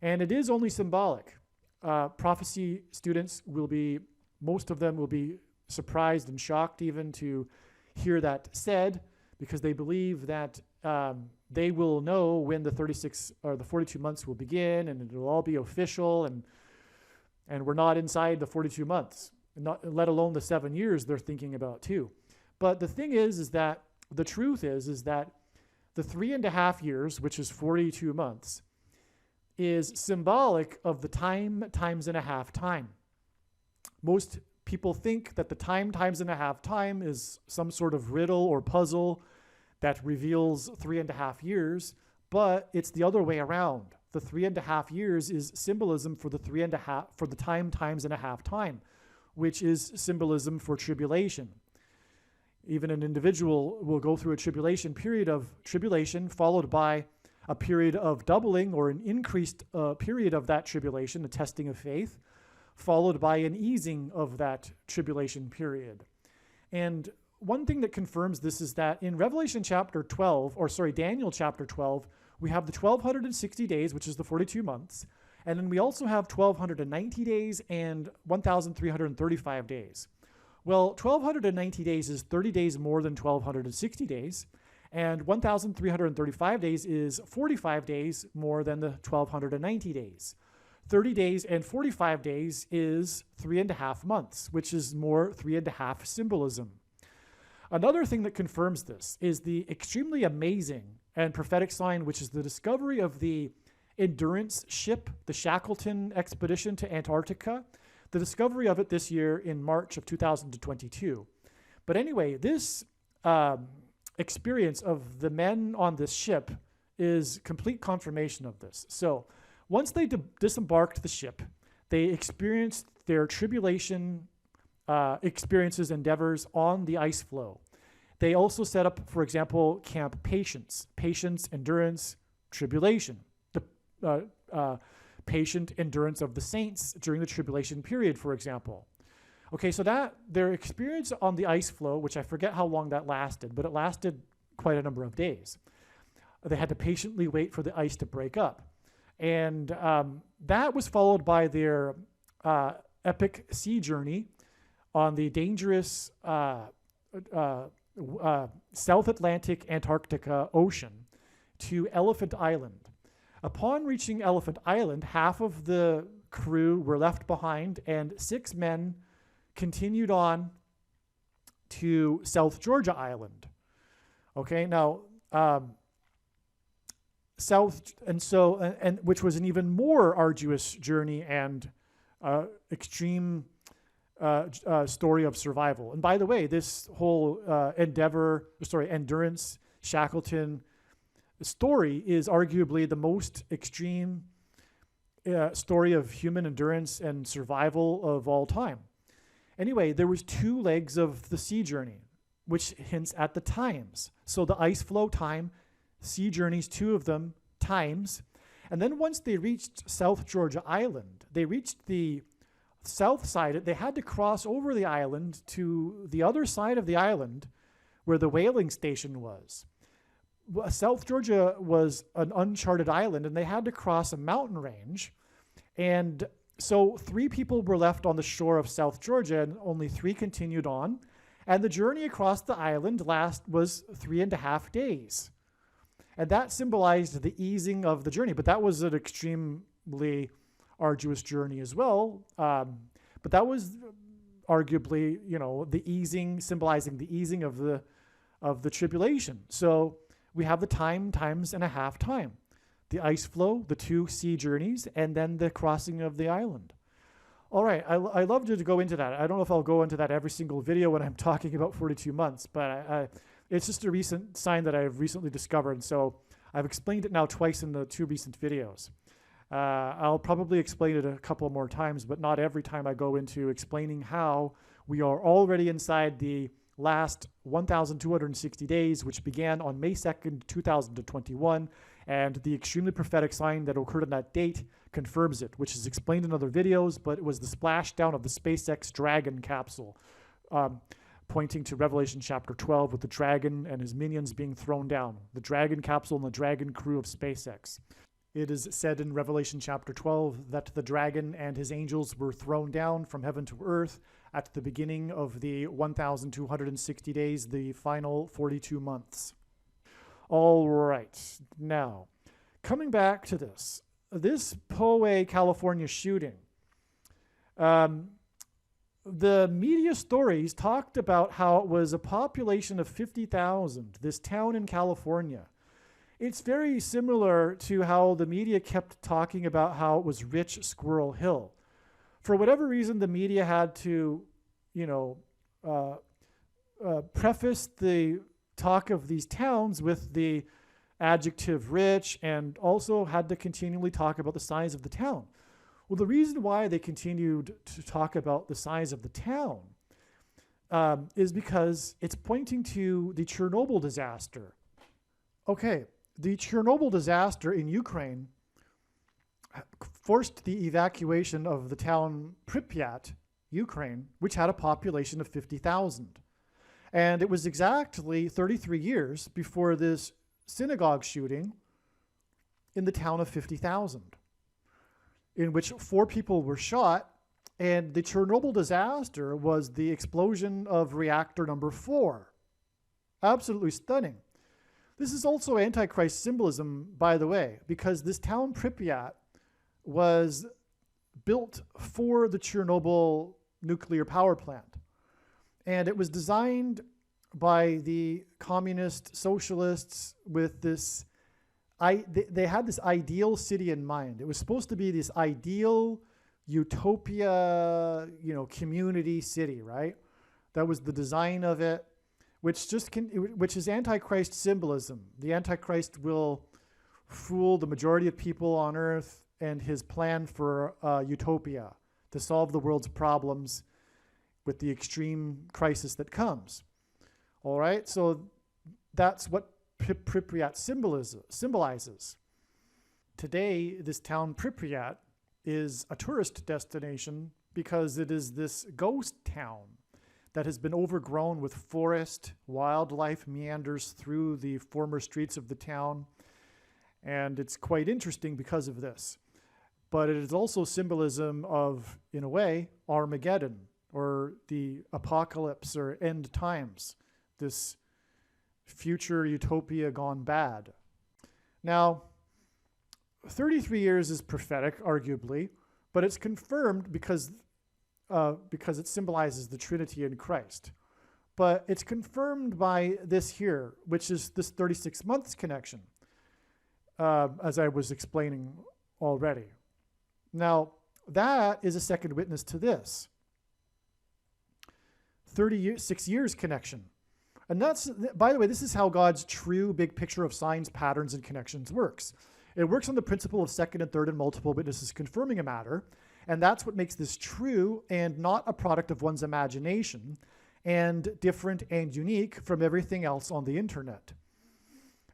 And it is only symbolic. Prophecy students most of them will be surprised and shocked even to hear that said, because they believe that they will know when the 36 or the 42 months will begin, and it'll all be official, and we're not inside the 42 months, let alone the 7 years they're thinking about too. But the thing is that the truth is that the 3.5 years, which is 42 months, is symbolic of the times and a half time. Most people think that the times and a half time is some sort of riddle or puzzle that reveals 3.5 years, but it's the other way around. The 3.5 years is symbolism for the times and a half time, which is symbolism for tribulation. Even an individual will go through a tribulation period of tribulation, followed by a period of doubling or an increased period of that tribulation, a testing of faith, followed by an easing of that tribulation period. And one thing that confirms this is that in Daniel chapter 12, we have the 1,260 days, which is the 42 months. And then we also have 1,290 days and 1,335 days. Well, 1,290 days is 30 days more than 1,260 days. And 1,335 days is 45 days more than the 1,290 days. 30 days and 45 days is 3.5 months, which is more 3.5 symbolism. Another thing that confirms this is the extremely amazing and prophetic sign, which is the discovery of the endurance ship, the Shackleton expedition to Antarctica, the discovery of it this year in March of 2022. But anyway, this experience of the men on this ship is complete confirmation of this. So once they disembarked the ship, they experienced their tribulation experiences, endeavors on the ice floe. They also set up, for example, Camp Patience, endurance, tribulation, the patient endurance of the saints during the tribulation period, for example. Okay, so that their experience on the ice floe, which I forget how long that lasted, but it lasted quite a number of days. They had to patiently wait for the ice to break up. And that was followed by their epic sea journey on the dangerous South Atlantic Antarctica Ocean to Elephant Island. Upon reaching Elephant Island, half of the crew were left behind, and 6 men continued on to South Georgia Island. Okay, now which was an even more arduous journey and extreme story of survival. And by the way, this whole Endurance Shackleton story is arguably the most extreme story of human endurance and survival of all time. Anyway, there was 2 legs of the sea journey, which hints at the times. So the ice flow time, sea journeys, 2 of them, times. And then once they reached South Georgia Island, they reached the south side. They had to cross over the island to the other side of the island where the whaling station was. South Georgia was an uncharted island, and they had to cross a mountain range. And so 3 people were left on the shore of South Georgia, and only 3 continued on. And the journey across the island was 3.5 days. And that symbolized the easing of the journey. But that was an extremely arduous journey as well. But that was arguably, the easing, symbolizing the easing of the tribulation. So we have the times and a half time. The ice flow, the 2 sea journeys, and then the crossing of the island. All right, I love to go into that. I don't know if I'll go into that every single video when I'm talking about 42 months, but it's just a recent sign that I've recently discovered. So I've explained it now twice in the 2 recent videos. I'll probably explain it a couple more times, but not every time I go into explaining how we are already inside the last 1,260 days, which began on May 2nd, 2021, and the extremely prophetic sign that occurred on that date confirms it, which is explained in other videos, but it was the splashdown of the SpaceX Dragon capsule, pointing to Revelation chapter 12 with the dragon and his minions being thrown down, the Dragon capsule and the Dragon crew of SpaceX. It is said in Revelation chapter 12 that the dragon and his angels were thrown down from heaven to earth at the beginning of the 1,260 days, the final 42 months. All right, now, coming back to this Poway, California shooting, the media stories talked about how it was a population of 50,000, this town in California. It's very similar to how the media kept talking about how it was rich Squirrel Hill. For whatever reason, the media had to, preface the talk of these towns with the adjective rich, and also had to continually talk about the size of the town. Well, the reason why they continued to talk about the size of the town is because it's pointing to the Chernobyl disaster. Okay, the Chernobyl disaster in Ukraine forced the evacuation of the town Pripyat, Ukraine, which had a population of 50,000. And it was exactly 33 years before this synagogue shooting in the town of 50,000, in which 4 people were shot. And the Chernobyl disaster was the explosion of reactor number 4. Absolutely stunning. This is also Antichrist symbolism, by the way, because this town Pripyat was built for the Chernobyl nuclear power plant. And it was designed by the communist socialists with this, they had this ideal city in mind. It was supposed to be this ideal utopia, community city, right? That was the design of it, which is Antichrist symbolism. The Antichrist will fool the majority of people on earth and his plan for utopia to solve the world's problems with the extreme crisis that comes. All right, so that's what Pripyat symbolizes. Today, this town Pripyat is a tourist destination because it is this ghost town that has been overgrown with forest. Wildlife meanders through the former streets of the town, and it's quite interesting because of this. But it is also symbolism of, in a way, Armageddon, or the apocalypse or end times, this future utopia gone bad. Now, 33 years is prophetic, arguably, but it's confirmed because it symbolizes the Trinity in Christ. But it's confirmed by this here, which is this 36 months connection, as I was explaining already. Now, that is a second witness to this 36 years connection. And that's, by the way, this is how God's true big picture of signs, patterns, and connections works. It works on the principle of second and third and multiple witnesses confirming a matter. And that's what makes this true and not a product of one's imagination and different and unique from everything else on the internet.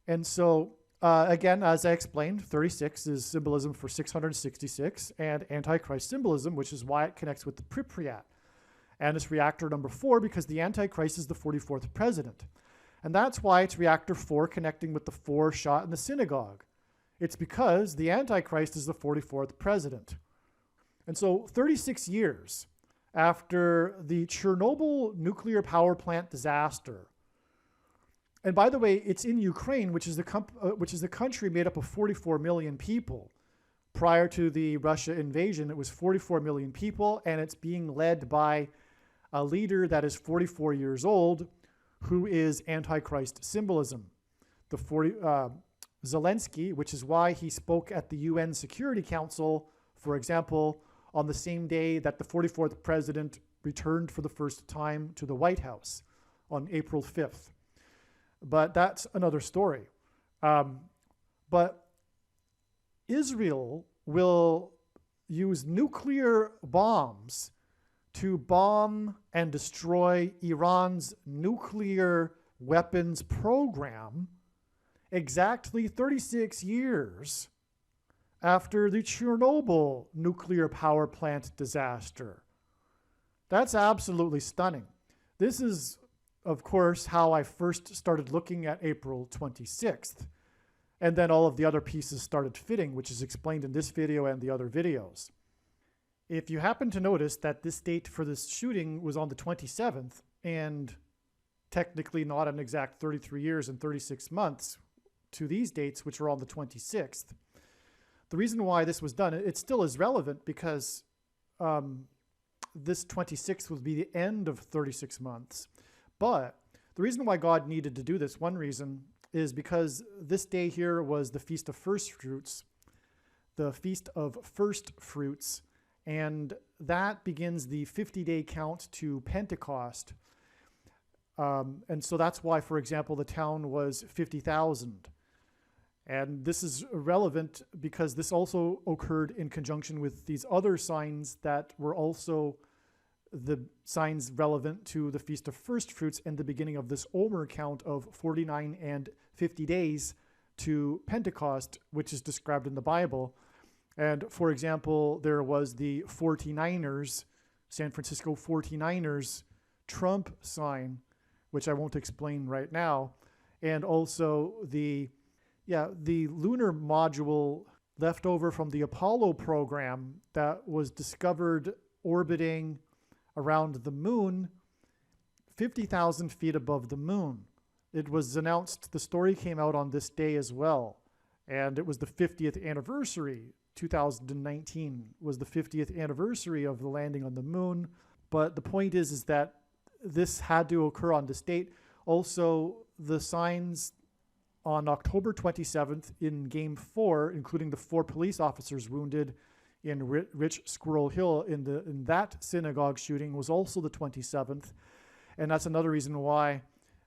And so, again, as I explained, 36 is symbolism for 666 and Antichrist symbolism, which is why it connects with the Pripyat. And it's reactor number 4 because the Antichrist is the 44th president. And that's why it's reactor 4 connecting with the 4 shot in the synagogue. It's because the Antichrist is the 44th president. And so 36 years after the Chernobyl nuclear power plant disaster, and by the way, it's in Ukraine, which is the country made up of 44 million people. Prior to the Russia invasion, it was 44 million people, and it's being led by a leader that is 44 years old, who is Antichrist symbolism. Zelensky, which is why he spoke at the UN Security Council, for example, on the same day that the 44th president returned for the first time to the White House on April 5th. But that's another story. But Israel will use nuclear bombs to bomb and destroy Iran's nuclear weapons program exactly 36 years after the Chernobyl nuclear power plant disaster. That's absolutely stunning. This is, of course, how I first started looking at April 26th. And then all of the other pieces started fitting, which is explained in this video and the other videos. If you happen to notice that this date for this shooting was on the 27th, and technically not an exact 33 years and 36 months to these dates, which are on the 26th, the reason why this was done, it still is relevant because this 26th would be the end of 36 months. But the reason why God needed to do this, one reason, is because this day here was the Feast of First Fruits, and that begins the 50-day count to Pentecost. And so that's why, for example, the town was 50,000. And this is relevant because this also occurred in conjunction with these other signs that were also the signs relevant to the Feast of First Fruits and the beginning of this Omer count of 49 and 50 days to Pentecost, which is described in the Bible. And for example, there was the 49ers, San Francisco 49ers Trump sign, which I won't explain right now, and also the lunar module left over from the Apollo program that was discovered orbiting around the moon 50,000 feet above the moon. It was announced, the story came out on this day as well, and it was the 50th anniversary. 2019 was the 50th anniversary of the landing on the moon. But the point is that this had to occur on this date. Also, the signs on October 27th in Game 4, including the 4 police officers wounded in Rich Squirrel Hill in that synagogue shooting, was also the 27th. And that's another reason why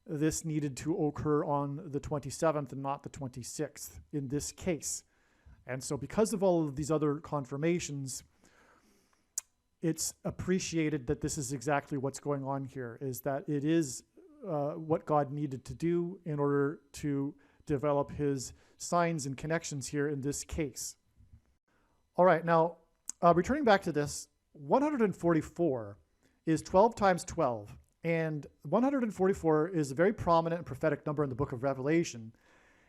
this needed to occur on the 27th and not the 26th in this case. And so because of all of these other confirmations, it's appreciated that this is exactly what's going on here, is that it is what God needed to do in order to develop his signs and connections here in this case. All right, now, returning back to this, 144 is 12 times 12, and 144 is a very prominent and prophetic number in the book of Revelation,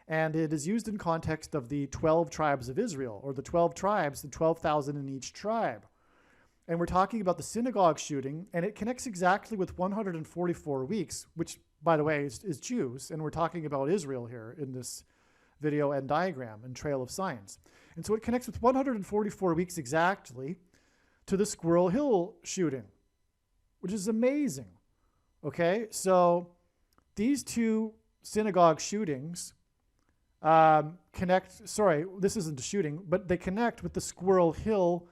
and it is used in context of the 12 tribes of Israel, or the 12 tribes, the 12,000 in each tribe. And we're talking about the synagogue shooting, and it connects exactly with 144 weeks, which, by the way, is Jews. And we're talking about Israel here in this video and diagram and trail of signs. And so it connects with 144 weeks exactly to the Squirrel Hill shooting, which is amazing. Okay, so these two synagogue shootings connect, sorry, this isn't a shooting, but they connect with the Squirrel Hill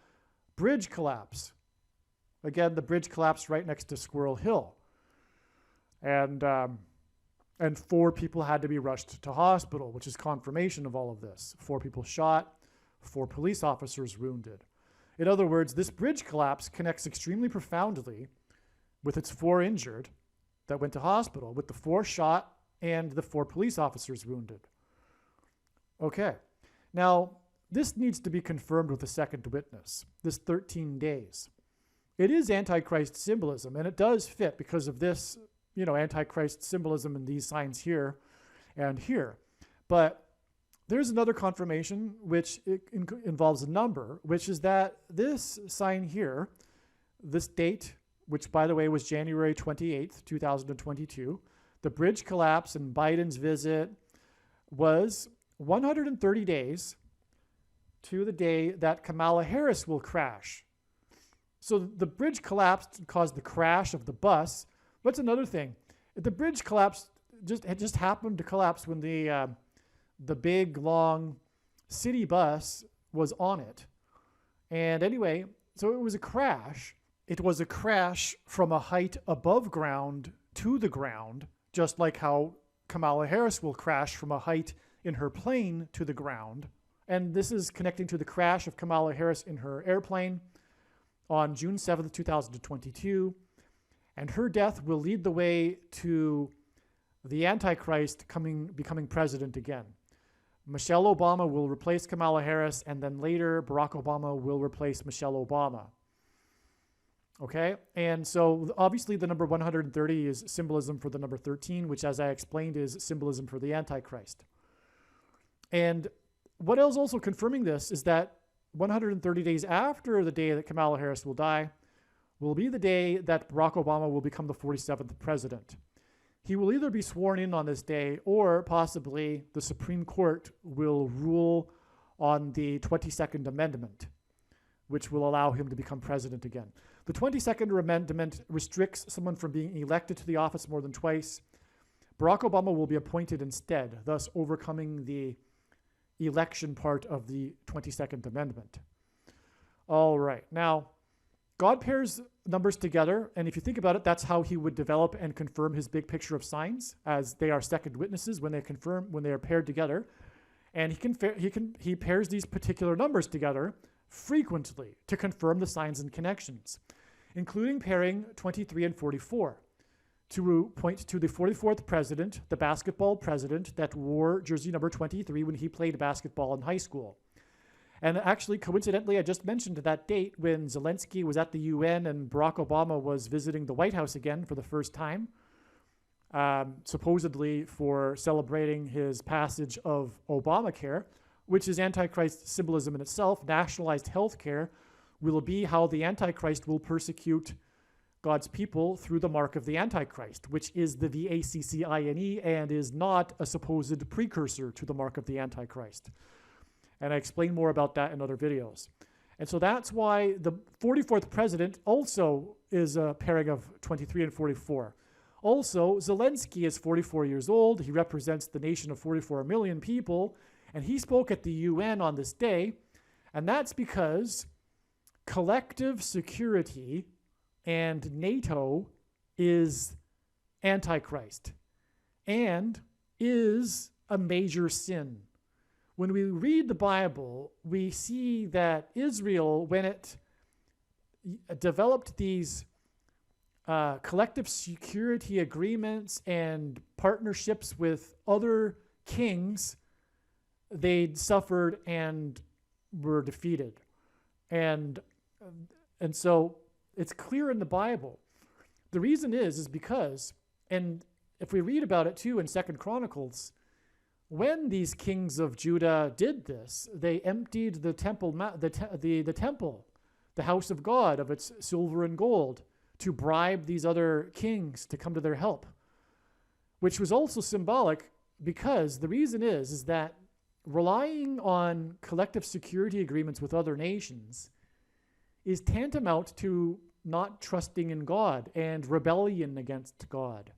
bridge collapse. Again, the bridge collapsed right next to Squirrel Hill. And 4 people had to be rushed to hospital, which is confirmation of all of this. 4 people shot, 4 police officers wounded. In other words, this bridge collapse connects extremely profoundly with its 4 injured that went to hospital, with the 4 shot and the 4 police officers wounded. Okay, now this needs to be confirmed with a second witness, this 13 days. It is Antichrist symbolism, and it does fit because of this, Antichrist symbolism in these signs here and here. But there's another confirmation which involves a number, which is that this sign here, this date, which by the way was January 28th, 2022, the bridge collapse and Biden's visit was 130 days to the day that Kamala Harris will crash. So the bridge collapsed and caused the crash of the bus. What's another thing? The bridge collapsed, it just happened to collapse when the big, long city bus was on it. And anyway, so it was a crash. It was a crash from a height above ground to the ground, just like how Kamala Harris will crash from a height in her plane to the ground. And this is connecting to the crash of Kamala Harris in her airplane on June 7th, 2022. And her death will lead the way to the Antichrist becoming president again. Michelle Obama will replace Kamala Harris, and then later Barack Obama will replace Michelle Obama. Okay, and so obviously the number 130 is symbolism for the number 13, which, as I explained, is symbolism for the Antichrist. And what else also confirming this is that 130 days after the day that Kamala Harris will die will be the day that Barack Obama will become the 47th president. He will either be sworn in on this day, or possibly the Supreme Court will rule on the 22nd Amendment, which will allow him to become president again. The 22nd Amendment restricts someone from being elected to the office more than twice. Barack Obama will be appointed instead, thus overcoming the election part of the 22nd Amendment. All right. Now, God pairs numbers together, and if you think about it, that's how he would develop and confirm his big picture of signs, as they are second witnesses when they are paired together. And he pairs these particular numbers together frequently to confirm the signs and connections, including pairing 23 and 44 to point to the 44th president, the basketball president that wore jersey number 23 when he played basketball in high school. And actually, coincidentally, I just mentioned that date when Zelensky was at the UN and Barack Obama was visiting the White House again for the first time, supposedly for celebrating his passage of Obamacare, which is Antichrist symbolism in itself. Nationalized health care will be how the Antichrist will persecute God's people through the mark of the Antichrist, which is the VACCINE and is not a supposed precursor to the mark of the Antichrist. And I explain more about that in other videos. And so that's why the 44th president also is a pairing of 23 and 44. Also, Zelensky is 44 years old. He represents the nation of 44 million people. And he spoke at the UN on this day. And that's because collective security and NATO is Antichrist and is a major sin. When we read the Bible, we see that Israel, when it developed these collective security agreements and partnerships with other kings, they suffered and were defeated. And so it's clear in the Bible. The reason is because, and if we read about it too in 2 Chronicles, when these kings of Judah did this, they emptied the temple, the temple. the house of God of its silver and gold to bribe these other kings to come to their help, which was also symbolic because the reason is that relying on collective security agreements with other nations is tantamount to not trusting in God and rebellion against God.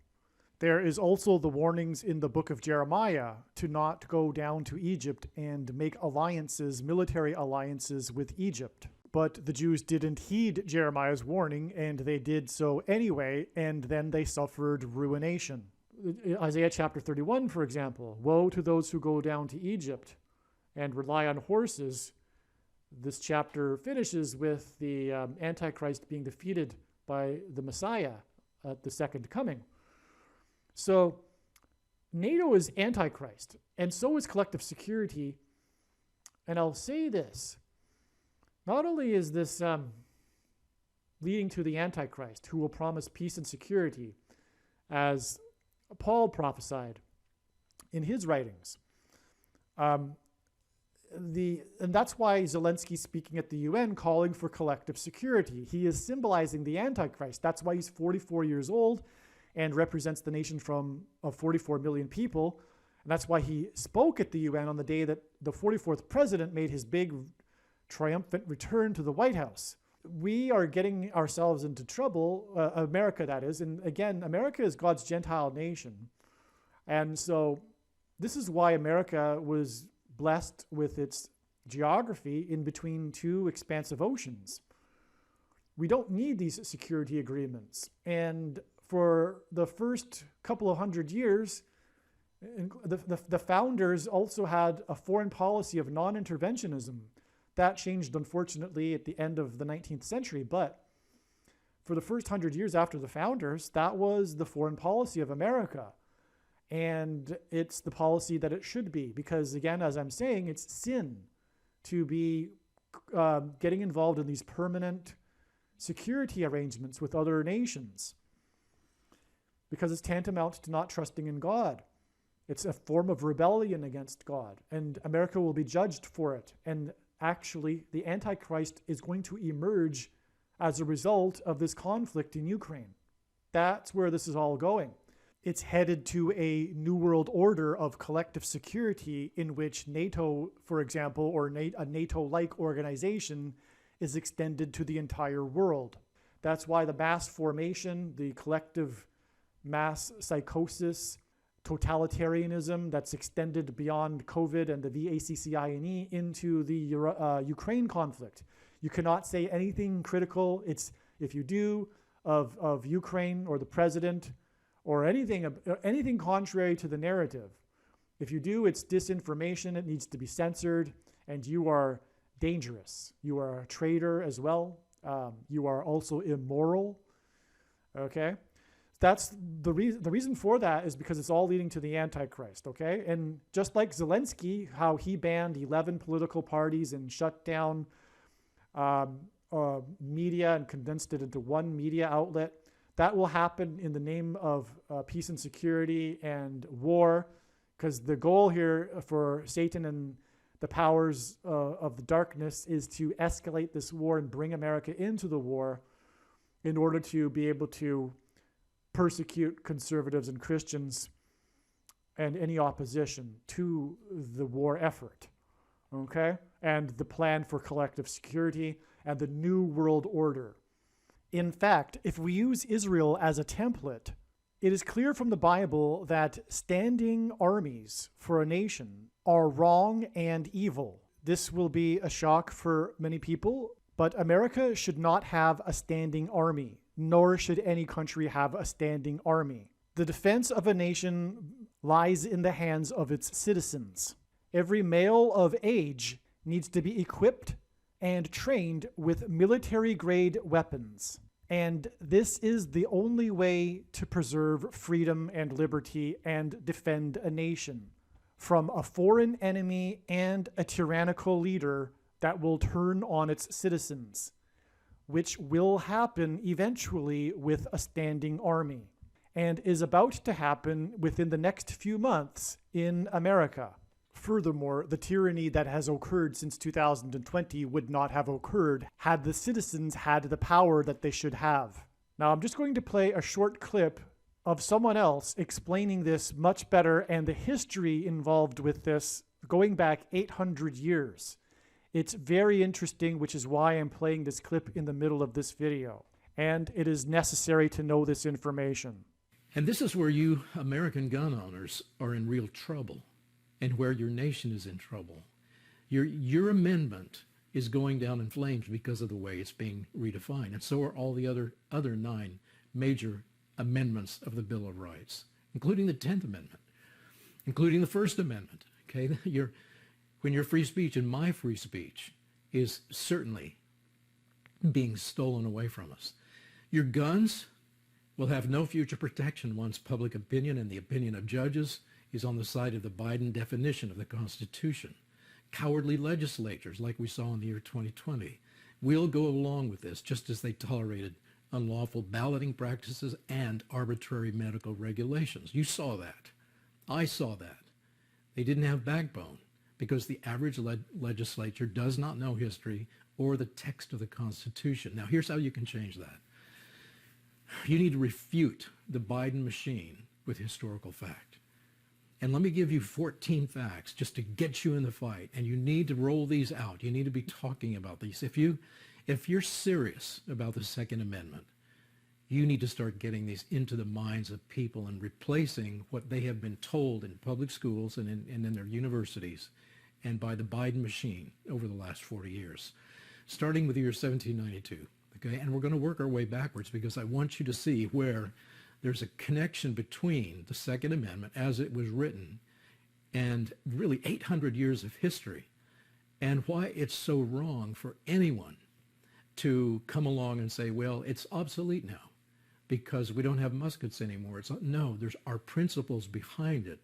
There is also the warnings in the book of Jeremiah to not go down to Egypt and make alliances, military alliances with Egypt. But the Jews didn't heed Jeremiah's warning, and they did so anyway, and then they suffered ruination. Isaiah chapter 31, for example, woe to those who go down to Egypt and rely on horses. This chapter finishes with the Antichrist being defeated by the Messiah at the second coming. So NATO is Antichrist, and so is collective security. And I'll say this, not only is this leading to the Antichrist, who will promise peace and security, as Paul prophesied in his writings. And that's why Zelensky's speaking at the UN calling for collective security. He is symbolizing the Antichrist. That's why he's 44 years old and represents the nation of 44 million people. And that's why he spoke at the UN on the day that the 44th president made his big triumphant return to the White House. We are getting ourselves into trouble, America that is, and again, America is God's Gentile nation. And so this is why America was blessed with its geography in between two expansive oceans. We don't need these security agreements. And for the first couple of hundred years, the founders also had a foreign policy of non-interventionism. That changed, unfortunately, at the end of the 19th century. But for the first 100 years after the founders, that was the foreign policy of America. And it's the policy that it should be. Because, again, as I'm saying, it's sin to be getting involved in these permanent security arrangements with other nations. Because it's tantamount to not trusting in God. It's a form of rebellion against God. And America will be judged for it. And actually, the Antichrist is going to emerge as a result of this conflict in Ukraine. That's where this is all going. It's headed to a new world order of collective security in which NATO, for example, or a NATO-like organization is extended to the entire world. That's why the mass formation, the collective mass psychosis, totalitarianism that's extended beyond COVID and the VACCINE into the Ukraine conflict. You cannot say anything critical. It's if you do of Ukraine or the president or anything contrary to the narrative. If you do, it's disinformation. It needs to be censored, and you are dangerous. You are a traitor as well. You are also immoral. Okay. That's the reason for that is because it's all leading to the Antichrist, okay? And just like Zelensky, how he banned 11 political parties and shut down media and condensed it into one media outlet, that will happen in the name of peace and security and war, because the goal here for Satan and the powers of the darkness is to escalate this war and bring America into the war in order to be able to persecute conservatives and Christians and any opposition to the war effort, okay? And the plan for collective security and the new world order. In fact, if we use Israel as a template, it is clear from the Bible that standing armies for a nation are wrong and evil. This will be a shock for many people, but America should not have a standing army, nor should any country have a standing army. The defense of a nation lies in the hands of its citizens. Every male of age needs to be equipped and trained with military-grade weapons. And this is the only way to preserve freedom and liberty and defend a nation from a foreign enemy and a tyrannical leader that will turn on its citizens, which will happen eventually with a standing army and is about to happen within the next few months in America. Furthermore, the tyranny that has occurred since 2020 would not have occurred had the citizens had the power that they should have. Now, I'm just going to play a short clip of someone else explaining this much better and the history involved with this going back 800 years. It's very interesting, which is why I'm playing this clip in the middle of this video. And it is necessary to know this information. And this is where you American gun owners are in real trouble, and where your nation is in trouble. Your amendment is going down in flames because of the way it's being redefined, and so are all the other 9 major amendments of the Bill of Rights, including the 10th Amendment, including the First Amendment. Okay, when your free speech and my free speech is certainly being stolen away from us. Your guns will have no future protection once public opinion and the opinion of judges is on the side of the Biden definition of the Constitution. Cowardly legislatures, like we saw in the year 2020, will go along with this, just as they tolerated unlawful balloting practices and arbitrary medical regulations. You saw that. I saw that. They didn't have backbone because the average legislature does not know history or the text of the Constitution. Now, here's how you can change that. You need to refute the Biden machine with historical fact. And let me give you 14 facts just to get you in the fight. And you need to roll these out. You need to be talking about these. If you're serious about the Second Amendment, you need to start getting these into the minds of people and replacing what they have been told in public schools and in their universities and by the Biden machine over the last 40 years, starting with the year 1792. Okay? And we're going to work our way backwards because I want you to see where there's a connection between the Second Amendment as it was written and really 800 years of history, and why it's so wrong for anyone to come along and say, well, it's obsolete now because we don't have muskets anymore. No, there's our principles behind it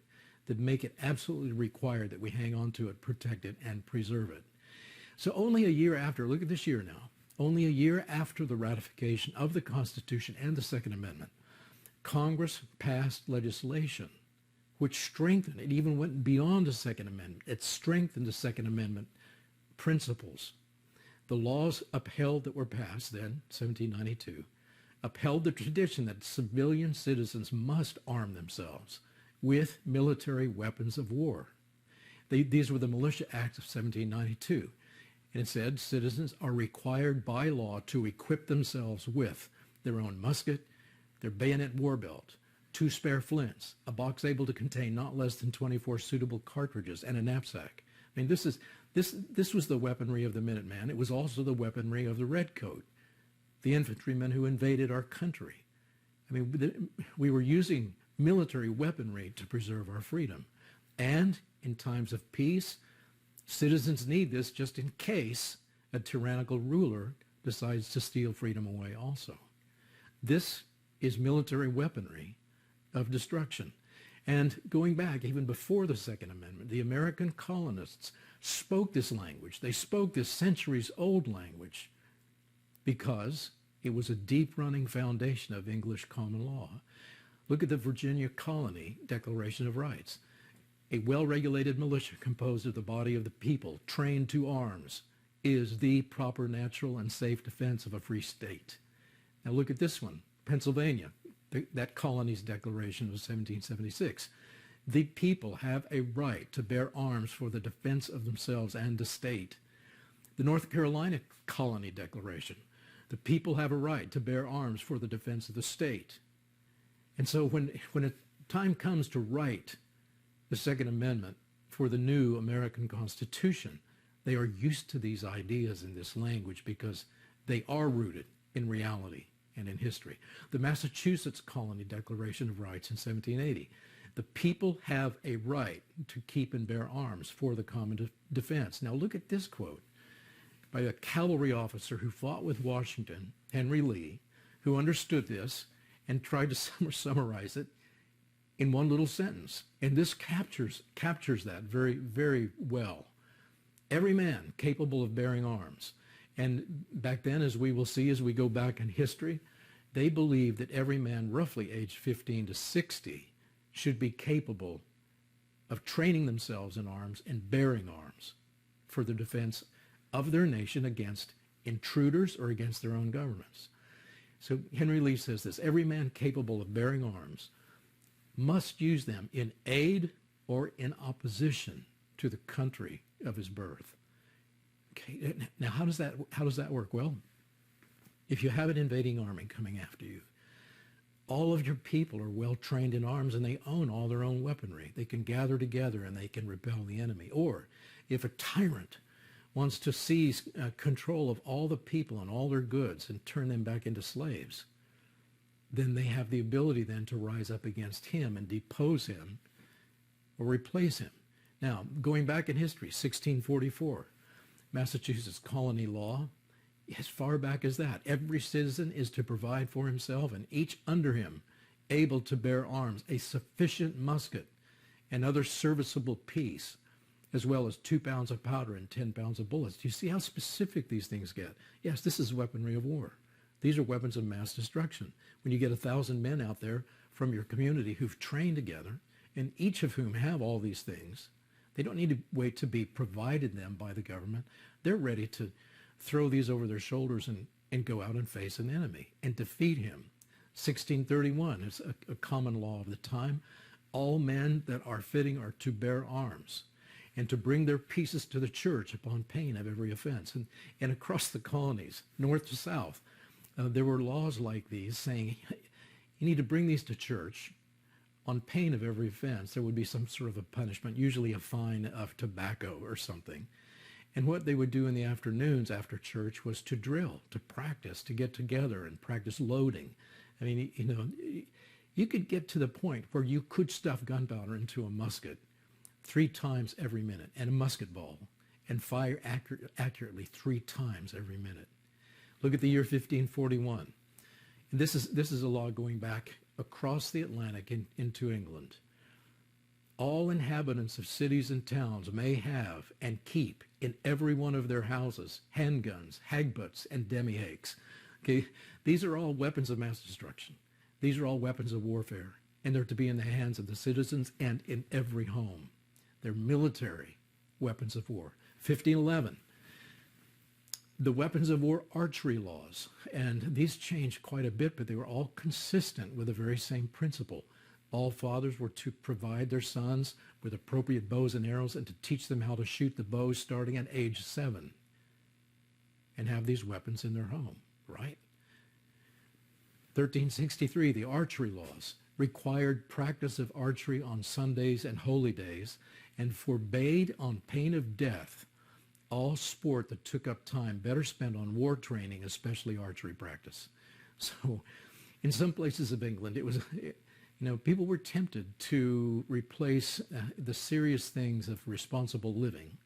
that make it absolutely required that we hang on to it, protect it, and preserve it. So only a year after, look at this year now, only a year after the ratification of the Constitution and the Second Amendment, Congress passed legislation which strengthened, it even went beyond the Second Amendment. It strengthened the Second Amendment principles. The laws upheld that were passed then, 1792, upheld the tradition that civilian citizens must arm themselves with military weapons of war. These were the Militia Acts of 1792. And it said citizens are required by law to equip themselves with their own musket, their bayonet war belt, 2 spare flints, a box able to contain not less than 24 suitable cartridges, and a knapsack. I mean, this was the weaponry of the Minuteman. It was also the weaponry of the Redcoat, the infantrymen who invaded our country. I mean, we were using military weaponry to preserve our freedom. And in times of peace, citizens need this just in case a tyrannical ruler decides to steal freedom away also. This is military weaponry of destruction. And going back even before the Second Amendment, the American colonists spoke this language. They spoke this centuries-old language because it was a deep-running foundation of English common law. Look at the Virginia Colony Declaration of Rights. A well-regulated militia composed of the body of the people, trained to arms, is the proper, natural, and safe defense of a free state. Now look at this one, Pennsylvania. That colony's declaration was 1776. The people have a right to bear arms for the defense of themselves and the state. The North Carolina Colony Declaration. The people have a right to bear arms for the defense of the state. And so when a time comes to write the Second Amendment for the new American Constitution, they are used to these ideas in this language because they are rooted in reality and in history. The Massachusetts Colony Declaration of Rights in 1780. The people have a right to keep and bear arms for the common defense. Now look at this quote by a cavalry officer who fought with Washington, Henry Lee, who understood this and tried to summarize it in one little sentence. And this captures that very, very well. Every man capable of bearing arms. And back then, as we will see as we go back in history, they believed that every man roughly aged 15 to 60 should be capable of training themselves in arms and bearing arms for the defense of their nation against intruders or against their own governments. So Henry Lee says this: every man capable of bearing arms must use them in aid or in opposition to the country of his birth. Okay, now how does that work? Well, if you have an invading army coming after you, all of your people are well trained in arms and they own all their own weaponry. They can gather together and they can repel the enemy. Or if a tyrant wants to seize control of all the people and all their goods and turn them back into slaves, then they have the ability then to rise up against him and depose him or replace him. Now, going back in history, 1644, Massachusetts colony law, as far back as that, every citizen is to provide for himself and each under him able to bear arms, a sufficient musket and other serviceable piece, as well as 2 pounds of powder and 10 pounds of bullets. Do you see how specific these things get? Yes, this is weaponry of war. These are weapons of mass destruction. When you get 1,000 men out there from your community who've trained together, and each of whom have all these things, they don't need to wait to be provided them by the government. They're ready to throw these over their shoulders and go out and face an enemy and defeat him. 1631 is a common law of the time. All men that are fitting are to bear arms and to bring their pieces to the church upon pain of every offense. And across the colonies, north to south, there were laws like these saying, you need to bring these to church on pain of every offense. There would be some sort of a punishment, usually a fine of tobacco or something. And what they would do in the afternoons after church was to drill, to practice, to get together and practice loading. I mean, you know, you could get to the point where you could stuff gunpowder into a musket 3 times every minute and a musket ball and fire accurately 3 times every minute. Look at the year 1541. And this is a law going back across the Atlantic into England. All inhabitants of cities and towns may have and keep in every one of their houses handguns, hagbutts, and demi-hakes. Okay, these are all weapons of mass destruction. These are all weapons of warfare, and they're to be in the hands of the citizens and in every home. They're military weapons of war. 1511, the weapons of war archery laws, and these changed quite a bit, but they were all consistent with the very same principle. All fathers were to provide their sons with appropriate bows and arrows and to teach them how to shoot the bows starting at age 7 and have these weapons in their home, right? 1363, the archery laws required practice of archery on Sundays and holy days and forbade on pain of death all sport that took up time better spent on war training, especially archery practice. So in some places of England, it was, you know, people were tempted to replace the serious things of responsible living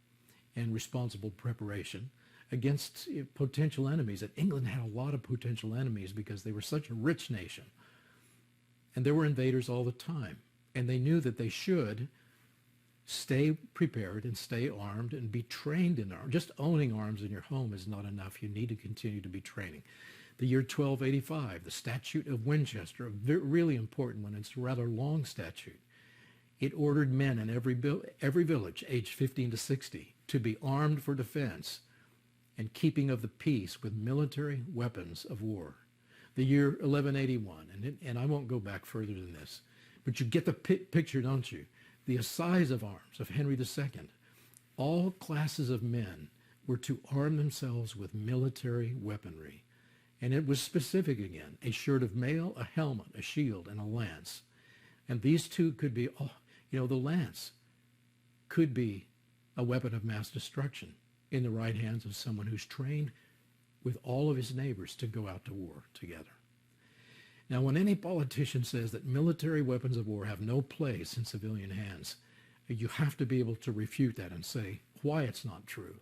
and responsible preparation against potential enemies. And England had a lot of potential enemies because they were such a rich nation. And there were invaders all the time. And they knew that they should stay prepared and stay armed and be trained in arms. Just owning arms in your home is not enough. You need to continue to be training. The year 1285, the Statute of Winchester, a really important one. It's a rather long statute. It ordered men in every village, aged 15 to 60, to be armed for defense and keeping of the peace with military weapons of war. The year 1181, and I won't go back further than this, but you get the picture, don't you? The assize of arms of Henry II. All classes of men were to arm themselves with military weaponry. And it was specific again: a shirt of mail, a helmet, a shield, and a lance. And these two could be, the lance could be a weapon of mass destruction in the right hands of someone who's trained with all of his neighbors to go out to war together. Now, when any politician says that military weapons of war have no place in civilian hands, you have to be able to refute that and say why it's not true.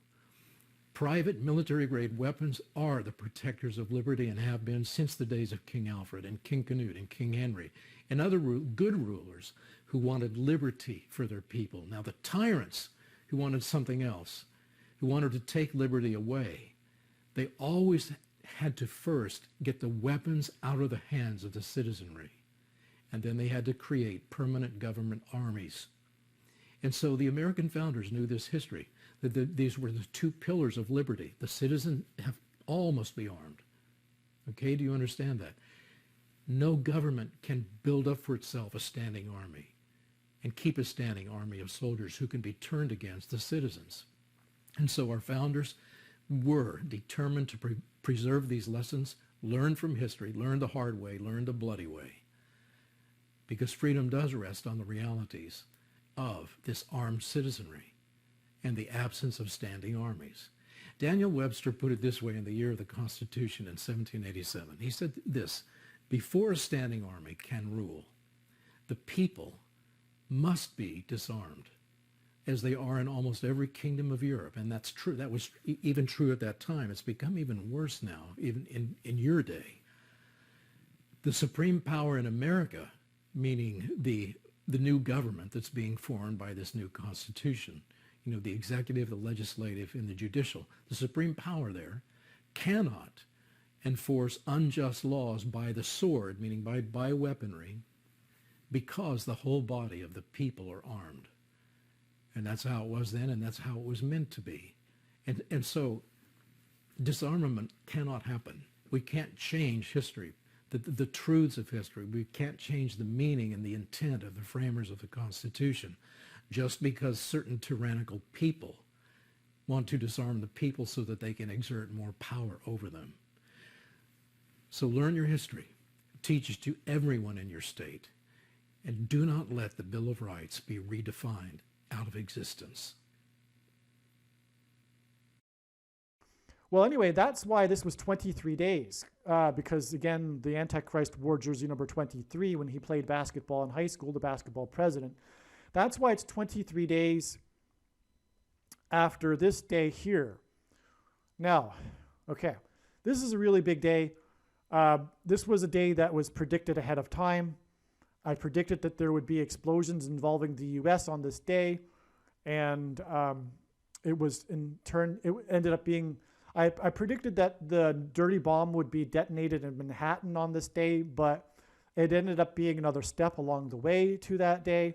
Private military-grade weapons are the protectors of liberty and have been since the days of King Alfred and King Canute and King Henry and other good rulers who wanted liberty for their people. Now, the tyrants who wanted something else, who wanted to take liberty away, they always had to first get the weapons out of the hands of the citizenry, and then they had to create permanent government armies. And so the American founders knew this history, that these were the two pillars of liberty. The citizen all must be armed. Okay, do you understand that? No government can build up for itself a standing army and keep a standing army of soldiers who can be turned against the citizens. And so our founders were determined to preserve these lessons, learn from history, learn the hard way, learn the bloody way. Because freedom does rest on the realities of this armed citizenry and the absence of standing armies. Daniel Webster put it this way in the year of the Constitution in 1787. He said this: before a standing army can rule, the people must be disarmed, as they are in almost every kingdom of Europe. And that's true. That was even true at that time. It's become even worse now, even in your day. The supreme power in America, meaning the new government that's being formed by this new Constitution, the executive, the legislative, and the judicial, the supreme power there cannot enforce unjust laws by the sword, meaning by weaponry, because the whole body of the people are armed. And that's how it was then, and that's how it was meant to be. And so disarmament cannot happen. We can't change history, the truths of history. We can't change the meaning and the intent of the framers of the Constitution just because certain tyrannical people want to disarm the people so that they can exert more power over them. So learn your history. Teach it to everyone in your state. And do not let the Bill of Rights be redefined out of existence. Well, anyway, that's why this was 23 days. Because, again, the Antichrist wore jersey number 23 when he played basketball in high school, the basketball president. That's why it's 23 days after this day here. Now, okay, this is a really big day. This was a day that was predicted ahead of time. I predicted that there would be explosions involving the U.S. on this day, and it ended up being, I predicted that the dirty bomb would be detonated in Manhattan on this day, but it ended up being another step along the way to that day,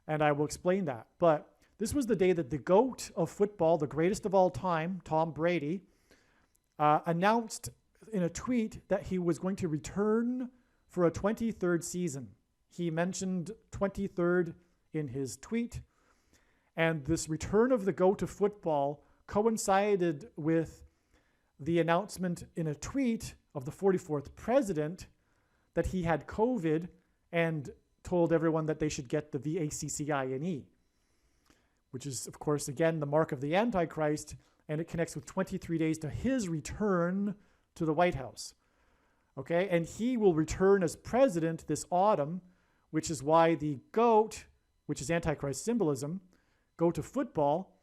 and I will explain that. But this was the day that the GOAT of football, the greatest of all time, Tom Brady, announced in a tweet that he was going to return for a 23rd season. He mentioned 23rd in his tweet, and this return of the GOAT of football coincided with the announcement in a tweet of the 44th president that he had COVID and told everyone that they should get the vaccine, which is, of course, again, the mark of the Antichrist, and it connects with 23 days to his return to the White House. Okay, and he will return as president this autumn, which is why the GOAT, which is Antichrist symbolism, GOAT of football,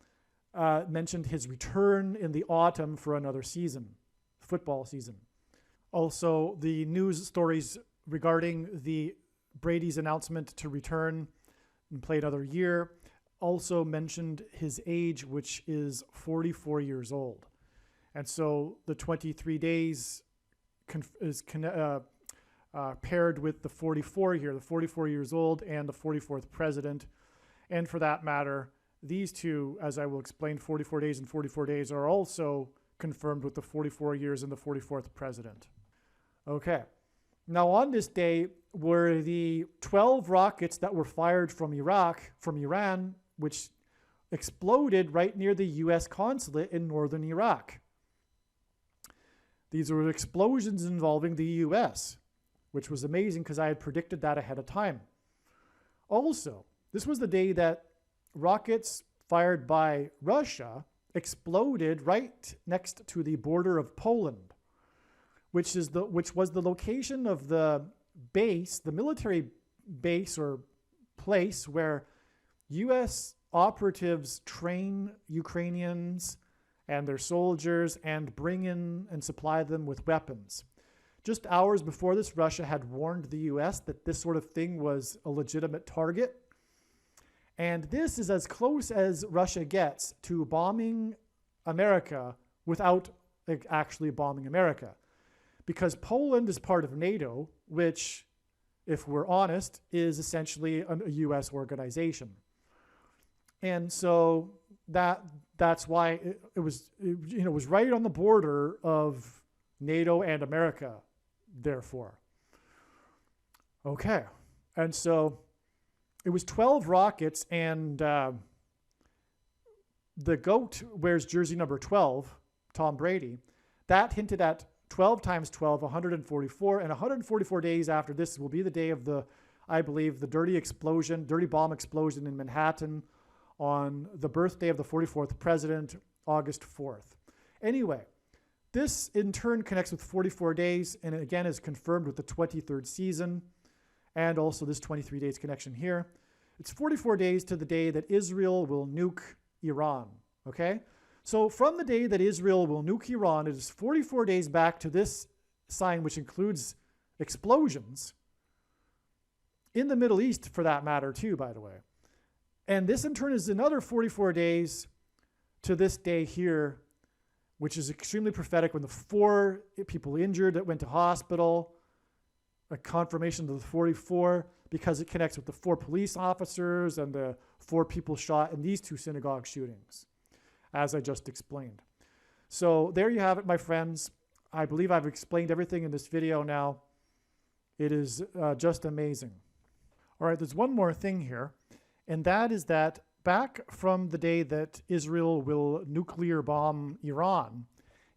mentioned his return in the autumn for another season, football season. Also, the news stories regarding the Brady's announcement to return and play another year also mentioned his age, which is 44 years old. And so the 23 days is paired with the 44 here, the 44 years old and the 44th president. And for that matter, these two, as I will explain, 44 days and 44 days are also confirmed with the 44 years and the 44th president. Okay. Now on this day were the 12 rockets that were fired from Iran, which exploded right near the U.S. consulate in northern Iraq. These were explosions involving the U.S., which was amazing because I had predicted that ahead of time. Also, this was the day that rockets fired by Russia exploded right next to the border of Poland, which was the location of the base, the military base or place where U.S. operatives train Ukrainians and their soldiers and bring in and supply them with weapons. Just hours before this, Russia had warned the U.S. that this sort of thing was a legitimate target. And this is as close as Russia gets to bombing America without actually bombing America. Because Poland is part of NATO, which, if we're honest, is essentially a U.S. organization. And so that's why it was right on the border of NATO and America, therefore. Okay. And so it was 12 rockets, and the GOAT wears jersey number 12, Tom Brady. That hinted at 12 times 12, 144, and 144 days after this will be the day of I believe, the dirty bomb explosion in Manhattan on the birthday of the 44th president, August 4th. Anyway, this in turn connects with 44 days, and again is confirmed with the 23rd season, and also this 23 days connection here. It's 44 days to the day that Israel will nuke Iran, okay? So from the day that Israel will nuke Iran, it is 44 days back to this sign, which includes explosions in the Middle East, for that matter, too, by the way. And this, in turn, is another 44 days to this day here, which is extremely prophetic, when the 4 people injured that went to hospital, a confirmation of the 44, because it connects with the 4 police officers and the 4 people shot in these 2 synagogue shootings, as I just explained. So there you have it, my friends. I believe I've explained everything in this video now. It is just amazing. All right, there's one more thing here, and that is that back from the day that Israel will nuclear bomb Iran,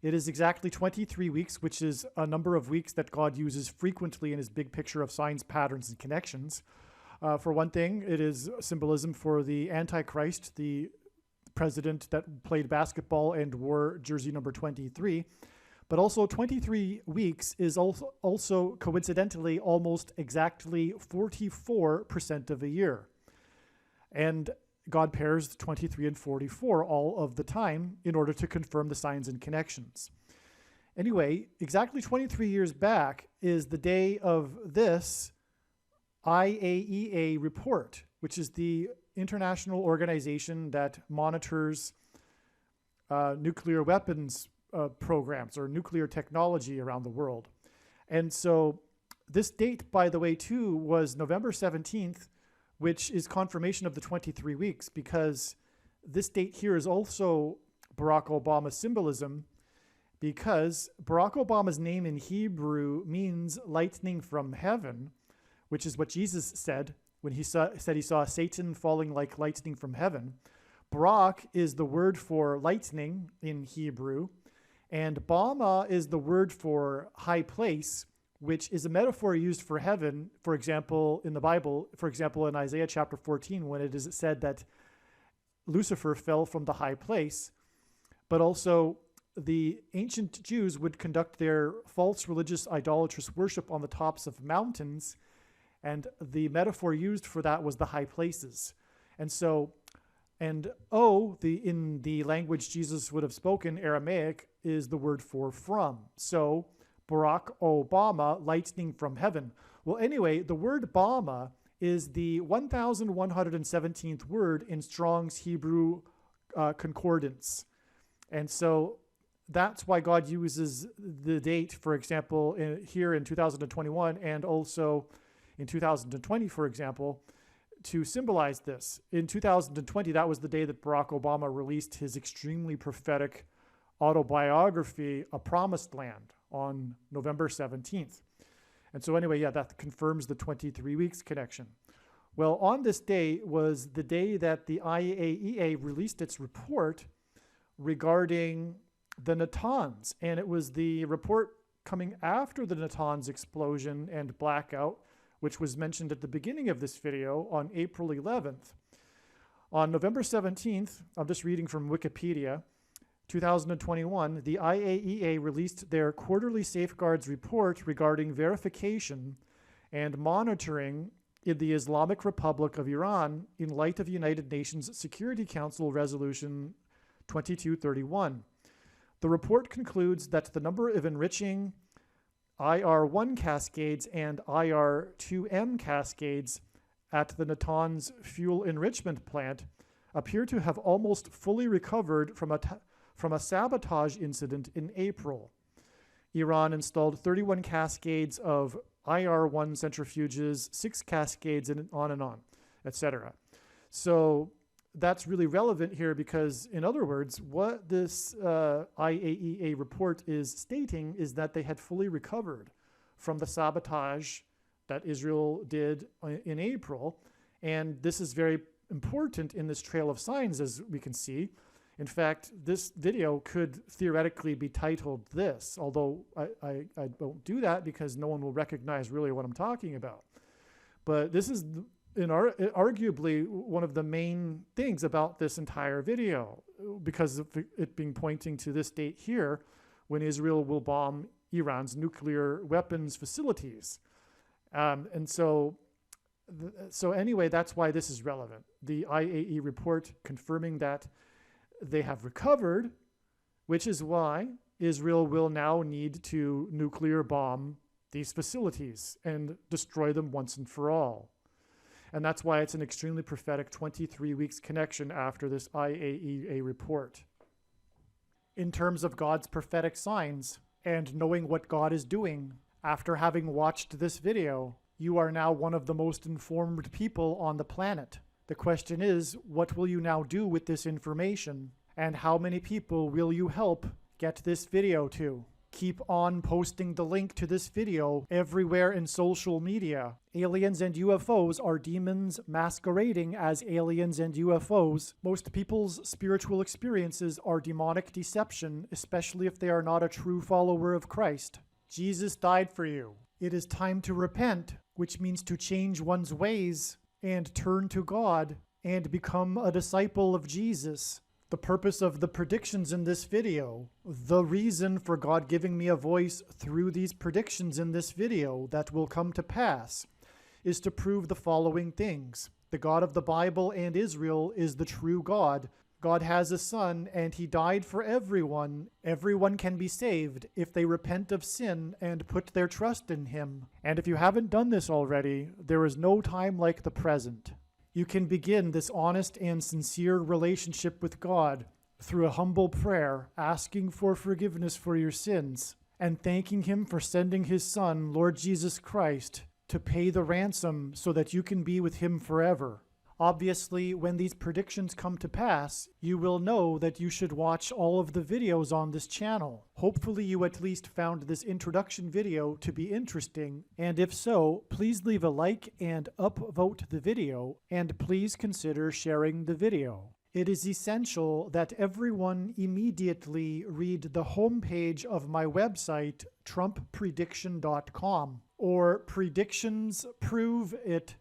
it is exactly 23 weeks, which is a number of weeks that God uses frequently in his big picture of signs, patterns, and connections. For one thing, it is symbolism for the Antichrist, the president that played basketball and wore jersey number 23. But also 23 weeks is also coincidentally almost exactly 44% of a year. And God pairs 23 and 44 all of the time in order to confirm the signs and connections. Anyway, exactly 23 years back is the day of this IAEA report, which is the international organization that monitors nuclear weapons programs or nuclear technology around the world. And so this date, by the way, too, was November 17th, which is confirmation of the 23 weeks, because this date here is also Barack Obama's symbolism, because Barack Obama's name in Hebrew means lightning from heaven, which is what Jesus said when he said he saw Satan falling like lightning from heaven. Barak is the word for lightning in Hebrew, and Bama is the word for high place, which is a metaphor used for heaven, for example, in the Bible, for example, in Isaiah chapter 14, when it is said that Lucifer fell from the high place. But also the ancient Jews would conduct their false religious idolatrous worship on the tops of mountains, and the metaphor used for that was the high places. And so, and in the language Jesus would have spoken, Aramaic, is the word for from. So Barack Obama, lightning from heaven. Well, anyway, the word Bama is the 1,117th word in Strong's Hebrew concordance. And so that's why God uses the date, for example, here in 2021 and also in 2020, for example, to symbolize this. In 2020, that was the day that Barack Obama released his extremely prophetic autobiography, A Promised Land, on November 17th. And so anyway, yeah, that confirms the 23 weeks connection. Well, on this day was the day that the IAEA released its report regarding the Natanz. And it was the report coming after the Natanz explosion and blackout, which was mentioned at the beginning of this video on April 11th. On November 17th, I'm just reading from Wikipedia, 2021, the IAEA released their quarterly safeguards report regarding verification and monitoring in the Islamic Republic of Iran in light of United Nations Security Council Resolution 2231. The report concludes that the number of enriching IR-1 cascades and IR-2M cascades at the Natanz fuel enrichment plant appear to have almost fully recovered from a sabotage incident in April. Iran installed 31 cascades of IR-1 centrifuges, 6 cascades, and on, etc. So that's really relevant here because, in other words, what this IAEA report is stating is that they had fully recovered from the sabotage that Israel did in April. And this is very important in this trail of signs, as we can see. In fact, this video could theoretically be titled this, although I won't do that because no one will recognize really what I'm talking about. But this is arguably one of the main things about this entire video, because of it being pointing to this date here when Israel will bomb Iran's nuclear weapons facilities. And so anyway, that's why this is relevant. The IAEA report confirming that they have recovered, which is why Israel will now need to nuclear bomb these facilities and destroy them once and for all. And that's why it's an extremely prophetic 23 weeks connection after this IAEA report. In terms of God's prophetic signs and knowing what God is doing, after having watched this video, you are now one of the most informed people on the planet. The question is, what will you now do with this information? And how many people will you help get this video to? Keep on posting the link to this video everywhere in social media. Aliens and UFOs are demons masquerading as aliens and UFOs. Most people's spiritual experiences are demonic deception, especially if they are not a true follower of Christ. Jesus died for you. It is time to repent, which means to change one's ways and turn to God and become a disciple of Jesus. The purpose of the predictions in this video, the reason for God giving me a voice through these predictions in this video that will come to pass, is to prove the following things. The God of the Bible and Israel is the true God. God has a son and he died for everyone. Everyone can be saved if they repent of sin and put their trust in him. And if you haven't done this already, there is no time like the present. You can begin this honest and sincere relationship with God through a humble prayer, asking for forgiveness for your sins, and thanking him for sending his son, Lord Jesus Christ, to pay the ransom so that you can be with him forever. Obviously, when these predictions come to pass, you will know that you should watch all of the videos on this channel. Hopefully you at least found this introduction video to be interesting, and if so, please leave a like and upvote the video, and please consider sharing the video. It is essential that everyone immediately read the homepage of my website, TrumpPrediction.com, or PredictionsProveIt.com.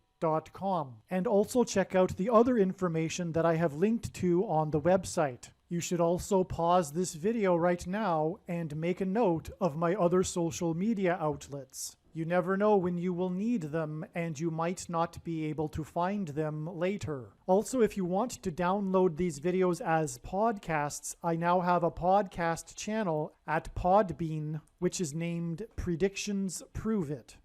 And also check out the other information that I have linked to on the website. You should also pause this video right now and make a note of my other social media outlets. You never know when you will need them, and you might not be able to find them later. Also, if you want to download these videos as podcasts, I now have a podcast channel at Podbean, which is named Predictions Prove It.